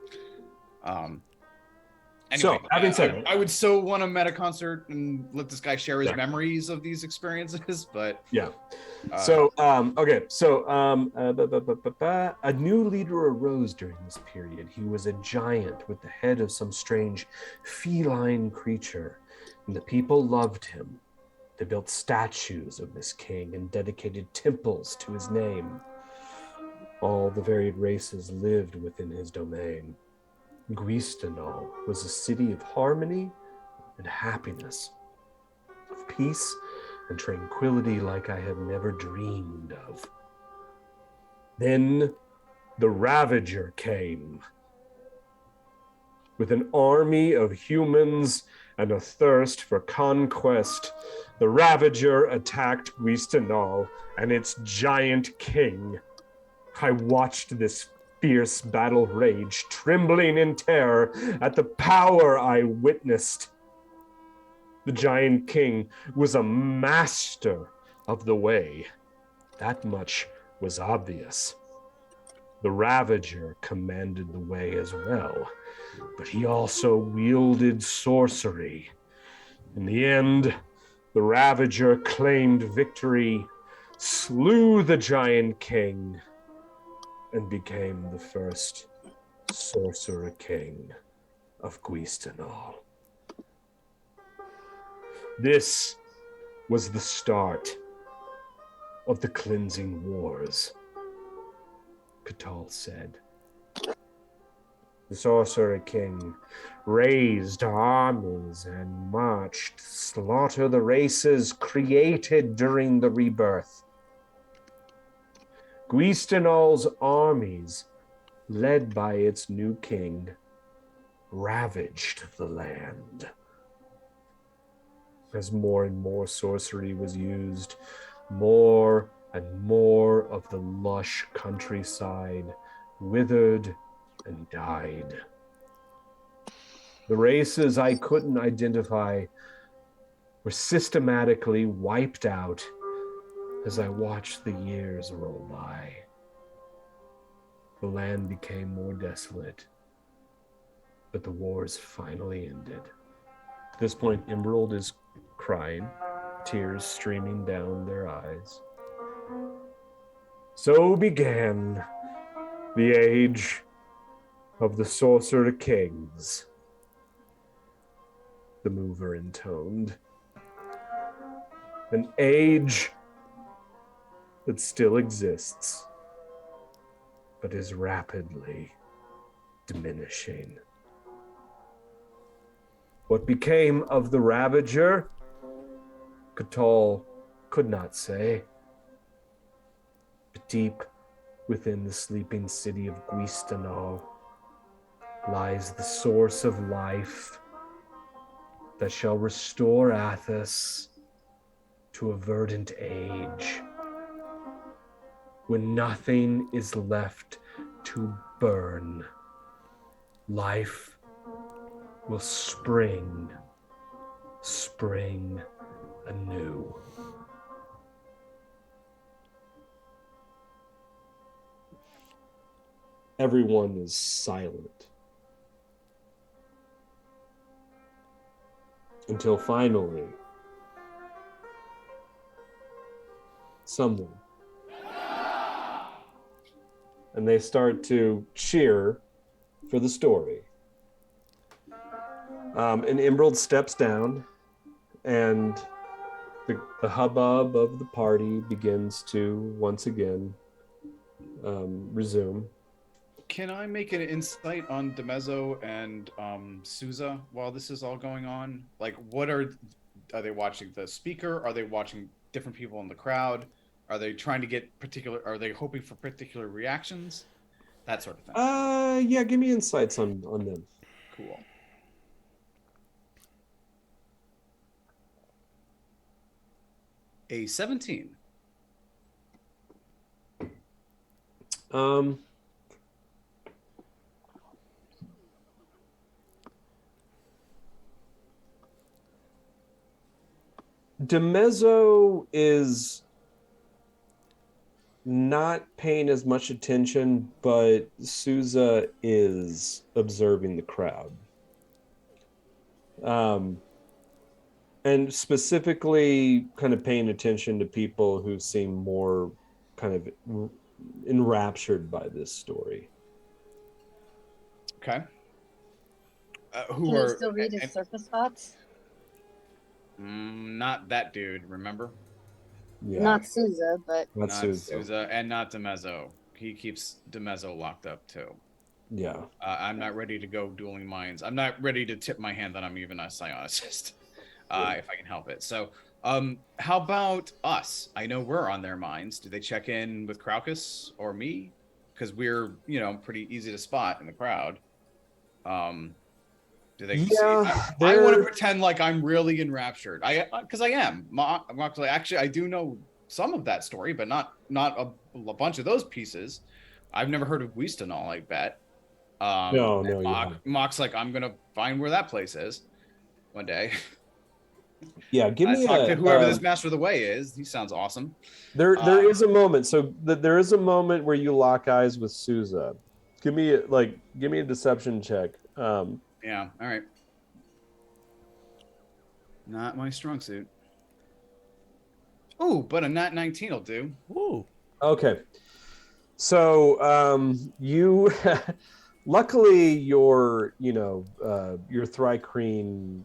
Anyway, so, having said I would so want to meta concert and let this guy share his memories of these experiences, but a new leader arose during this period. He was a giant with the head of some strange feline creature, and the people loved him. They built statues of this king and dedicated temples to his name. All the varied races lived within his domain. Guistenol was a city of harmony and happiness, of peace and tranquility like I had never dreamed of. Then the Ravager came. With an army of humans and a thirst for conquest, the Ravager attacked Guistenol and its giant king. I watched this fierce battle rage, trembling in terror at the power I witnessed. The giant king was a master of the way. That much was obvious. The Ravager commanded the way as well, but he also wielded sorcery. In the end, the Ravager claimed victory, slew the giant king, and became the first sorcerer king of Guistenol. This was the start of the cleansing wars, Catal said. The sorcerer king raised armies and marched to slaughter the races created during the rebirth. Guistenol's armies, led by its new king, ravaged the land. As more and more sorcery was used, more and more of the lush countryside withered and died. The races I couldn't identify were systematically wiped out as I watched the years roll by. The land became more desolate, but the wars finally ended. At this point, Emerald is crying, tears streaming down their eyes. So began the age of the Sorcerer Kings, the mover intoned. An age that still exists, but is rapidly diminishing. What became of the Ravager, Catal could not say. But deep within the sleeping city of Guistenol lies the source of life that shall restore Athos to a verdant age, when nothing is left to burn. Life will spring anew. Everyone is silent until finally someone, and they start to cheer for the story. And Emerald steps down, and the hubbub of the party begins to once again resume. Can I make an insight on DeMezzo and Souza while this is all going on? Like, are they watching the speaker? Are they watching different people in the crowd? Are they trying to get are they hoping for particular reactions? That sort of thing. Yeah, give me insights on them. Cool. A 17. DeMezzo is not paying as much attention, but Souza is observing the crowd. And specifically kind of paying attention to people who seem more kind of enraptured by this story. Okay. Can you still read his surface thoughts? Not that dude, remember? Yeah. Not Souza, but... Not Souza. Souza and not DeMezzo. he keeps DeMezzo locked up too. Yeah. I'm not ready to go dueling minds. I'm not ready to tip my hand that I'm even a psionicist, if I can help it. So, how about us? I know we're on their minds. Do they check in with Craucus or me? Because we're, pretty easy to spot in the crowd. Do they see? I want to pretend like I'm really enraptured. Because I am. Actually, I do know some of that story, but not a bunch of those pieces. I've never heard of Guistanol, I bet. No. Mock's like, I'm gonna find where that place is one day. Yeah, give me talk to whoever this Master of the Way is. He sounds awesome. There is a moment. So there is a moment where you lock eyes with Souza. Give me a deception check. Yeah. All right. Not my strong suit. Oh, but a nat 19 will do. Ooh. Okay. So you luckily your Thrycreen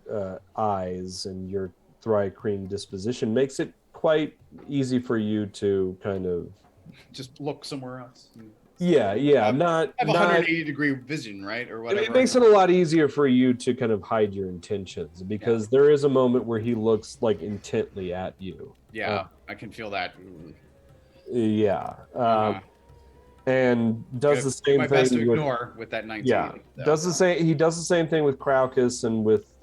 eyes and your Thrycreen disposition makes it quite easy for you to kind of just look somewhere else. Yeah, not have 180-degree vision, right, or whatever. It makes it a lot easier for you to kind of hide your intentions because there is a moment where he looks like intently at you. Yeah, I can feel that. Yeah, and does the same my thing. Best to ignore with that 19. Yeah, so. He does the same thing with Craucus and with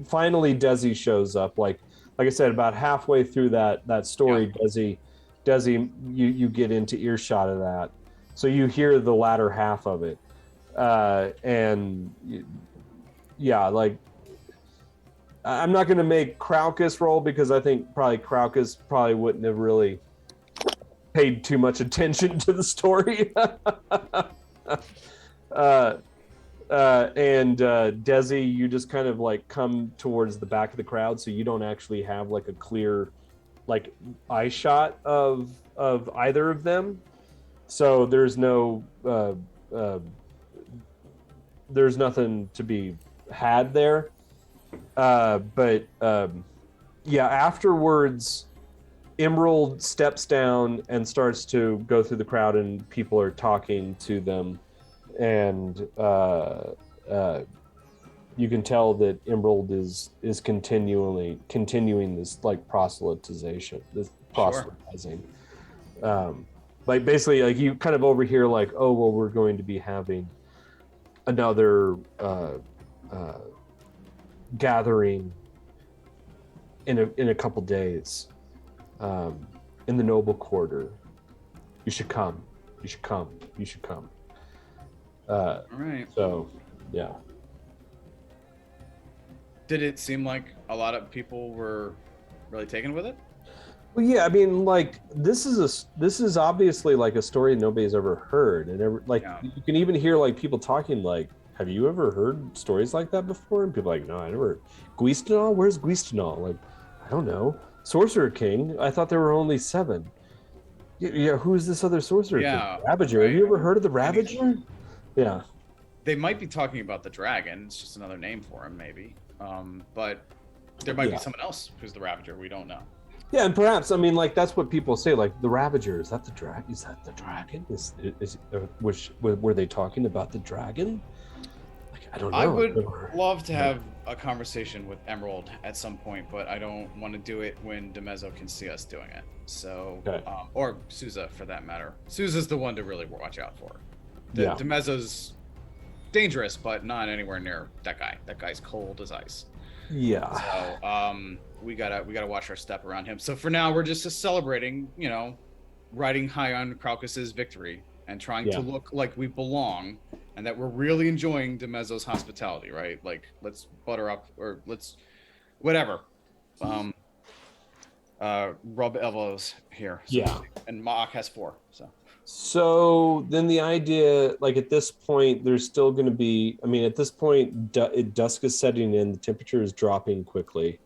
finally Desi shows up. Like I said, about halfway through that story, Desi, you get into earshot of that. So you hear the latter half of it, and I'm not going to make Craucus roll because I think Craucus wouldn't have really paid too much attention to the story. And Desi, you just kind of come towards the back of the crowd, so you don't actually have a clear eye shot of either of them. So there's nothing to be had there. Afterwards, Emerald steps down and starts to go through the crowd, and people are talking to them, and you can tell that Emerald is continuing this proselytization, this proselytizing. Basically, you kind of overhear oh well, we're going to be having another gathering in a couple days in the Noble Quarter. You should come. All right. So, yeah. Did it seem like a lot of people were really taken with it? Well, yeah, I mean, this is obviously a story nobody's ever heard, and you can even hear people talking have you ever heard stories like that before? And people are no, I never. Guistanol? Where's Guistanol? I don't know. Sorcerer King? I thought there were only 7. Yeah, who's this other Sorcerer King? Ravager. Right. Have you ever heard of the Ravager? Yeah. They might be talking about the dragon. It's just another name for him, maybe. But there might be someone else who's the Ravager. We don't know. Yeah, and perhaps that's what people say. The Ravager, is that the dragon? Is that the dragon? Were they talking about the dragon? I don't know. I would love to have a conversation with Emerald at some point, but I don't want to do it when DeMezzo can see us doing it. So, or Souza for that matter. Souza's the one to really watch out for. DeMezzo's dangerous, but not anywhere near that guy. That guy's cold as ice. Yeah. So, we gotta watch our step around him. So for now, we're just celebrating, riding high on Craucus's victory and trying to look like we belong and that we're really enjoying DeMezzo's hospitality, right? Let's butter up or let's whatever. Rub elbows here. So, and Maak has 4. So then the idea, at this point, there's still going to be. I mean, at this point, dusk is setting in. The temperature is dropping quickly.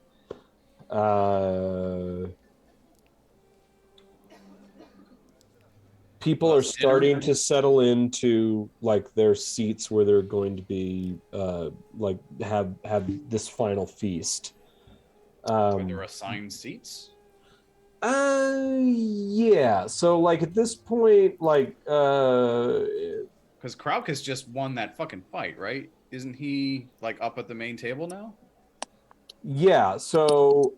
People are starting to settle into their seats where they're going to be have this final feast. Are there assigned seats? Yeah. Yeah, so like at this point, like Because Kraukus just won that fucking fight, right? Isn't he like up at the main table now? yeah, so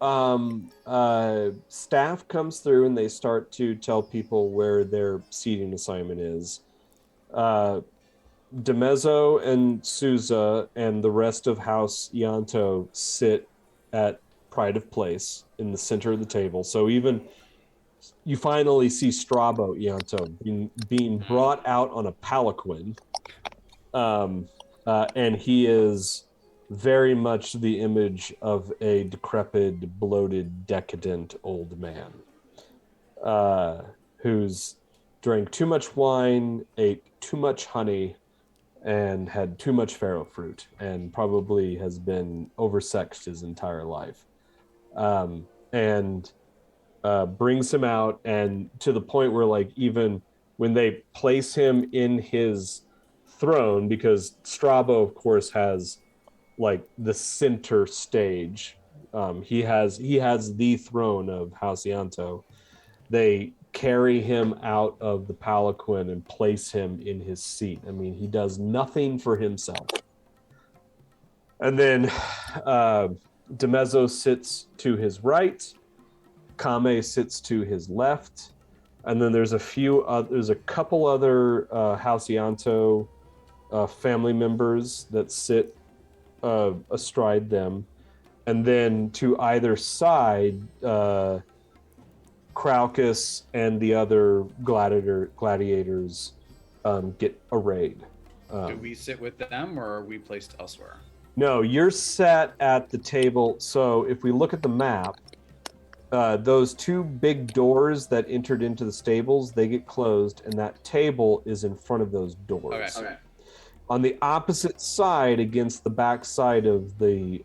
staff comes through and they start to tell people where their seating assignment is. DeMezzo and Souza and the rest of House Ianto sit at Pride of Place in the center of the table. So even you finally see Strabo Ianto being brought out on a palanquin. And he is very much the image of a decrepit, bloated, decadent old man who's drank too much wine, ate too much honey, and had too much farrow fruit, and probably has been oversexed his entire life. And brings him out, and to the point where, like, even when they place him in his throne, because Strabo, of course, has like the center stage. He has the throne of House Ianto. They carry him out of the palanquin and place him in his seat. I mean, he does nothing for himself. And then DeMezzo sits to his right. Kame sits to his left. And then there's a couple other House Ianto family members that sit astride them. And then to either side, Kraukus and the other gladiators get arrayed. Do we sit with them, or are we placed elsewhere? No, you're sat at the table. So if we look at the map, those two big doors that entered into the stables, they get closed, and that table is in front of those doors. Okay. On the opposite side, against the back side of the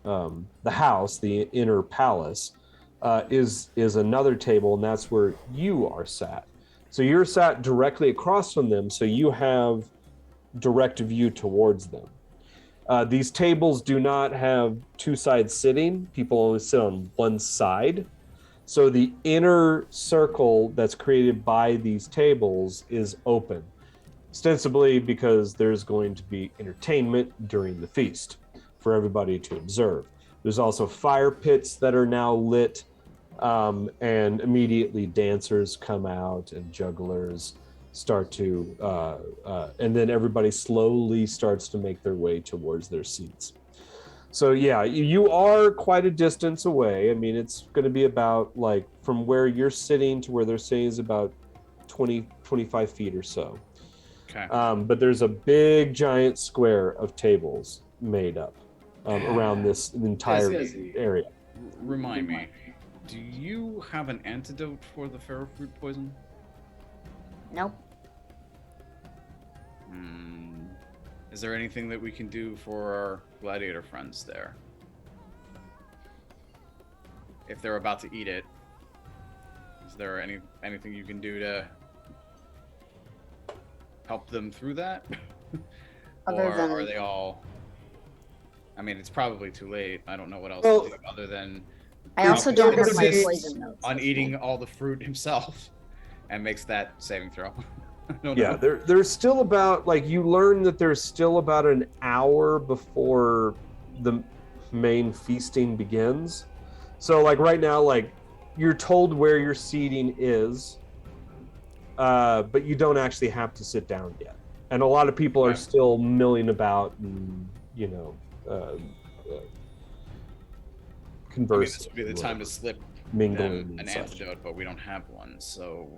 house, the inner palace, is another table, and that's where you are sat. So you're sat directly across from them, so you have direct view towards them. These tables do not have two-side sitting. People only sit on one side. So the inner circle that's created by these tables is open, ostensibly because there's going to be entertainment during the feast for everybody to observe. There's also fire pits that are now lit, and immediately dancers come out and jugglers start to, and then everybody slowly starts to make their way towards their seats. So yeah, you are quite a distance away. I mean, it's going to be about, like, from where you're sitting to where they're sitting is about 20, 25 feet or so. Okay. But there's a big giant square of tables made up around this entire area. Remind me, do you have an antidote for the farrow fruit poison? Nope. Is there anything that we can do for our gladiator friends there? If they're about to eat it, is there anything you can do to help them through that? Or are they all... I mean, it's probably too late. I don't know what else to do other than... I also don't have my be poison notes. on eating all the fruit himself, and makes that saving throw. I don't Yeah, know. there's still about, like, you learn that there's still about an hour before the main feasting begins. So, like, right now, like, you're told where your seating is, but you don't actually have to sit down yet. And a lot of people are still milling about and, you know, conversing. I mean, this would be the time to slip mingling them an antidote, but we don't have one. So,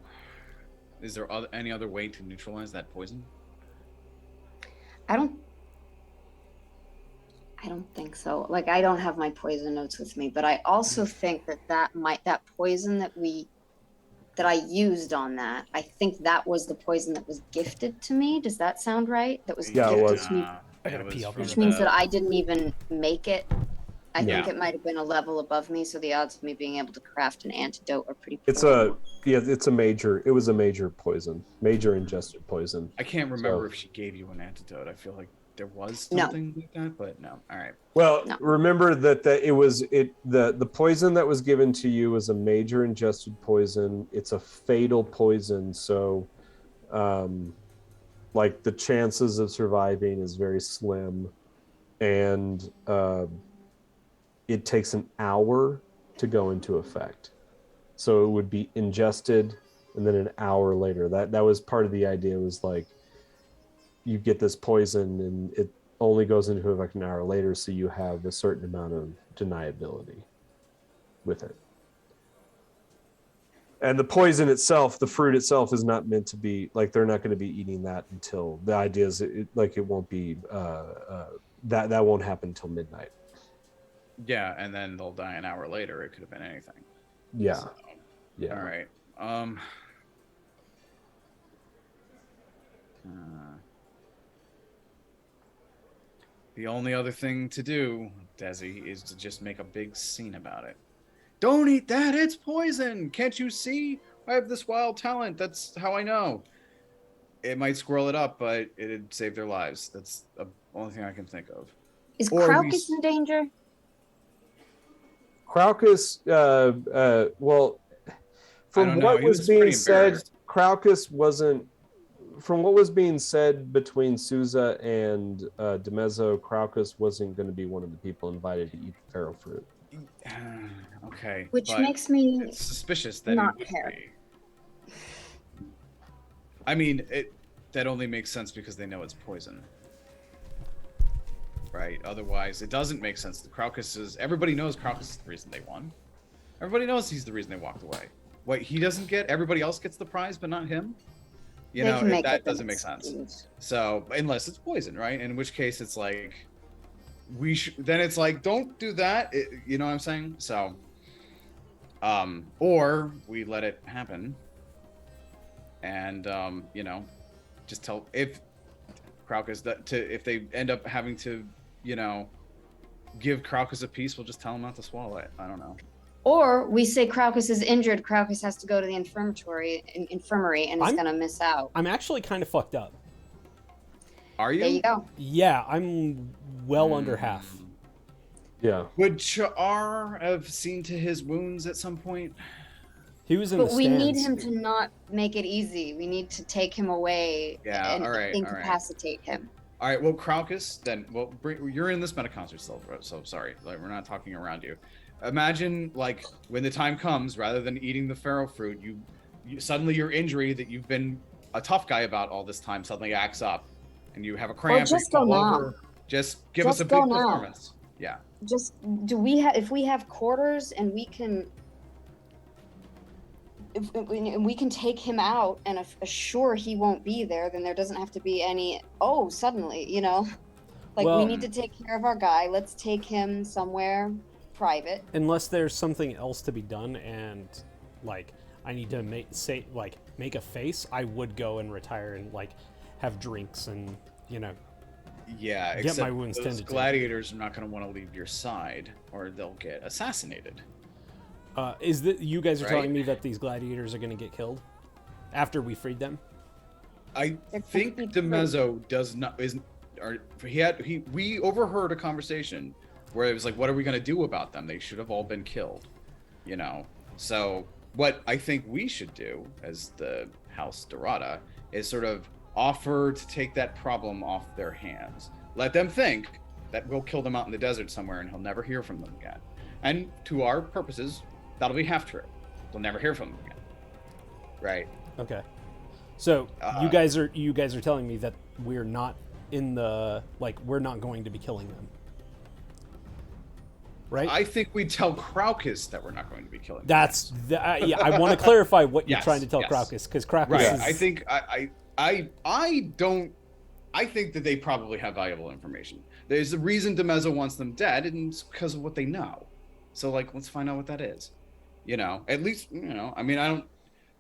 is there any other way to neutralize that poison? I don't think so. Like, I don't have my poison notes with me, but I also think that poison that I used on that, I think that was the poison that was gifted to me. Does that sound right? That was Yeah, it gifted was. to me, I gotta pee. which means that I didn't even make it. I think it might have been a level above me, so the odds of me being able to craft an antidote are pretty poor. It was a major poison, major ingested poison. I can't remember if she gave you an antidote. I feel like there was No. something like that, but no. All right. Well, No. remember that the poison that was given to you was a major ingested poison. It's a fatal poison, so like the chances of surviving is very slim, and it takes an hour to go into effect. So it would be ingested, and then an hour later. That was part of the idea. Was like you get this poison, and it only goes into effect an hour later, so you have a certain amount of deniability with it. And the poison itself, the fruit itself, is not meant to be like they're not going to be eating that until the idea is it won't be that won't happen until midnight. Yeah, and then they'll die an hour later. It could have been anything. Yeah. So, Yeah. all right. The only other thing to do, Desi, is to just make a big scene about it. Don't eat that, it's poison! Can't you see? I have this wild talent, that's how I know. It might squirrel it up, but it'd save their lives. That's the only thing I can think of. Is Or Crocus in danger? Crocus, well, from what was being said, Crocus wasn't. From what was being said between Souza and DeMezzo, Crocus wasn't going to be one of the people invited to eat the pharaoh fruit. Okay. Which but makes me it's suspicious that not it would care. be. I mean, that only makes sense because they know it's poison. Right? Otherwise, it doesn't make sense. The Crocus is... Everybody knows Crocus is the reason they won. Everybody knows he's the reason they walked away. What he doesn't get, everybody else gets the prize, but not him? You They know, can make that up doesn't an make sense. excuse. So, unless it's poison, right? In which case, it's like... Then it's like, don't do that. You know what I'm saying? So... or we let it happen, and you know, just tell if Crocus if they end up having to, you know, give Crocus a piece, we'll just tell him not to swallow it. I don't know. Or we say Crocus is injured. Crocus has to go to the infirmary, and is gonna miss out. I'm actually kind of fucked up. Are you? There you go. Yeah, I'm well under half. Yeah. Would Char have seen to his wounds at some point? He was in But the we need stands. him to not make it easy. We need to take him away Yeah, and all right. incapacitate him. All right, well, Crocus, then, you're in this meta concert still, so sorry, like, we're not talking around you. Imagine, like, when the time comes, rather than eating the pharaoh fruit, you suddenly your injury that you've been a tough guy about all this time suddenly acts up, and you have a cramp. Or just you go fall now. over. Just give Just us a go big now. performance. Yeah. Just if we have quarters and we can we can take him out and assure he won't be there, then there doesn't have to be any suddenly, you know, like Well, we need to take care of our guy. Let's take him somewhere private. Unless there's something else to be done, and like I need to make a face, I would go and retire and like have drinks and, you know. Yeah, Get except my wounds those tended to. gladiators are not going to want to leave your side, or they'll get assassinated. You guys are Right. telling me that these gladiators are going to get killed after we freed them? I They're think gonna be DeMezzo does not we overheard a conversation where it was like, what are we going to do about them? They should have all been killed, you know. So what I think we should do as the House Dorada is sort of offer to take that problem off their hands. Let them think that we'll kill them out in the desert somewhere and he'll never hear from them again. And to our purposes, that'll be half true. We'll never hear from them again. Right? Okay. So you guys are telling me that we're not we're not going to be killing them. Right? I think we tell Crocus that we're not going to be killing them. That's yeah, I want to clarify what you're Yes, trying to tell yes. Crocus, because Crocus Right. is... I think I think that they probably have valuable information. There's a reason DeMezzo wants them dead, and it's because of what they know. So, like, let's find out what that is. You know, at least, you know, I mean,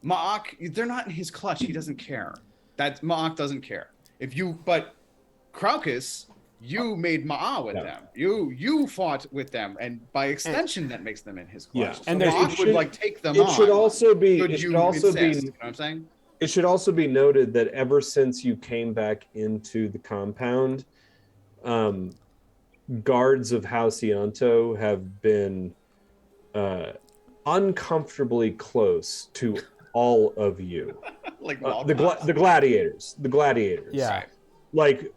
Ma'ak, they're not in his clutch. He doesn't care. Ma'ak doesn't care. But Crocus, you made Ma'a with them. You fought with them, and by extension, that makes them in his clutch. Yeah. So And Ma'ak would, like, take them on. It should also be. Could It should you also insist? be. You know what I'm saying? It should also be noted that ever since you came back into the compound, guards of Halcyanto have been uncomfortably close to all of you. Like The gladiators. Yeah. Like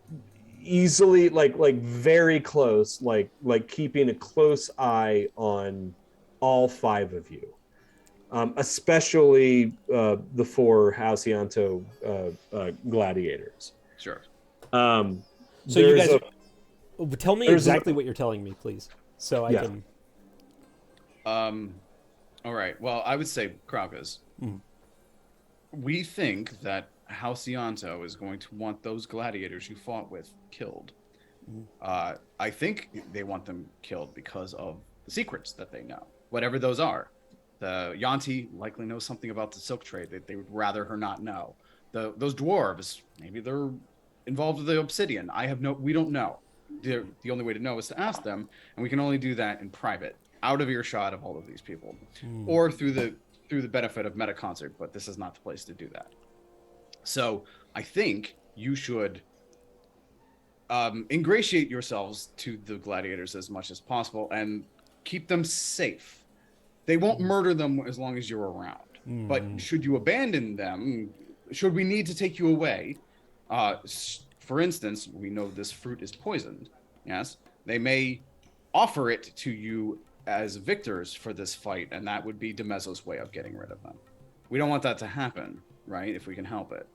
easily, like very close, like keeping a close eye on all 5 of you. Especially the 4 Halcyanto gladiators. Sure. So you guys, tell me exactly what you're telling me, please, so I can. All right. Well, I would say, Kraukas, we think that Halcyanto is going to want those gladiators you fought with killed. I think they want them killed because of the secrets that they know, whatever those are. The Yanti likely knows something about the silk trade that they would rather her not know. Those dwarves, maybe they're involved with the obsidian. We don't know. The only way to know is to ask them, and we can only do that in private, out of earshot of all of these people, or through the benefit of meta concert. But this is not the place to do that. So I think you should ingratiate yourselves to the gladiators as much as possible and keep them safe. They won't murder them as long as you're around. But should you abandon them, should we need to take you away, for instance, we know this fruit is poisoned, yes? They may offer it to you as victors for this fight, and that would be Demezo's way of getting rid of them. We don't want that to happen, right, if we can help it.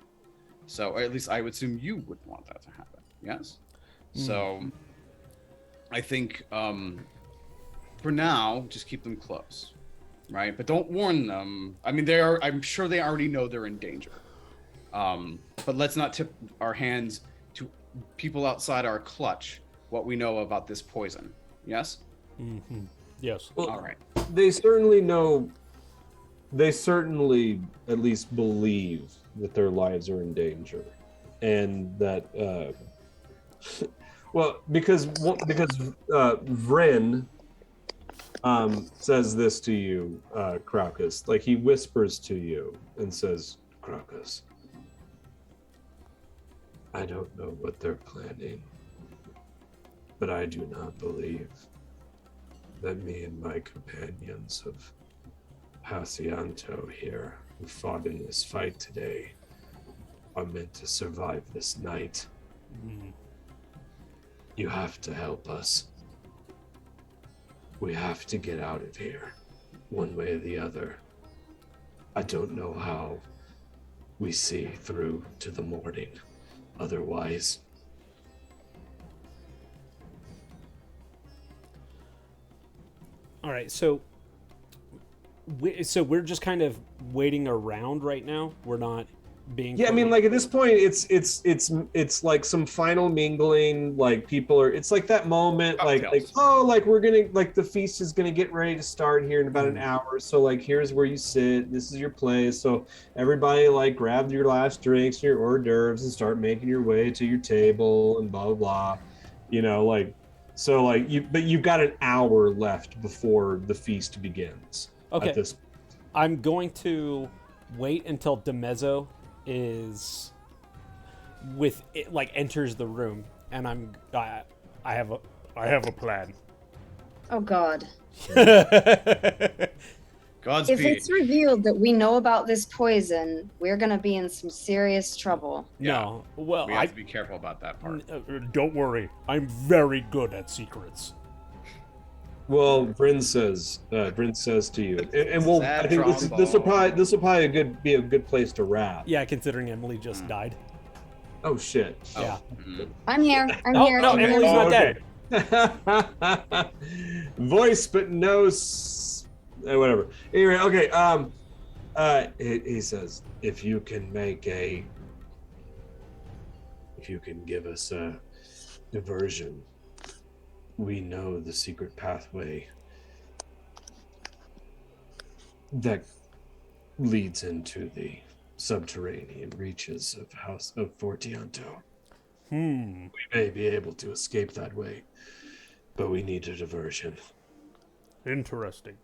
So, or at least I would assume you would want that to happen, yes? So, I think, for now, just keep them close, right? But don't warn them. I mean, I'm sure they already know they're in danger. But let's not tip our hands to people outside our clutch what we know about this poison. Yes? Yes. Well, all right. They certainly know. They certainly at least believe that their lives are in danger, and that because Vren says this to you, Kraukas. Like, he whispers to you and says, Kraukas, I don't know what they're planning, but I do not believe that me and my companions of Halcyanto here, who fought in this fight today, are meant to survive this night. You have to help us. We have to get out of here, one way or the other. I don't know how we see through to the morning otherwise. All right, so we're just kind of waiting around right now. We're not being. Yeah, I mean, like, at this point, it's like some final mingling. Like, people are. It's like that moment, like we're gonna, like, the feast is gonna get ready to start here in about an hour. So, like, here's where you sit. This is your place. So everybody, like, grab your last drinks, your hors d'oeuvres, and start making your way to your table and blah blah blah. You know, like, so, like, you've got an hour left before the feast begins. Okay. I'm going to wait until Demezo is enters the room, and I have a plan. Oh God. Godspeed. If it's revealed that we know about this poison, we're gonna be in some serious trouble. No, well, we have to be careful about that part. Don't worry, I'm very good at secrets. Well, Bryn says to you, and we'll. I think this will probably be a good place to wrap. Yeah, considering Emelie just died. Oh shit! Yeah. I'm here. Here. No, Emelie's not dead. Voice, but no. Whatever. Anyway, okay. He says, if you can give us a diversion. We know the secret pathway that leads into the subterranean reaches of House of Fortianto. We may be able to escape that way, but we need a diversion. Interesting.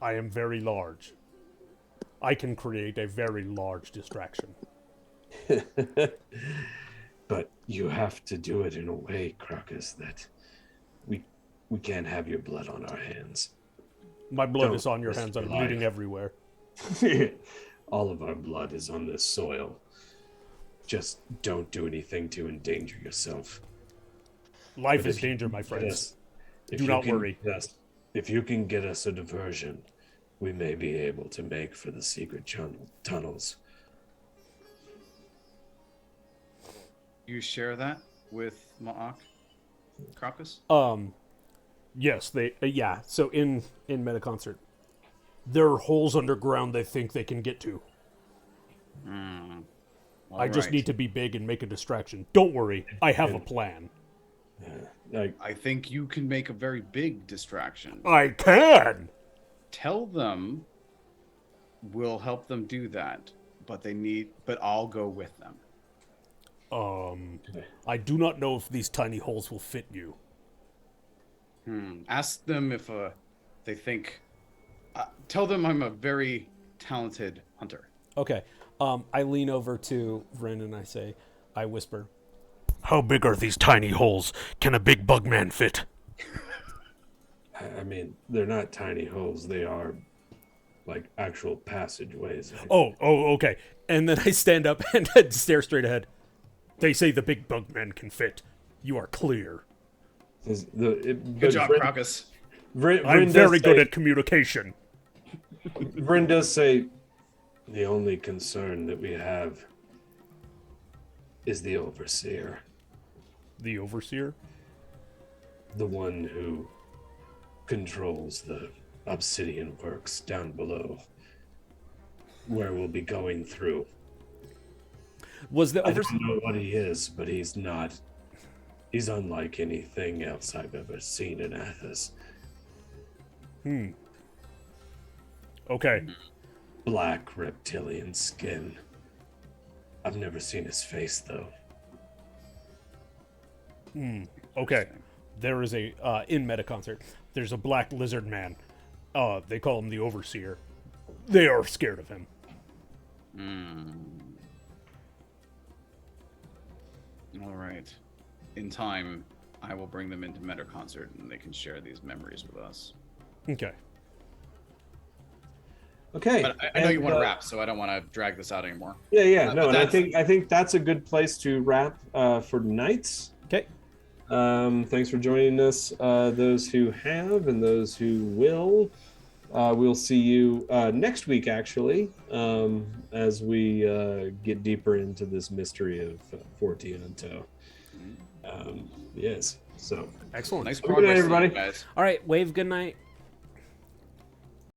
I am very large. I can create a very large distraction. But you have to do it in a way, Crocus, that we can't have your blood on our hands. My blood Don't is on your risk hands. your I'm bleeding life. everywhere. All of our blood is on this soil. Just don't do anything to endanger yourself. Life But is if you danger, can my get friends. us- if Do you not can worry. get us- If you can get us a diversion, we may be able to make for the secret tunnels. You share that with Ma'ak, Crocus? Yes, they yeah. So in Metaconcert, there are holes underground they think they can get to. I just need to be big and make a distraction. Don't worry, I have a plan. I think you can make a very big distraction. I can. Tell them we'll help them do that, but I'll go with them. I do not know if these tiny holes will fit you. Ask them if they think. Tell them I'm a very talented hunter. Okay. I lean over to Vren and I whisper, "How big are these tiny holes? Can a big bug man fit?" I mean, they're not tiny holes. They are like actual passageways. Oh, okay. And then I stand up and stare straight ahead. They say the big bug man can fit. You are clear. Good job, Crocus. I'm very good at communication. Vrin does say, the only concern that we have is the Overseer. The Overseer? The one who controls the obsidian works down below, where we'll be going through. Was the I Overseer? don't know what he is, but he's not. He's unlike anything else I've ever seen in Athos. Okay. Black reptilian skin. I've never seen his face, though. Okay. There is a in Metaconcert. There's a black lizard man. They call him the Overseer. They are scared of him. All right. In time, I will bring them into Metaconcert, and they can share these memories with us. Okay. Okay. But I know you want to wrap, so I don't want to drag this out anymore. Yeah. No, but and I think that's a good place to wrap for tonight. Okay. Thanks for joining us, those who have and those who will. We'll see you next week, actually, as we get deeper into this mystery of Fortianto. Yes. So Excellent. Nice good progress, night, everybody. guys. All right. Wave. Good night.